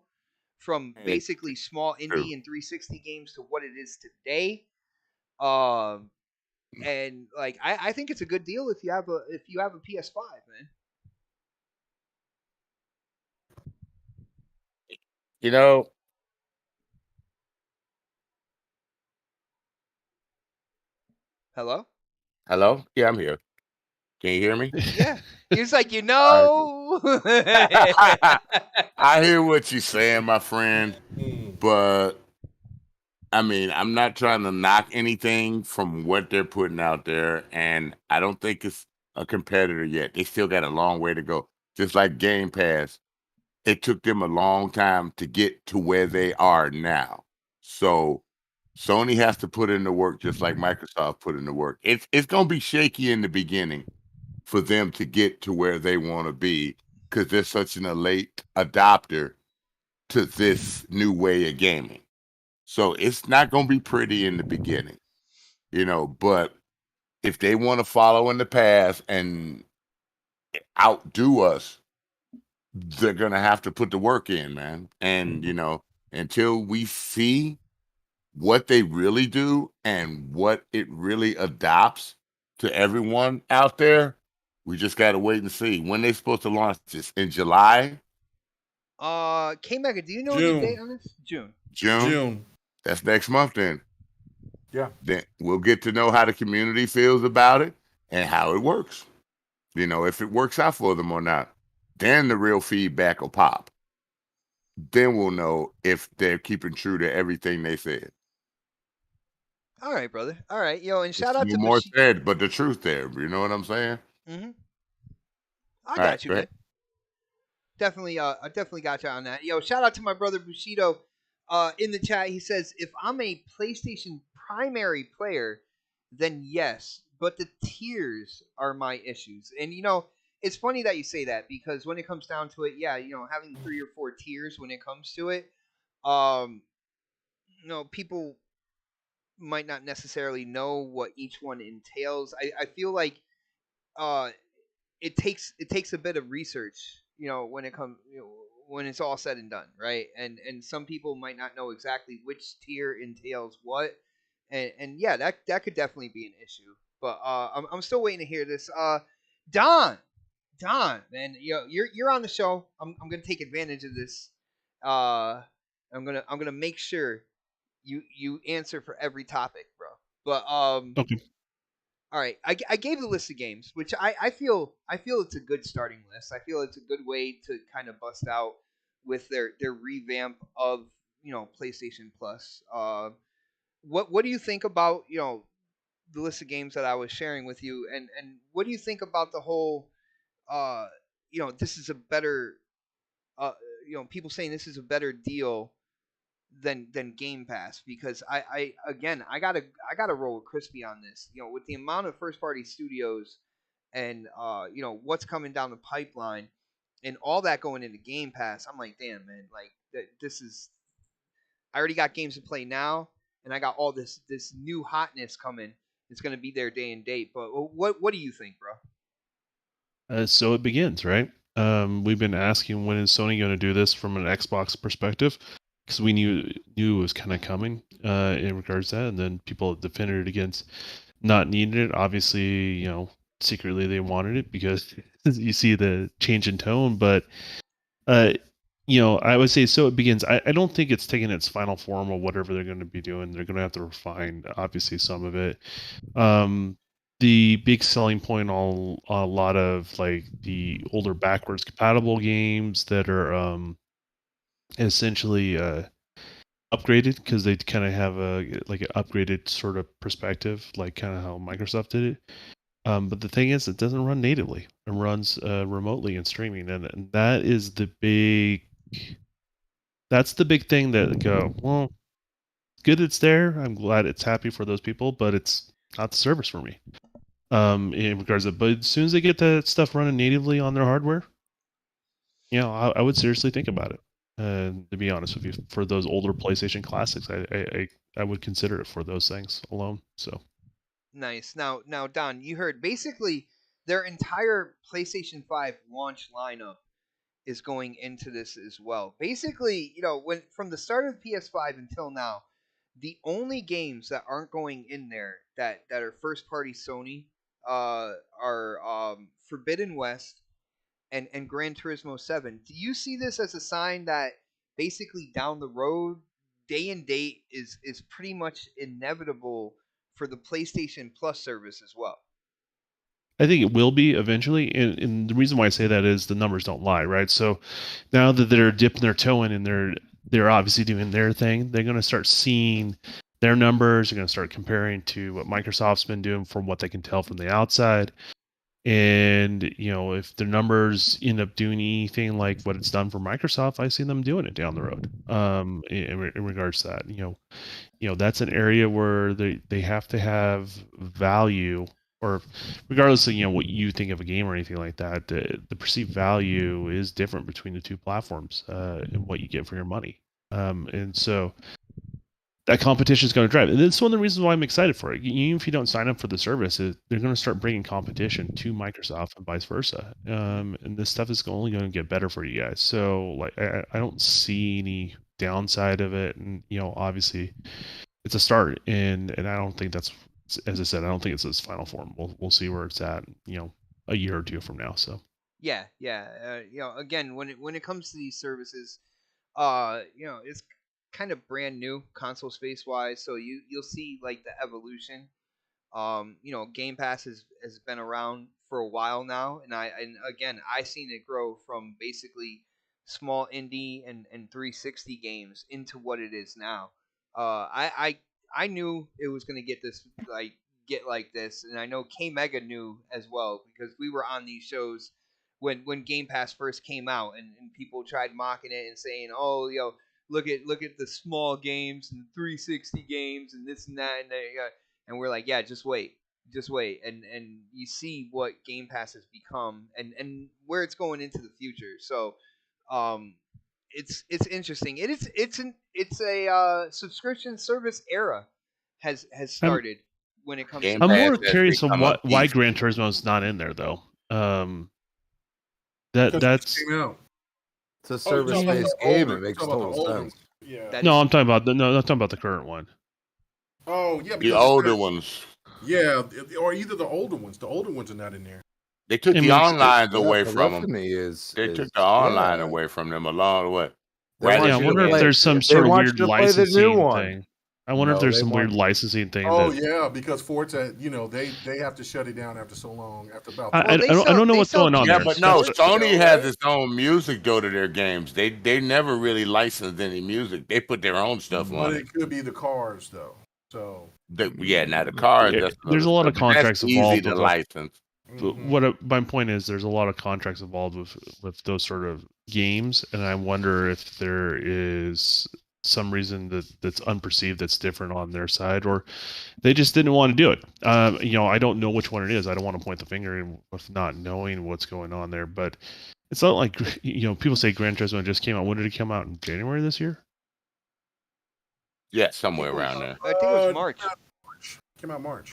from basically small indie and 360 games to what it is today. And I think it's a good deal if you have a PS5, man. You know, Hello? hello? Yeah, I'm here. Can you hear me? Yeah. He was like, I hear what you're saying, my friend, but I mean, I'm not trying to knock anything from what they're putting out there, and I don't think it's a competitor yet. They still got a long way to go. Just like Game Pass, it took them a long time to get to where they are now. So Sony has to put in the work just like Microsoft put in the work. It's going to be shaky in the beginning for them to get to where they want to be because they're such an late adopter to this new way of gaming. So it's not going to be pretty in the beginning, but if they want to follow in the path and outdo us, they're going to have to put the work in, man. And, until we see what they really do and what it really adopts to everyone out there, we just got to wait and see. When they supposed to launch this? In July? K-Mega, do you know the date on this? June. June. That's next month then. Yeah. Then we'll get to know how the community feels about it and how it works. If it works out for them or not. Then the real feedback will pop. Then we'll know if they're keeping true to everything they said. All right, brother. All right, yo, and shout out to more said, but the truth there. You know what I'm saying? Mm-hmm. I got you, man. Definitely, I definitely got you on that. Yo, shout out to my brother Bushido. In the chat, he says, if I'm a PlayStation primary player, then yes, but the tiers are my issues. And it's funny that you say that because when it comes down to it, yeah, having 3 or 4 tiers when it comes to it, people might not necessarily know what each one entails. I feel like it takes a bit of research, when it comes, when it's all said and done, right? And some people might not know exactly which tier entails what, and yeah, that could definitely be an issue. But I'm still waiting to hear this. Don, man, you're on the show. I'm gonna take advantage of this. I'm gonna make sure you answer for every topic, bro. But Okay. all right, I gave the list of games, which I feel it's a good starting list. I feel it's a good way to kind of bust out with their revamp of PlayStation Plus. What do you think about the list of games that I was sharing with you, and what do you think about the whole this is a better people saying this is a better deal than Game Pass, because I gotta roll with Crispy on this. With the amount of first party studios and what's coming down the pipeline and all that going into Game Pass, I'm like, damn man, like this is, I already got games to play now, and I got all this new hotness coming. It's gonna be there day and date. But what do you think, bro? So it begins, right? We've been asking, when is Sony going to do this from an Xbox perspective, because we knew it was kind of coming in regards to that, and then people defended it against not needing it. Obviously, secretly they wanted it because you see the change in tone. But I would say so it begins. I don't think it's taking its final form or whatever they're going to be doing. They're going to have to refine, obviously, some of it. The big selling point on a lot of like the older backwards compatible games that are essentially upgraded, because they kind of have an upgraded sort of perspective, like kind of how Microsoft did it. But the thing is, it doesn't run natively. It runs remotely and streaming, and that is the big. That's the big thing that go, well, good it's there. I'm glad it's happy for those people, but it's not the service for me. In regards to, but as soon as they get that stuff running natively on their hardware, I would seriously think about it. To be honest with you, for those older PlayStation classics, I would consider it for those things alone. So nice. Now, Don, you heard basically their entire PlayStation 5 launch lineup is going into this as well. Basically, when from the start of PS5 until now, the only games that aren't going in there that are first party Sony are Forbidden West and Gran Turismo 7. Do you see this as a sign that basically down the road, day and date is pretty much inevitable for the PlayStation Plus service as well? I think it will be eventually, and the reason why I say that is the numbers don't lie, right? So now that they're dipping their toe in and they're obviously doing their thing, they're going to start seeing their numbers. They're going to start comparing to what Microsoft's been doing from what they can tell from the outside. And if the numbers end up doing anything like what it's done for Microsoft, I see them doing it down the road. In regards to that, that's an area where they have to have value, or regardless of what you think of a game or anything like that, the perceived value is different between the two platforms and what you get for your money. And so that competition is going to drive. And that's one of the reasons why I'm excited for it. Even if you don't sign up for the service, they're going to start bringing competition to Microsoft and vice versa. And this stuff is only going to get better for you guys. So I don't see any downside of it. And, obviously it's a start, and I don't think that's, as I said, I don't think it's its final form. We'll see where it's at, a year or two from now. So yeah. Again, when it comes to these services, it's kind of brand new console space wise, so you'll see like the evolution. Game Pass has been around for a while now, and I seen it grow from basically small indie and 360 games into what it is now. I knew it was gonna get like this, and I know K Mega knew as well, because we were on these shows when Game Pass first came out, and people tried mocking it and saying, "Oh, look at the small games and the 360 games and this and that," and we're like, yeah, just wait, and you see what Game Pass has become and where it's going into the future. So it's interesting. It's a subscription service era has started when it comes Game to I'm Pass more has curious on become a why beast. Gran Turismo is not in there though. Because it That's just came out. It's a Oh, you're talking about service-based the game. older- It makes you're talking about total the older sense. ones. Yeah. that. no, I'm talking about I'm talking about the current one. Oh, yeah. The because older it's- ones, Yeah, or either the older ones. The older ones are not in there. they took It the makes- online away The from them. telephony is They is- took the online yeah. away from them along the way. They want Yeah, I you to wonder if play- there's some they sort of want weird you to play the new licensing one. thing. I wonder if No, there's they some want- weird licensing thing. Oh that, yeah, because Forza, they have to shut it down after so long. After about I don't know what's going on Yeah, there. but no, That's- Sony has its own music go to their games. They never really licensed any music. They put their own stuff but on it. it could be the cars though. So Now the cars. Yeah, That's there's a another lot of stuff, but that's contracts easy involved to with license. But my point is, there's a lot of contracts involved with those sort of games, and I wonder if there is some reason that's unperceived that's different on their side, or they just didn't want to do it. I don't know which one it is. I don't want to point the finger with not knowing what's going on there, but it's not like people say Gran Turismo just came out. When did it come out? In January this year? Yeah, somewhere around there. I think it was March. Came out March.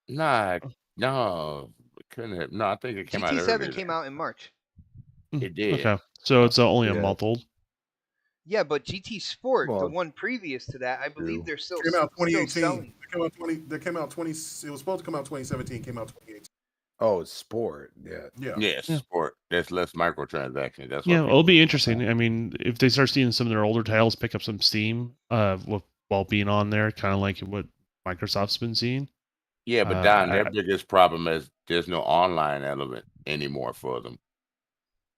Nah, no, it couldn't have. No, I think it came out GT7 earlier. came out in March. It did. Okay, so it's only a Yeah. month old. Yeah, but GT Sport, the Well, one previous to that, I believe they're still, Came out still 2018. selling. They came out 20. It was supposed to come out 2017. Came out 2018. Oh, it's sport. Yeah. Yeah. Yes, sport. There's less microtransactions. That's Yeah, what it'll be interesting. I mean, if they start seeing some of their older titles pick up some steam, while being on there, kind of like what Microsoft's been seeing. Yeah, but Don, their biggest problem is there's no online element anymore for them.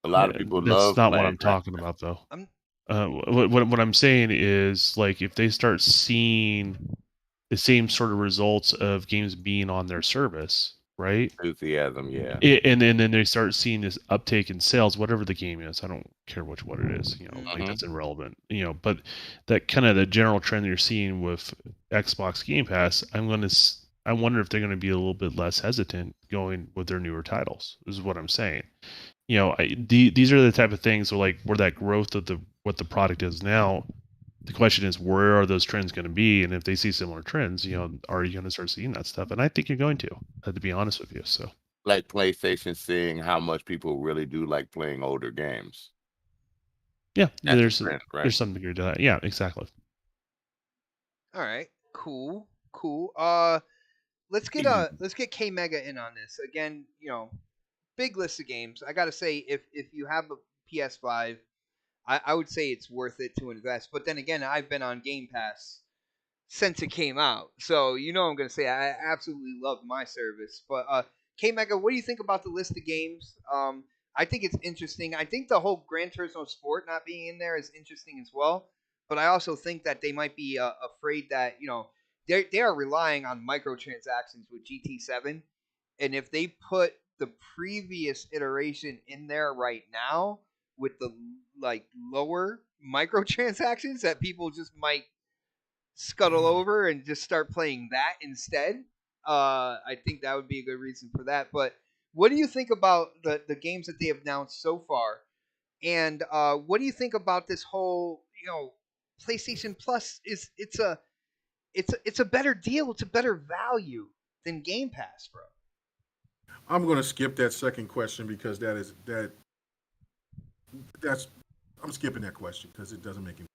A lot of people love. That's not what playing I'm talking about, though. I'm- What I'm saying is, like, if they start seeing the same sort of results of games being on their service, right? Enthusiasm, yeah. And then they start seeing this uptake in sales, whatever the game is. I don't care what it is, like that's irrelevant, but that kind of the general trend that you're seeing with Xbox Game Pass, I wonder if they're going to be a little bit less hesitant going with their newer titles, is what I'm saying. These are the type of things where that growth of what the product is now. The question is, where are those trends going to be? And if they see similar trends, are you going to start seeing that stuff? And I think you're going to be honest with you. So, like PlayStation seeing how much people really do like playing older games. yeah, That's there's a trend, right? there's some degree to that. Yeah, exactly. All right, cool. Let's get K Mega in on this again. Big list of games. I gotta say, if you have a PS5, I would say it's worth it to invest. But then again, I've been on Game Pass since it came out, so I'm gonna say I absolutely love my service. But K Mega, what do you think about the list of games? I think it's interesting. I think the whole Gran Turismo Sport not being in there is interesting as well. But I also think that they might be afraid that they are relying on microtransactions with GT7, and if they put the previous iteration in there right now with the lower microtransactions, that people just might scuttle over and just start playing that instead. I think that would be a good reason for that. But what do you think about the games that they have announced so far? And what do you think about this whole PlayStation Plus? It's a better deal. It's a better value than Game Pass, bro. I'm going to skip that second question because I'm skipping that question because it doesn't make any.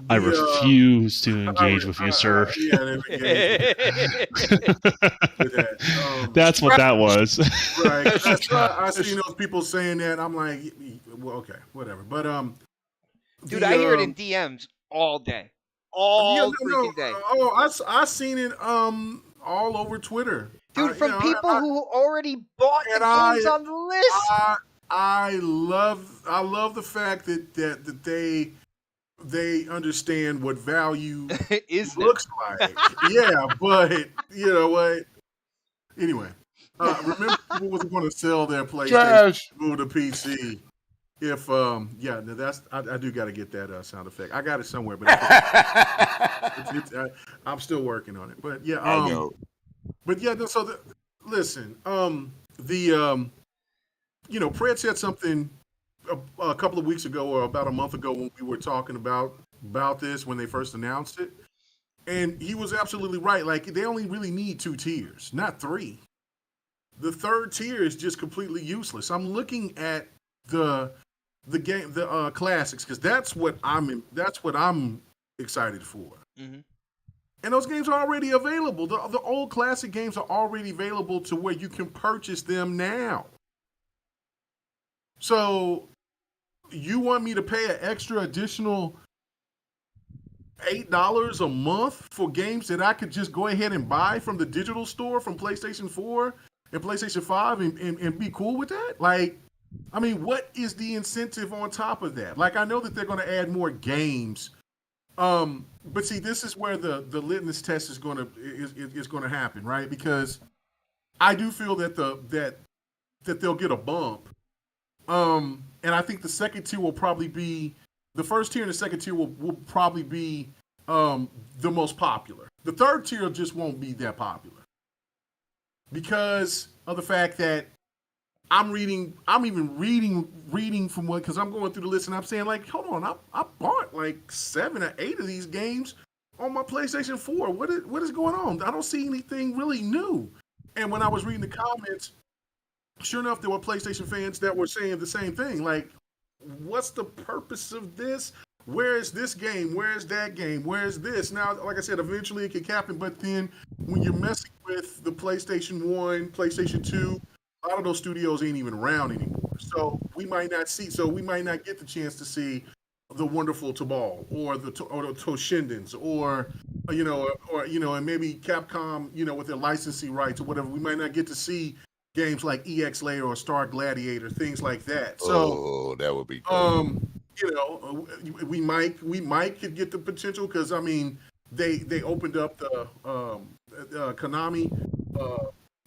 I refuse to engage with you, sir. Yeah, there we go. That's what that was. Right. I seen those people saying that. I'm like, well, okay, whatever. But dude, I hear it in DMs all day, freaking day. Oh, I seen it all over Twitter, dude, from people who already bought the games on the list. I love the fact that they understand what value looks like. Yeah, but you know what? Anyway, remember people wasn't going to sell their PlayStation to the PC. If that's I do got to get that sound effect. I got it somewhere, but I'm still working on it. But yeah, I know. But yeah, so listen, Fred said something a couple of weeks ago or about a month ago when we were talking about this when they first announced it, and he was absolutely right. Like, they only really need 2 tiers, not 3. The third tier is just completely useless. I'm looking at the game, the classics, because that's what I'm excited for. Mm-hmm. And those games are already available. The old classic games are already available to where you can purchase them now. So you want me to pay an extra additional $8 a month for games that I could just go ahead and buy from the digital store from PlayStation 4 and PlayStation 5 and be cool with that? Like, I mean, what is the incentive on top of that? Like, I know that they're going to add more games, but see, this is where the litmus test is going to happen, right? Because I do feel that that they'll get a bump, and I think the second tier will probably be the first tier and the second tier will probably be the most popular. The third tier just won't be that popular because of the fact that I'm even reading from what, because I'm going through the list and I'm saying, like, hold on, I bought like 7 or 8 of these games on my PlayStation 4. What is going on? I don't see anything really new. And when I was reading the comments, sure enough, there were PlayStation fans that were saying the same thing. Like, what's the purpose of this? Where is this game? Where is that game? Where is this? Now, like I said, eventually it could happen, but then when you're messing with the PlayStation 1, PlayStation 2, a lot of those studios ain't even around anymore. So we might not get the chance to see the wonderful Tabal or the Toshindens or and maybe Capcom, with their licensing rights or whatever. We might not get to see games like EX Layer or Star Gladiator, things like that. So that would be cool. We might could get the potential because I mean they opened up the Konami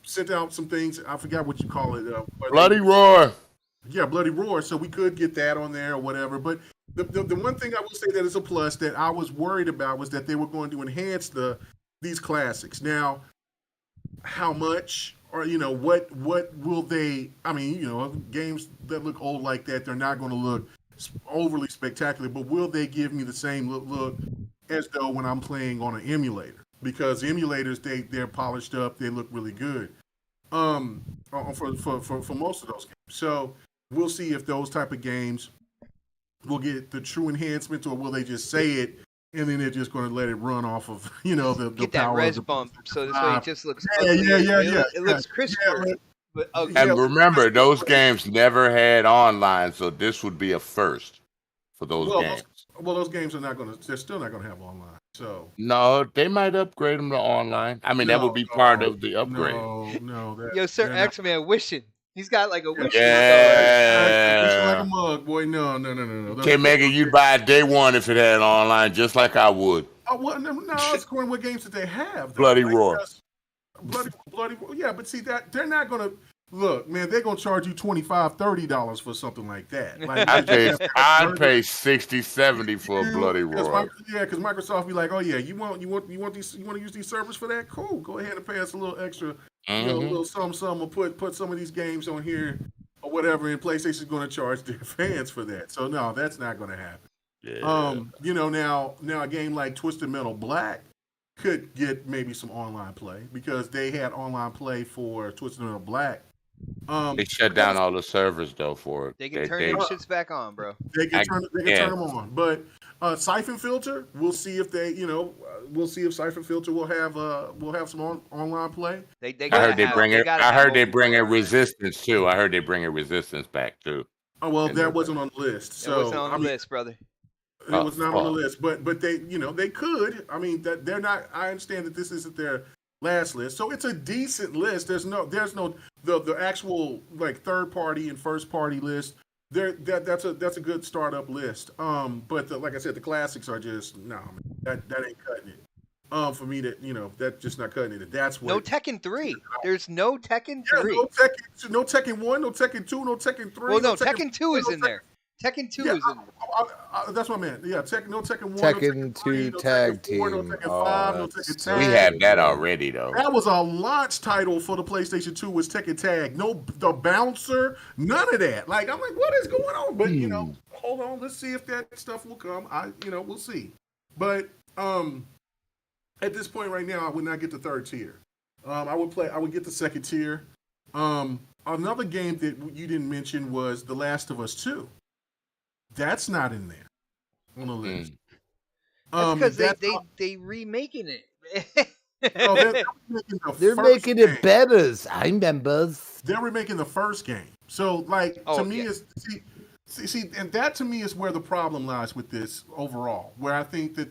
sent out some things. I forgot what you call it. Bloody Roar. Yeah, Bloody Roar. So we could get that on there or whatever. But the one thing I will say that is a plus that I was worried about was that they were going to enhance these classics. Now, how much or what will they? I mean, games that look old like that, they're not going to look overly spectacular. But will they give me the same look as though when I'm playing on an emulator? Because emulators, they're polished up, they look really good. For most of those games. So we'll see if those type of games will get the true enhancements, or will they just say it and then they're just going to let it run off of the get that power res of the bump, so this way it just looks yeah. It looks crisper. But And remember, those games never had online, so this would be a first for those games. Those games are they're still not going to have online. So no, they might upgrade them to online. I mean, that would be part of the upgrade. No. Yo, Sir X-Man wishing. He's got like a wish. Yeah. Wishing like a mug, boy. No. Okay, Megan, you'd buy it day one if it had online, just like I would. Oh, well, no, it's according to what games that they have. Though. Bloody Roar. Bloody Roar. Yeah, but see that they're not going to. Look, man, they're gonna charge you $25, $30 for something like that. Like, I'd pay $60, $70 for a Bloody Roar. Because Microsoft be like, oh yeah, you want to use these servers for that? Cool, go ahead and pay us a little extra, a little some, or put some of these games on here or whatever. And PlayStation's gonna charge their fans for that. So no, that's not gonna happen. Yeah. Now a game like Twisted Metal Black could get maybe some online play because they had online play for Twisted Metal Black. They shut down all the servers though for it. They can turn them shits back on, bro. They can turn them on. But Siphon Filter, we'll see if Siphon Filter will have some online play. I heard they bring a Resistance too. I heard they bring a Resistance back too. Oh well, that wasn't on the list. So it wasn't on the list, brother. It was not on the list, but they they could. I mean that they're not. I understand that this isn't their last list, so it's a decent list. There's no the actual like third party and first party list. That's a good startup list. But like I said, the classics are just that ain't cutting it. For me that's just not cutting it. That's what. No Tekken 3. There's no Tekken 3. No Tekken 1, no Tekken 2, no Tekken 3. Well, no, Tekken 2 is in there. Tekken 2 is in there. That's what I meant. Yeah, no Tekken 1, Tekken 2 tag team. No Tekken 5, no Tekken Tag. We have that already, though. That was a launch title for the PlayStation 2 was Tekken Tag. No, the bouncer, none of that. Like, I'm like, what is going on? But, hold on. Let's see if that stuff will come. We'll see. But at this point right now, I would not get the third tier. I would get the second tier. Another game that you didn't mention was The Last of Us 2. That's not in there on the list. That's because they remaking it. They're making it better. I remember. They're remaking the first game. So to me is see, and that to me is where the problem lies with this overall. Where I think that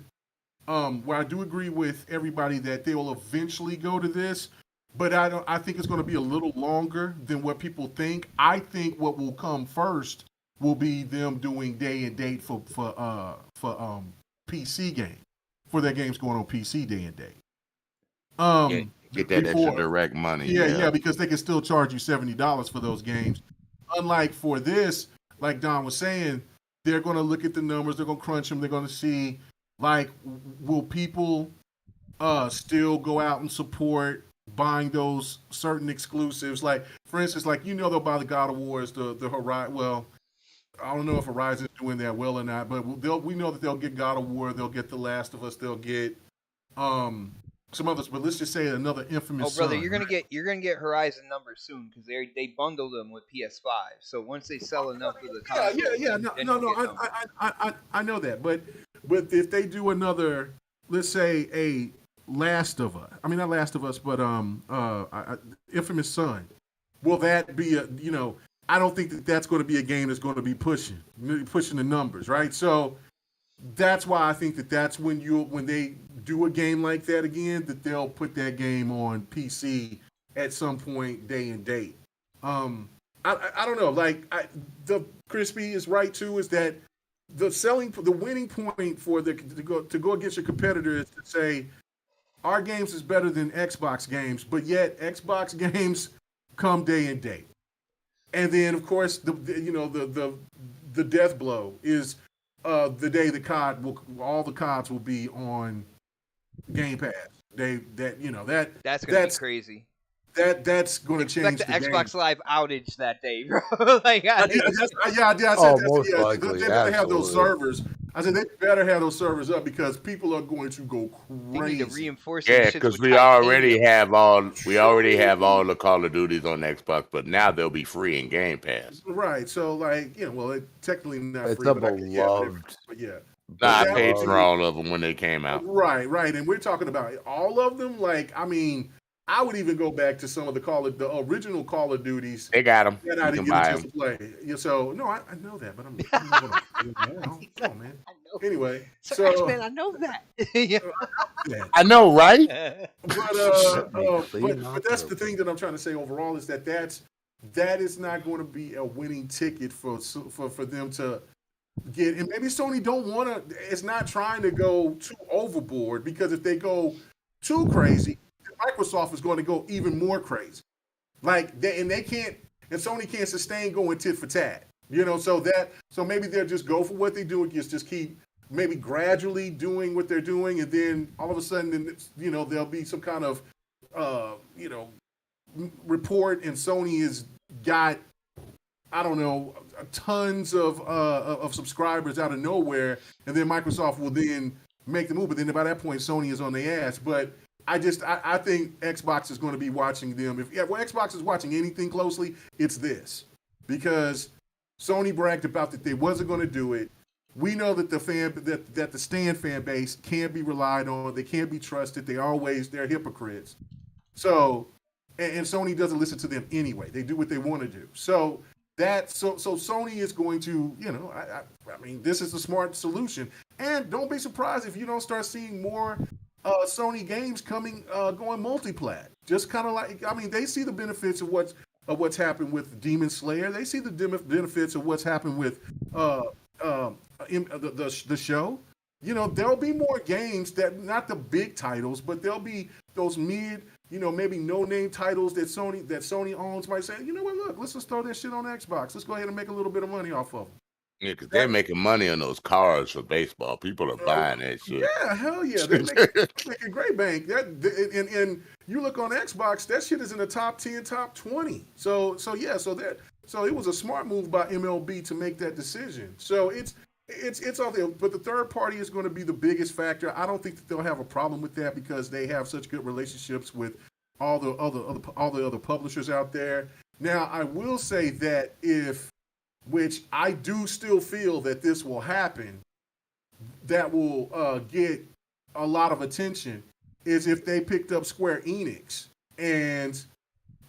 where I do agree with everybody that they will eventually go to this, but I think it's going to be a little longer than what people think. I think what will come first will be them doing day and date for PC games, for their games going on PC day and date. Get that extra direct money. Yeah, because they can still charge you $70 for those games. Unlike for this, like Don was saying, they're going to look at the numbers, they're going to crunch them, they're going to see, like, will people still go out and support buying those certain exclusives? Like, for instance, like, they'll buy the God of Wars, the Horizon. Well, I don't know if Horizon's doing that well or not, but we know that they'll get God of War, they'll get The Last of Us, they'll get some others. But let's just say another Infamous. Oh, brother, Son, you're gonna get Horizon numbers soon because they bundle them with PS5. So once they sell enough of the consoles, I know that, but if they do another, let's say a Last of Us, I mean not Last of Us, but Infamous Son, will that be I don't think that that's going to be a game that's going to be pushing the numbers, right? So that's why I think that that's when they do a game like that again, that they'll put that game on PC at some point, day and date. I don't know. Like the Crispy is right too. Is that the winning point for to go against your competitor is to say our games is better than Xbox games, but yet Xbox games come day and date. And then, of course, the death blow is the day all the CODs will be on Game Pass. That's gonna be crazy. That's going to change. Expect the Xbox Live outage that day, bro. I said they better have those servers. I said they better have those servers up because people are going to go crazy. They need to reinforce. Yeah, because we already have all the Call of Duties on Xbox, but now they'll be free in Game Pass. Right. So it's technically not it's free. It's a beloved. But yeah. I paid for all of them when they came out. Right. And we're talking about all of them. I would even go back to some of the original Call of Duties. They got them. That I didn't get a chance to play. Yeah, so no, I know that, but I'm come on, man. Anyway, X-Men, I know that. I know, right? But that's the thing that I'm trying to say overall is that is not going to be a winning ticket for them to get. And maybe Sony don't want to. It's not trying to go too overboard because if they go too crazy, Microsoft is going to go even more crazy. They can't, and Sony can't sustain going tit for tat. So maybe they'll just go for what they do, just keep maybe gradually doing what they're doing, and then all of a sudden, there'll be some kind of, report, and Sony has got, I don't know, tons of subscribers out of nowhere, and then Microsoft will then make the move. But then by that point, Sony is on their ass. But I think Xbox is going to be watching them. If Xbox is watching anything closely, it's this. Because Sony bragged about that they wasn't going to do it. We know that the Stan fan base can't be relied on. They can't be trusted. They're hypocrites. So, and Sony doesn't listen to them anyway. They do what they want to do. So Sony is going to, this is the smart solution. And don't be surprised if you don't start seeing more Sony games going multi-plat. Just kind of they see the benefits of what's happened with Demon Slayer. They see the benefits of what's happened with the show. There'll be more games that not the big titles, but there'll be those mid, maybe no-name titles that Sony owns. Might say, you know what? Look, let's just throw that shit on Xbox. Let's go ahead and make a little bit of money off of them. Yeah, because they're making money on those cars for baseball. People are buying that shit. Yeah, hell yeah. They're making great bank. And you look on Xbox, that shit is in the top 10, top 20. So it was a smart move by MLB to make that decision. So it's out there. But the third party is going to be the biggest factor. I don't think that they'll have a problem with that because they have such good relationships with all the other publishers out there. Now, I will say that which I do still feel that this will happen, that will get a lot of attention, is if they picked up Square Enix. And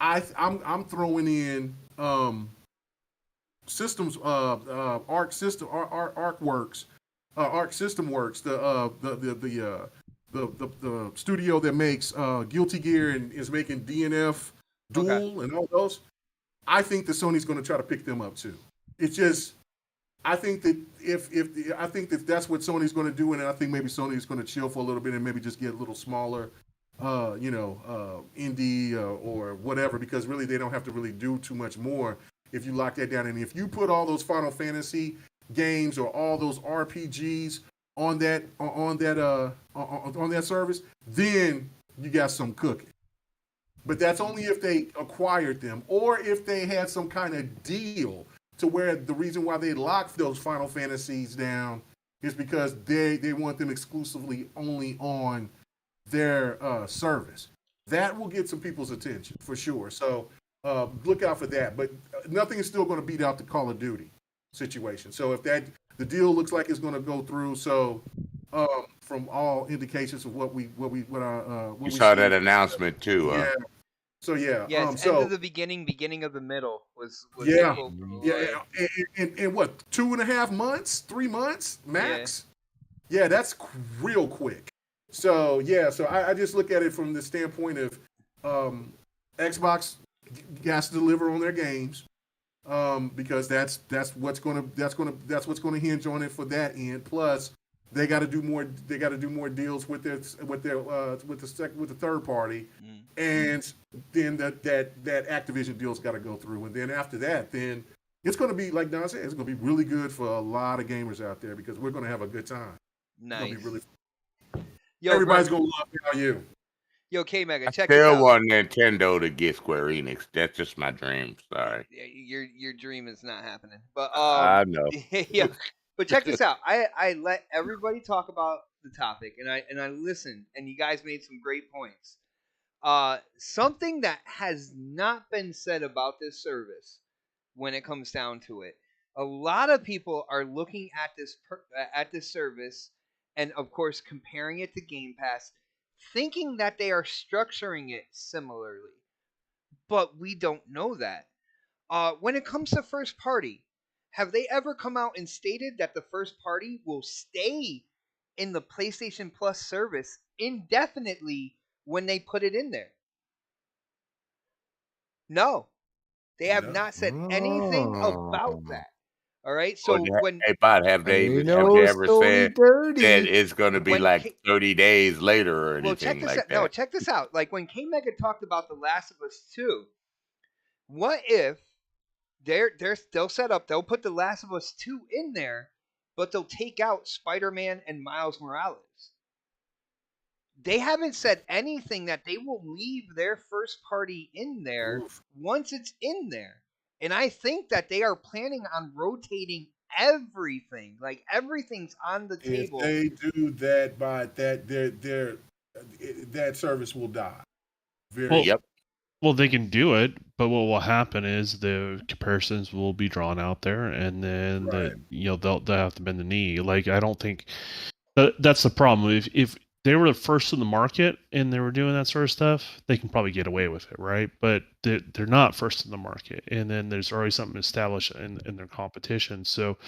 I'm throwing in Systems, ArcWorks, Arc System Works, the studio that makes Guilty Gear and is making DNF Duel and all those. I think that Sony's going to try to pick them up too. It's just I think that I think that that's what Sony's going to do, and I think maybe Sony's going to chill for a little bit and maybe just get a little smaller, indie or whatever, because really they don't have to really do too much more if you lock that down. And if you put all those Final Fantasy games or all those RPGs on that service, then you got some cooking. But that's only if they acquired them or if they had some kind of deal to where the reason why they locked those Final Fantasies down is because they want them exclusively only on their service. That will get some people's attention for sure. So look out for that. But nothing is still going to beat out the Call of Duty situation. So if the deal looks like it's going to go through, so from all indications of what we saw that announcement too. Yeah. So yeah. Yes, end of the beginning of the middle was yeah. And what, 2.5 months, 3 months max? Yeah, that's real quick. So yeah, so I just look at it from the standpoint of Xbox has to deliver on their games. Because that's what's gonna hinge on it for that end. Plus, they got to do more. They got to do more deals with the third party, and then that Activision deal's got to go through. And then after that, then it's gonna be like Don said, it's gonna be really good for a lot of gamers out there because we're gonna have a good time. Nice. It's gonna be really. Everybody's gonna love you. Yo, K-Mega, check it out. I still want Nintendo to get Square Enix. That's just my dream. Sorry. Your dream is not happening. But I know. Yeah. But check this out. I let everybody talk about the topic, and I listened, and you guys made some great points. Something that has not been said about this service, when it comes down to it, a lot of people are looking at this service, and of course comparing it to Game Pass, thinking that they are structuring it similarly, but we don't know that. When it comes to first party, have they ever come out and stated that the first party will stay in the PlayStation Plus service indefinitely when they put it in there? No. They have not said anything about that. All right, so have they ever said that it's going to be like 30 days later or anything like that? No, check this out. Like when K-Mega talked about The Last of Us 2, what if they'll set up, they'll put The Last of Us 2 in there, but they'll take out Spider-Man and Miles Morales? They haven't said anything that they will leave their first party in there once it's in there. And I think that they are planning on rotating everything. Like everything's on the table. If they do that, that service will die. Well, they can do it, but what will happen is the comparisons will be drawn out there, and then they'll have to bend the knee. Like I don't think that's the problem. If they were the first in the market and they were doing that sort of stuff, they can probably get away with it, right? But they're not first in the market, and then there's already something established in their competition. So,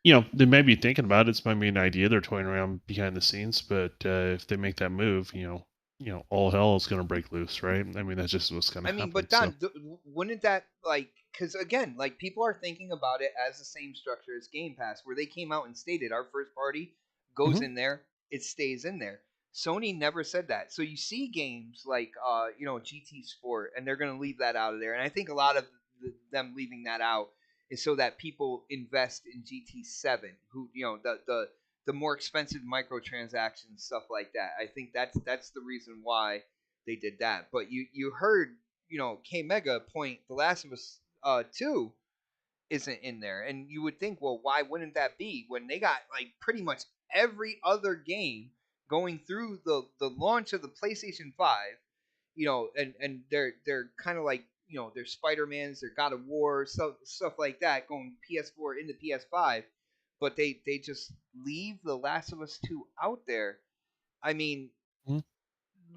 they may be thinking about it. It's maybe an idea they're toying around behind the scenes, but if they make that move, all hell is going to break loose, right? I mean, that's just what's going to happen. But Don, wouldn't that, because again, people are thinking about it as the same structure as Game Pass, where they came out and stated our first party goes in there, it stays in there. Sony never said that. So you see games like, GT Sport, and they're going to leave that out of there. And I think a lot of them leaving that out is so that people invest in GT7, who, the more expensive microtransactions, stuff like that. I think that's the reason why they did that. But you heard, K-Mega point, The Last of Us 2 isn't in there. And you would think, well, why wouldn't that be when they got pretty much every other game going through the launch of the PlayStation 5, and they're kind of their Spider-Mans, their God of War, stuff like that going PS4 into PS5, but they just leave The Last of Us 2 out there. I mean,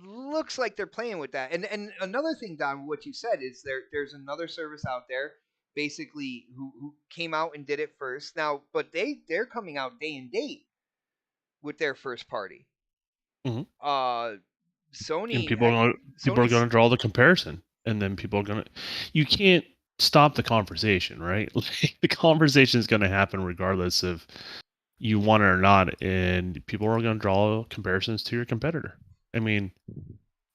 looks like they're playing with that. And another thing, Don, what you said is there's another service out there basically who came out and did it first now, but they're coming out day and date with their first party. Mhm. Sony And people are going to draw the comparison, and then people are going to. You can't stop the conversation, right? Like, the conversation is going to happen regardless if you want it or not, and people are going to draw comparisons to your competitor. I mean,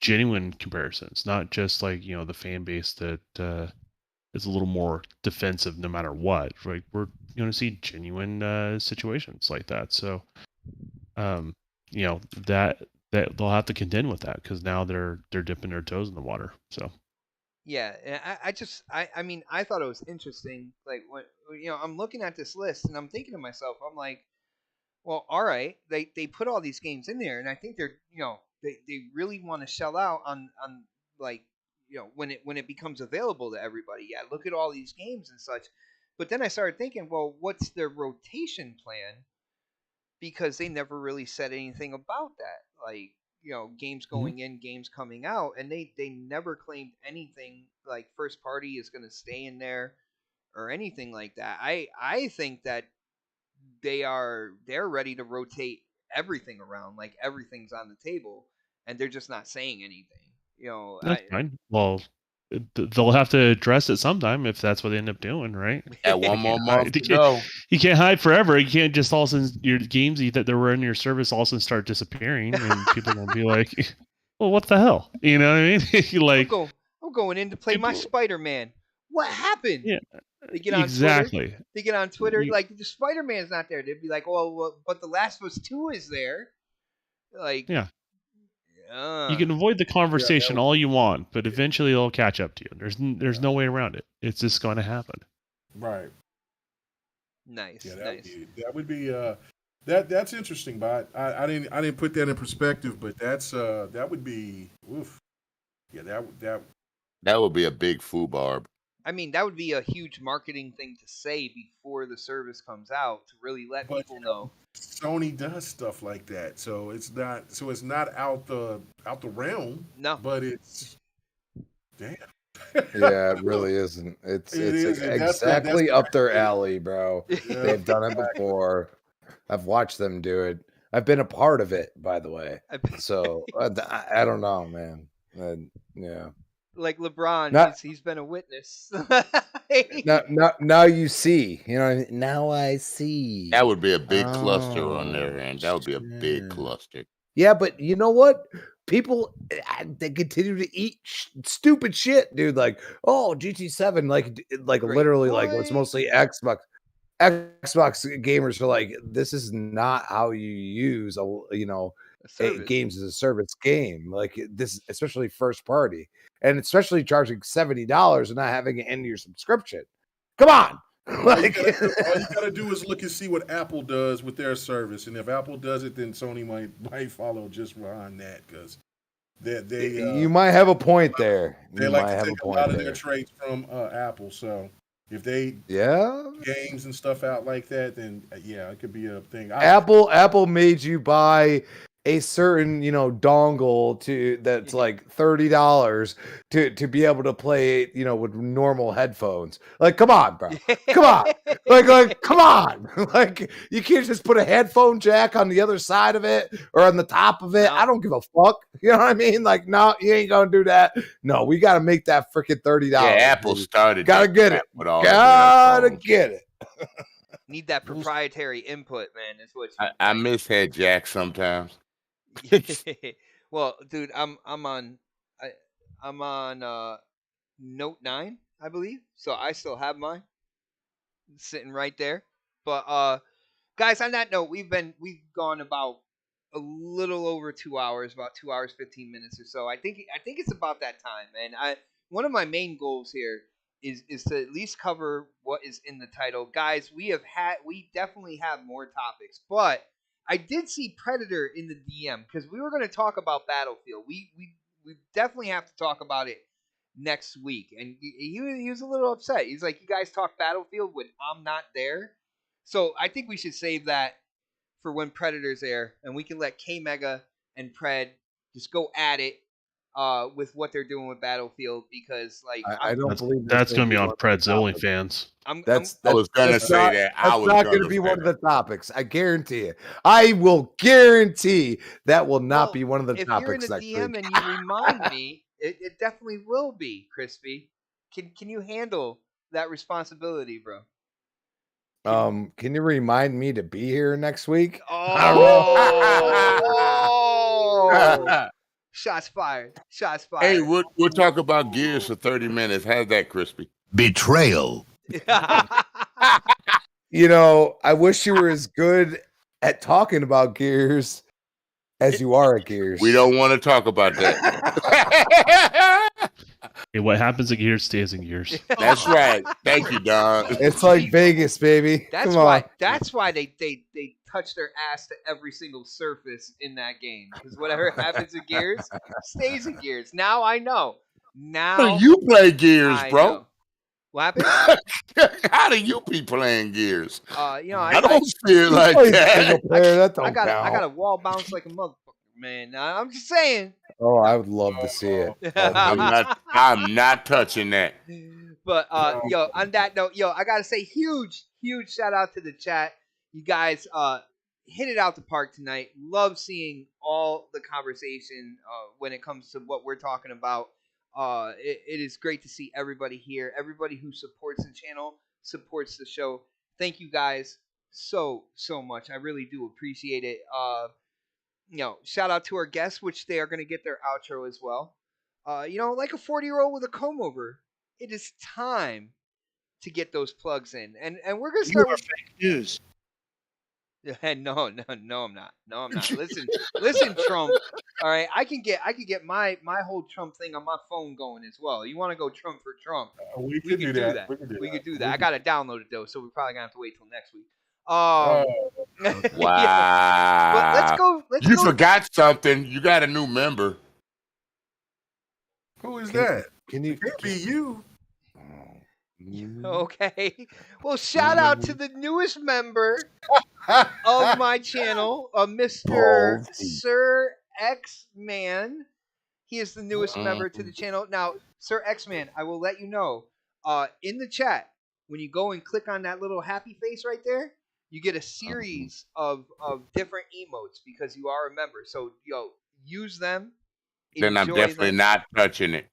genuine comparisons, not just like the fan base that is a little more defensive no matter what. Right? We're going to see genuine situations like that. So, that they'll have to contend with that because now they're dipping their toes in the water. So yeah, and I mean, I thought it was interesting. Like when I'm looking at this list and I'm thinking to myself, I'm like, well, all right, they put all these games in there, and I think they're they really want to shell out on like when it becomes available to everybody. Yeah, look at all these games and such. But then I started thinking, well, what's their rotation plan? Because they never really said anything about that. Like, games going in, games coming out, and they never claimed anything like first party is going to stay in there or anything like that. I think that they're ready to rotate everything around, like everything's on the table, and they're just not saying anything. that's fine. Well, they'll have to address it sometime if that's what they end up doing, right? Got one more month to go. You can't hide forever. You can't just all of a sudden your games that were in your service all of a sudden start disappearing, and people are gonna be like, "Well, what the hell?" You know what I mean? Like, I'm going in to play my Spider-Man. What happened? Yeah, they get on exactly. Twitter. They get on Twitter like the Spider-Man's not there. They'd be like, "Oh, well, but the Last of Us 2 is there." Like, yeah. You can avoid the conversation all you want, but eventually it'll catch up to you. There's no way around it. It's just going to happen. Right. Nice. Yeah, nice. That would be that's interesting, but I didn't put that in perspective, but that would be oof. Yeah, that would be a big foobar. I mean, that would be a huge marketing thing to say before the service comes out to really let people know. Sony does stuff like that, so it's not out the realm. No, but it's damn. Yeah, it really isn't. It's exactly up their alley, bro. Yeah. They've done it before. I've watched them do it. I've been a part of it, by the way. So I don't know, man. Yeah. Like LeBron, he's been a witness. now you see. You know what I mean? Now I see. That would be a big cluster on their end. That would be a big cluster. Yeah, but you know what? People, they continue to eat stupid shit, dude. Like, oh, GT7, like literally, like it's mostly Xbox. Xbox gamers are like, this is not how you use a games as a service game. Like this, especially first party, and especially charging $70 and not having it in your subscription. Come on. All you gotta do is look and see what Apple does with their service, and if Apple does it, then Sony might follow just behind that because they you might have a point there. They like to take a lot of their traits from Apple. So if they games and stuff out like that, then it could be a thing. Apple made you buy a certain dongle that's like $30 to be able to play with normal headphones. Like, come on, bro, come on, like come on, like you can't just put a headphone jack on the other side of it or on the top of it. No. I don't give a fuck. You know what I mean? Like, no, you ain't gonna do that. No, we got to make that freaking $30. Yeah, Apple started. Gotta get it. Gotta get it. Need that proprietary input, man. Is what I miss head jacks sometimes. Well, dude, I'm on Note 9, I believe. So I still have mine sitting right there. But guys, on that note, we've gone about a little over 2 hours, about 2 hours 15 minutes or so. I think it's about that time, and one of my main goals here is to at least cover what is in the title. Guys, we definitely have more topics, but I did see Predator in the DM because we were going to talk about Battlefield. We definitely have to talk about it next week. And he was a little upset. He's like, you guys talk Battlefield when I'm not there? So I think we should save that for when Predator's there, and we can let K-Mega and Pred just go at it. with what they're doing with Battlefield because like I don't believe That's going to be on one Pred's of the topics. OnlyFans. I was gonna say not, that. I That's was not gonna going to be say one of that. the topics. I guarantee it. I will guarantee that will not Well, be one of the if you're in topics a next DM week. and you remind me, it definitely will be, Crispy. Can you handle that responsibility, bro? Can you remind me to be here next week? Oh, shots fired! Shots Hey, fired! we'll talk about Gears for 30 minutes. How's that, Crispy? Betrayal. You know, I wish you were as good at talking about Gears as you are at Gears. We don't want to talk about that. Hey, what happens in Gears stays in Gears. That's right. Thank you, Don. It's like Vegas, baby. That's Come why. on. That's why they touch their ass to every single surface in that game because whatever happens in Gears stays in Gears. Now I know. Now You play Gears, I bro. know. What happened? How do you be playing Gears? You know, I don't feel like Play that. single player, that don't I got count. a wall bounce like a motherfucker, man. I'm just saying. Oh, I would love to see it. I'm not touching that. But yo, on that note, yo, I gotta say huge shout out to the chat. You guys hit it out the park tonight. Love seeing all the conversation when it comes to what we're talking about. It is great to see everybody here. Everybody who supports the channel, supports the show. Thank you guys so much. I really do appreciate it. You know, shout out to our guests, which they are going to get their outro as well. You know, like a 40-year-old with a comb over, it is time to get those plugs in, and we're going to start with fake news. No, I'm not. Listen, Trump. All right, I can get my whole Trump thing on my phone going as well. You want to go Trump for Trump? We could do that. We could do that. I gotta download it though, so we're probably gonna have to wait till next week. Wow. But let's go. You forgot something. You got a new member. Who is that? Can you? It can't be you. Okay. Well, shout out to the newest member of my channel, Mr. Sir X Man. He is the newest member to the channel. Now, Sir X Man, I will let you know, in the chat, when you go and click on that little happy face right there, you get a series of different emotes because you are a member. So, yo, use them. Then I'm definitely not touching it.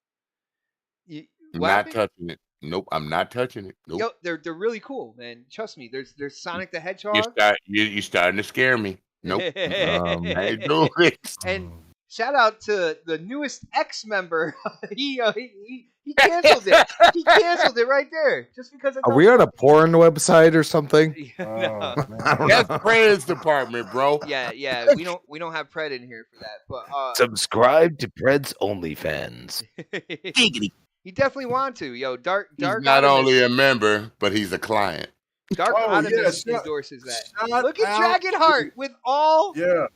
Not touching it. Nope, I'm not touching it. Nope. Yo, they're really cool, man. Trust me. There's Sonic the Hedgehog. You're starting to scare me. Nope. I ain't doing it. And shout out to the newest X member. he canceled it. He canceled it right there just because. Are we on a porn website or something? No. That's Pred's department, bro. Yeah. We don't have Pred in here for that. But Subscribe to Pred's OnlyFans. He definitely want to. Yo, Dark. He's not only a member, but he's a client. Dark Optimus endorses that. Look at Dragonheart with all the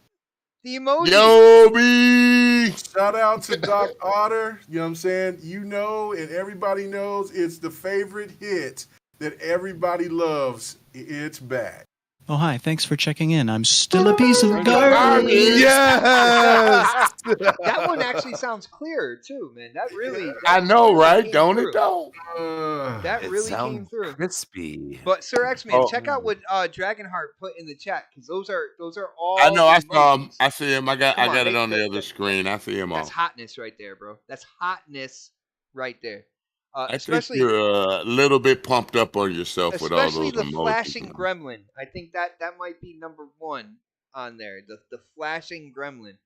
emojis. Yo, B. Shout out to Doc Otter. You know what I'm saying? You know, and everybody knows it's the favorite hit that everybody loves. It's back. Oh, hi. Thanks for checking in. I'm still a piece of garbage. Yes! That one actually sounds clearer, too, man. That really... I know, right? Don't it, though? That really came through. Crispy. But, Sir X-Man, check out what Dragonheart put in the chat, because those are all... I know, I saw emojis. him. I see him. I got it on the other screen. I see him all. That's hotness right there, bro. That's hotness right there. I think you're a little bit pumped up on yourself with all those Especially the emojis. flashing gremlin. I think that might be number one on there. The flashing gremlin.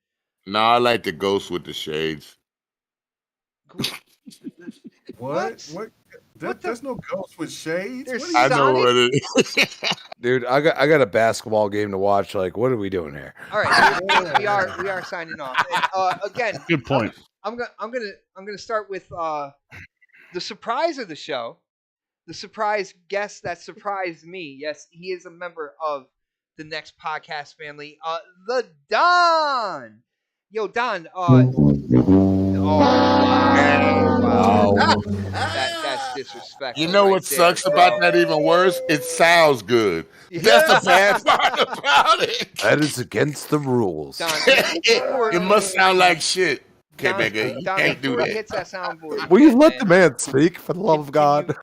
No, I like the ghost with the shades. What? There's no ghost with shades. There's I know what it is. Dude, I got a basketball game to watch. Like, what are we doing here? All right, we are signing off. And, again, Good point. I'm gonna start with the surprise of the show, the surprise guest that surprised me. Yes, he is a member of the Next Podcast family. The Don. Yo, Don. Wow. That's disrespectful. You know what right there, sucks bro. about that even worse? It sounds good. That's the bad part about it. That is against the rules. Don, It must sound like shit. Can't make it. You Don, can't do before he that. hits that soundboard. Will you let man, the man speak, for the love of God?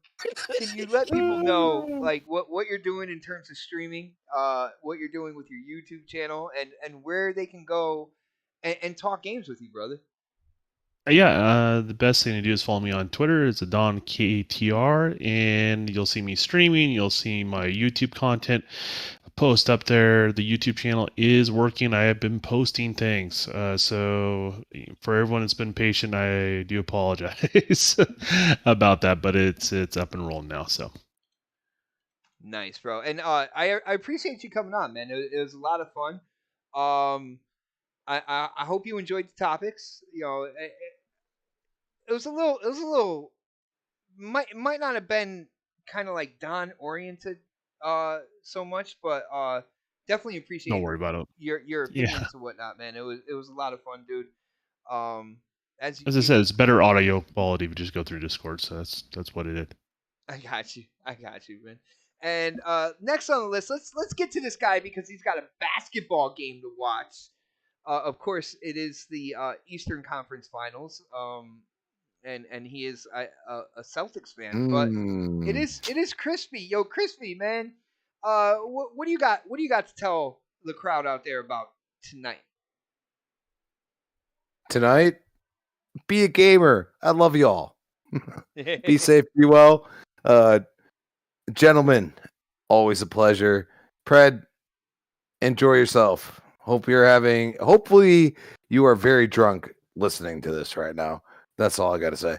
Can you let people know like what you're doing in terms of streaming, what you're doing with your YouTube channel, and where they can go and talk games with you, brother? The best thing to do is follow me on Twitter. It's Don KTR, and you'll see me streaming. You'll see my YouTube content post up there. The YouTube channel is working. I have been posting things. So for everyone that's been patient, I do apologize about that, but it's up and rolling now. So Nice, bro. And I appreciate you coming on, man. It was a lot of fun. I hope you enjoyed the topics. You know, it was a little might not have been kind of like Don oriented so much, but definitely appreciate don't worry about it. your opinions and whatnot, man. It was a lot of fun, dude. As I said, it's better audio quality if you just go through Discord, so that's what it is. I got you, man. And next on the list, let's get to this guy because he's got a basketball game to watch. Of course, it is the Eastern Conference Finals. And he is a Celtics fan, but it is Crispy. Yo, Crispy, man. What do you got? What do you got to tell the crowd out there about tonight? Tonight, be a gamer. I love y'all. Be safe, be well. Gentlemen, always a pleasure. Pred, enjoy yourself. Hopefully you are very drunk listening to this right now. That's all I got to say.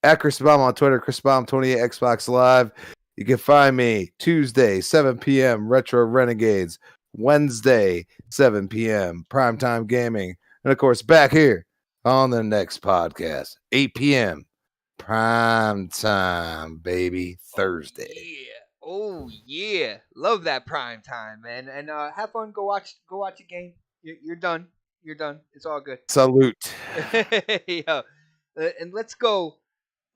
At Chris Baum on Twitter, Chris Baum 28 Xbox Live. You can find me Tuesday, 7 p.m. Retro Renegades. Wednesday, 7 p.m. Primetime Gaming. And of course, back here on the next podcast, 8 p.m. Prime time, baby. Thursday. Oh yeah, love that prime time, man. And have fun. Go watch a game. You're done. You're done. It's all good. Salute. Yeah. And let's go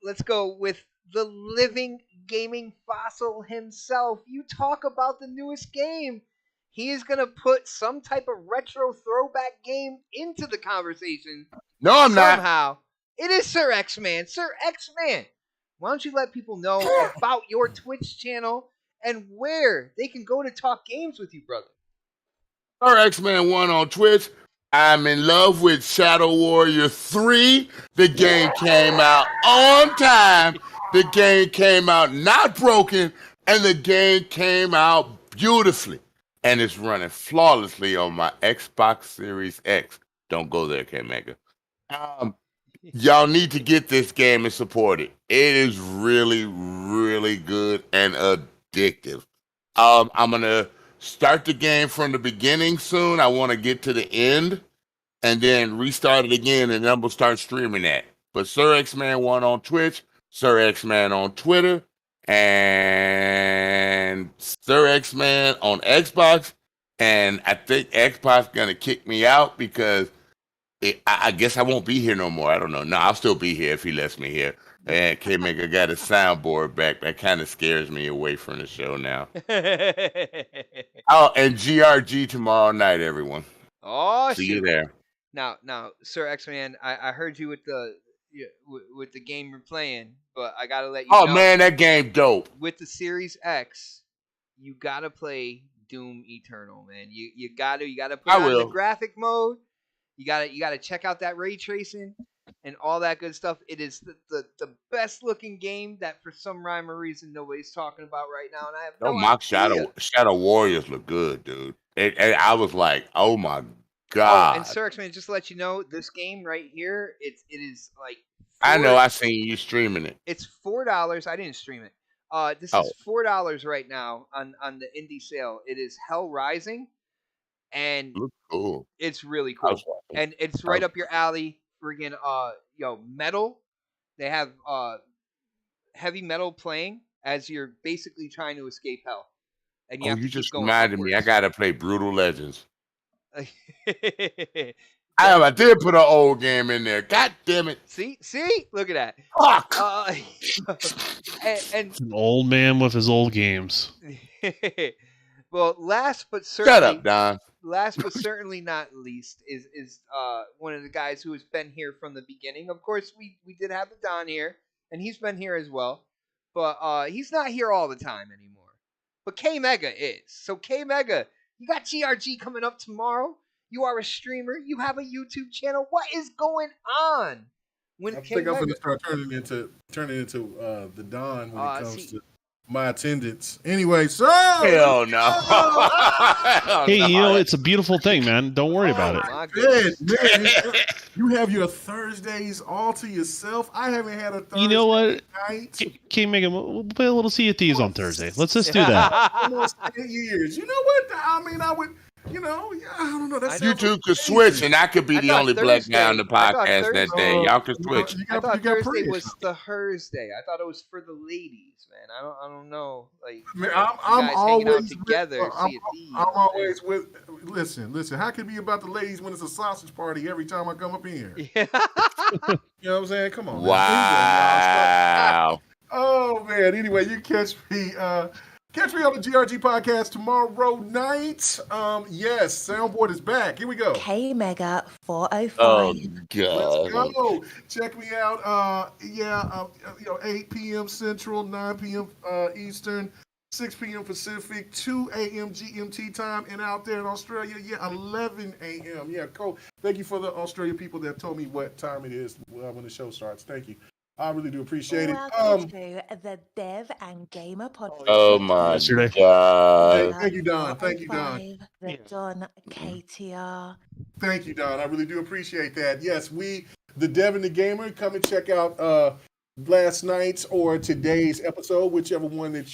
with the living gaming fossil himself. You talk about the newest game. He is gonna put some type of retro throwback game into the conversation. No, I'm not. Somehow. It is Sir X-Man. Sir X-Man. Why don't you let people know about your Twitch channel and where they can go to talk games with you, brother? Sir X-Man 1 on Twitch. I'm in love with Shadow Warrior 3. The game came out on time. The game came out not broken. And the game came out beautifully. And it's running flawlessly on my Xbox Series X. Don't go there, K-Mega. Y'all need to get this game and support it. It is really, really good and addictive. I'm going to start the game from the beginning soon. I want to get to the end and then restart it again, and then we'll start streaming that. But Sir X-Man 1 on Twitch, Sir X-Man on Twitter, and Sir X-Man on Xbox. And I think Xbox going to kick me out because I guess I won't be here no more. I don't know. No, I'll still be here if he lets me here. And K-Maker got his soundboard back. That kind of scares me away from the show now. Oh, and GRG tomorrow night, everyone. Oh, see you there. Now, Sir X-Man, I heard you with the game you're playing, but I gotta let you know. Oh man, that game dope. With the Series X, you gotta play Doom Eternal, man. You gotta put it on the graphic mode. You gotta check out that ray tracing and all that good stuff. It is the best looking game that for some rhyme or reason nobody's talking about right now, and I have no idea. Shadow Warriors look good, dude. I was like, oh my god. Oh, and Sir X-Man, just to let you know, this game right here, it is like I know, I seen you streaming it. It's $4. I didn't stream it. This is $4 right now on the indie sale. It is Hell Rising, and looks cool. It's really cool, and it's right up your alley. Friggin' metal. They have heavy metal playing as you're basically trying to escape hell. And you just reminded me. I gotta play Brutal Legends. I did put an old game in there. God damn it! See, look at that. Fuck. And an old man with his old games. Well, last but Shut certainly up, Don. last but certainly not least is one of the guys who has been here from the beginning. Of course, we did have the Don here, and he's been here as well, but he's not here all the time anymore. But K Mega is. So K Mega, you got GRG coming up tomorrow. You are a streamer. You have a YouTube channel. What is going on? I think I'm going to start turning into the Don when it comes to my attendance. Anyway, so hell no. Hey, you know, it's a beautiful thing, man. Don't worry about it. Man, you have your Thursdays all to yourself. I haven't had a Thursday You know what? night. Megan, we'll play a little Sea of Thieves on Thursday. Let's just do that. Almost 8 years. You know what? I mean, I would. You know, yeah, I don't know. That You two could switch, and I could be the only black guy on the podcast that day. Y'all could switch. I thought Thursday was the Thursday. I thought it was for the ladies, man. I don't know. Like, man, I'm guys always hanging out together. I'm always with. Listen. How could it be about the ladies when it's a sausage party every time I come up in here? Yeah. You know what I'm saying? Come on. Wow. Oh man. Anyway, you catch me. Catch me on the GRG podcast tomorrow night. Yes, soundboard is back. Here we go. K Mega 405. Oh God. Let's go. Check me out. 8 p.m. Central, 9 p.m. Eastern, 6 p.m. Pacific, 2 a.m. GMT time, and out there in Australia, 11 a.m. Yeah, cool. Thank you for the Australia people that told me what time it is when the show starts. Thank you. I really do appreciate it. Welcome to the Dev and Gamer Podcast. Oh my God. Thank you, Don. Thank you, Don. The Don KTR. Thank you, Don. I really do appreciate that. Yes, the Dev and the Gamer, come and check out last night's or today's episode, whichever one that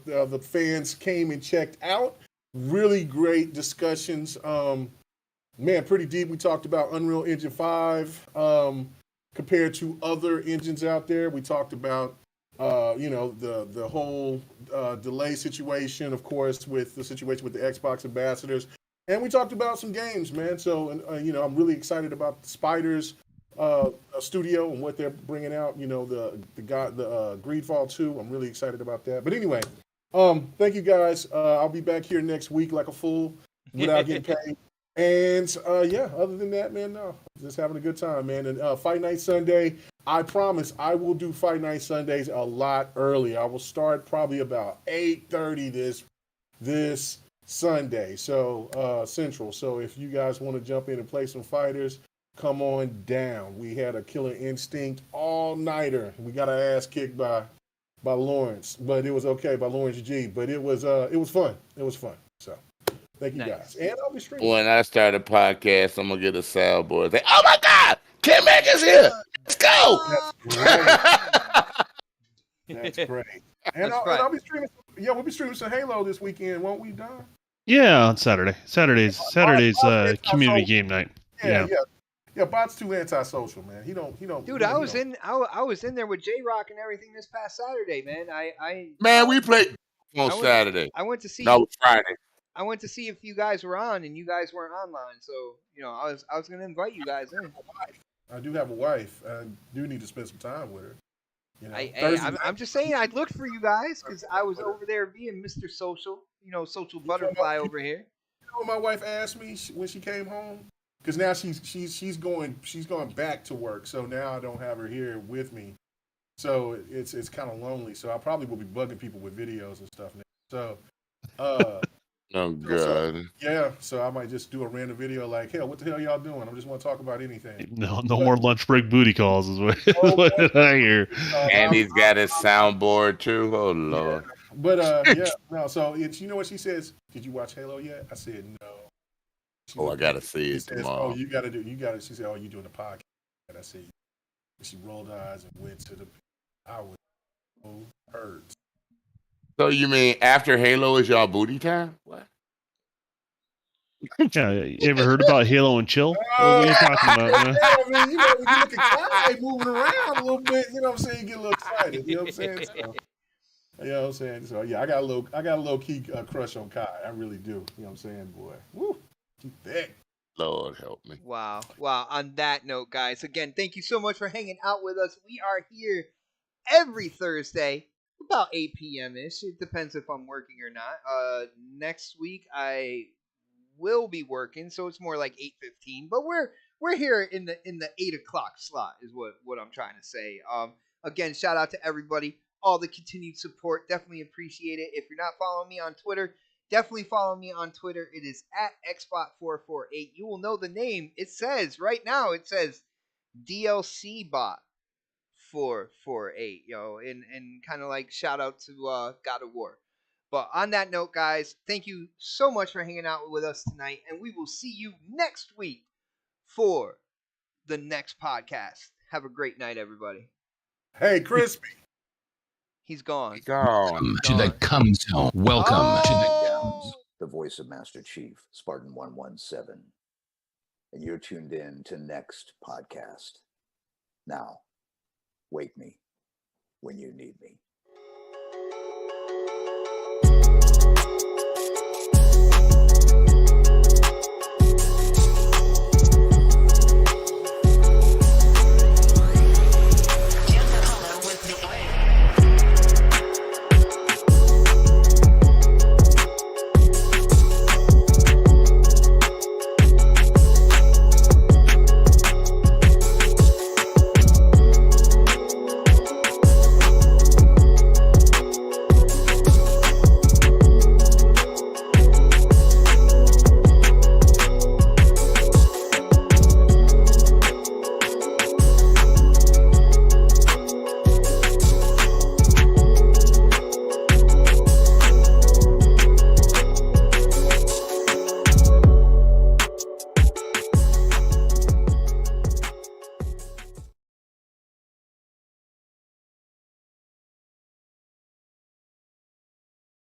the fans came and checked out. Really great discussions. Man, pretty deep. We talked about Unreal Engine 5. Compared to other engines out there, we talked about, the whole delay situation, of course, with the situation with the Xbox ambassadors, and we talked about some games, man. So, I'm really excited about Spiders Studio and what they're bringing out. You know, the Greedfall 2. I'm really excited about that. But anyway, thank you guys. I'll be back here next week like a fool without getting paid. And other than that, man, no, just having a good time, man. And Fight Night Sunday, I promise I will do Fight Night Sundays a lot early. I will start probably about 8:30 this Sunday, so Central. So if you guys want to jump in and play some fighters, come on down. We had a Killer Instinct all-nighter. We got our ass kicked by Lawrence, but it was okay, by Lawrence G. But it was fun. It was fun. So. Thank you guys. And I'll be streaming. When I start a podcast, I'm gonna get a soundboard. Say, oh my God, Kim Mack is here. Let's go. That's great. And I'll be streaming. Yeah, we'll be streaming some Halo this weekend, won't we, Don? Yeah, on Saturday. Saturday's community game night. Yeah. Bot's too antisocial, man. He don't. Dude, I was in there with J Rock and everything this past Saturday, man. Man, we played on Saturday. I went to see. No, Friday. I went to see if you guys were on, and you guys weren't online. So, I was going to invite you guys in. I do have a wife. I do need to spend some time with her. I'm just saying, I looked for you guys because I was over there being Mr. Social, social butterfly over here. You know what my wife asked me when she came home? Because now she's going back to work. So now I don't have her here with me. So it's kind of lonely. So I probably will be bugging people with videos and stuff now. So. Oh God! So I might just do a random video like, "Hell, what the hell y'all doing? I just want to talk about anything." No more lunch break booty calls is what I hear. And he's got his soundboard too. Oh Lord! Yeah. But no. So you know what she says? Did you watch Halo yet? I said no. I gotta see it tomorrow. Oh, you gotta. She said, "Oh, you doing the podcast?" And I said, she rolled her eyes and went to the. I was so hurt. So you mean after Halo is y'all booty time? What? Yeah, you ever heard about Halo and Chill? What are you talking about, man? I mean, when you look at Kai moving around a little bit, you know what I'm saying? You get a little excited. You know what I'm saying? So, you know what I'm saying? So yeah, I got a low key crush on Kai. I really do. You know what I'm saying, boy? Woo, keep that. Lord help me. Wow. On that note, guys, again, thank you so much for hanging out with us. We are here every Thursday, about 8 p.m. ish. It depends if I'm working or not. Next week I will be working, so it's more like 8:15. But we're here in the 8 o'clock slot is what I'm trying to say. Again, shout out to everybody, all the continued support. Definitely appreciate it. If you're not following me on Twitter, definitely follow me on Twitter. It is at xbot448. You will know the name. It says right now. It says DLC Bot 448, and kind of like shout out to God of War. But on that note, guys, thank you so much for hanging out with us tonight, and we will see you next week for the next podcast. Have a great night, everybody. Hey, Crispy. He's gone. Gone. To the come zone. Welcome to the Downs, the voice of Master Chief, Spartan 117. And you're tuned in to next podcast. Now, wake me when you need me.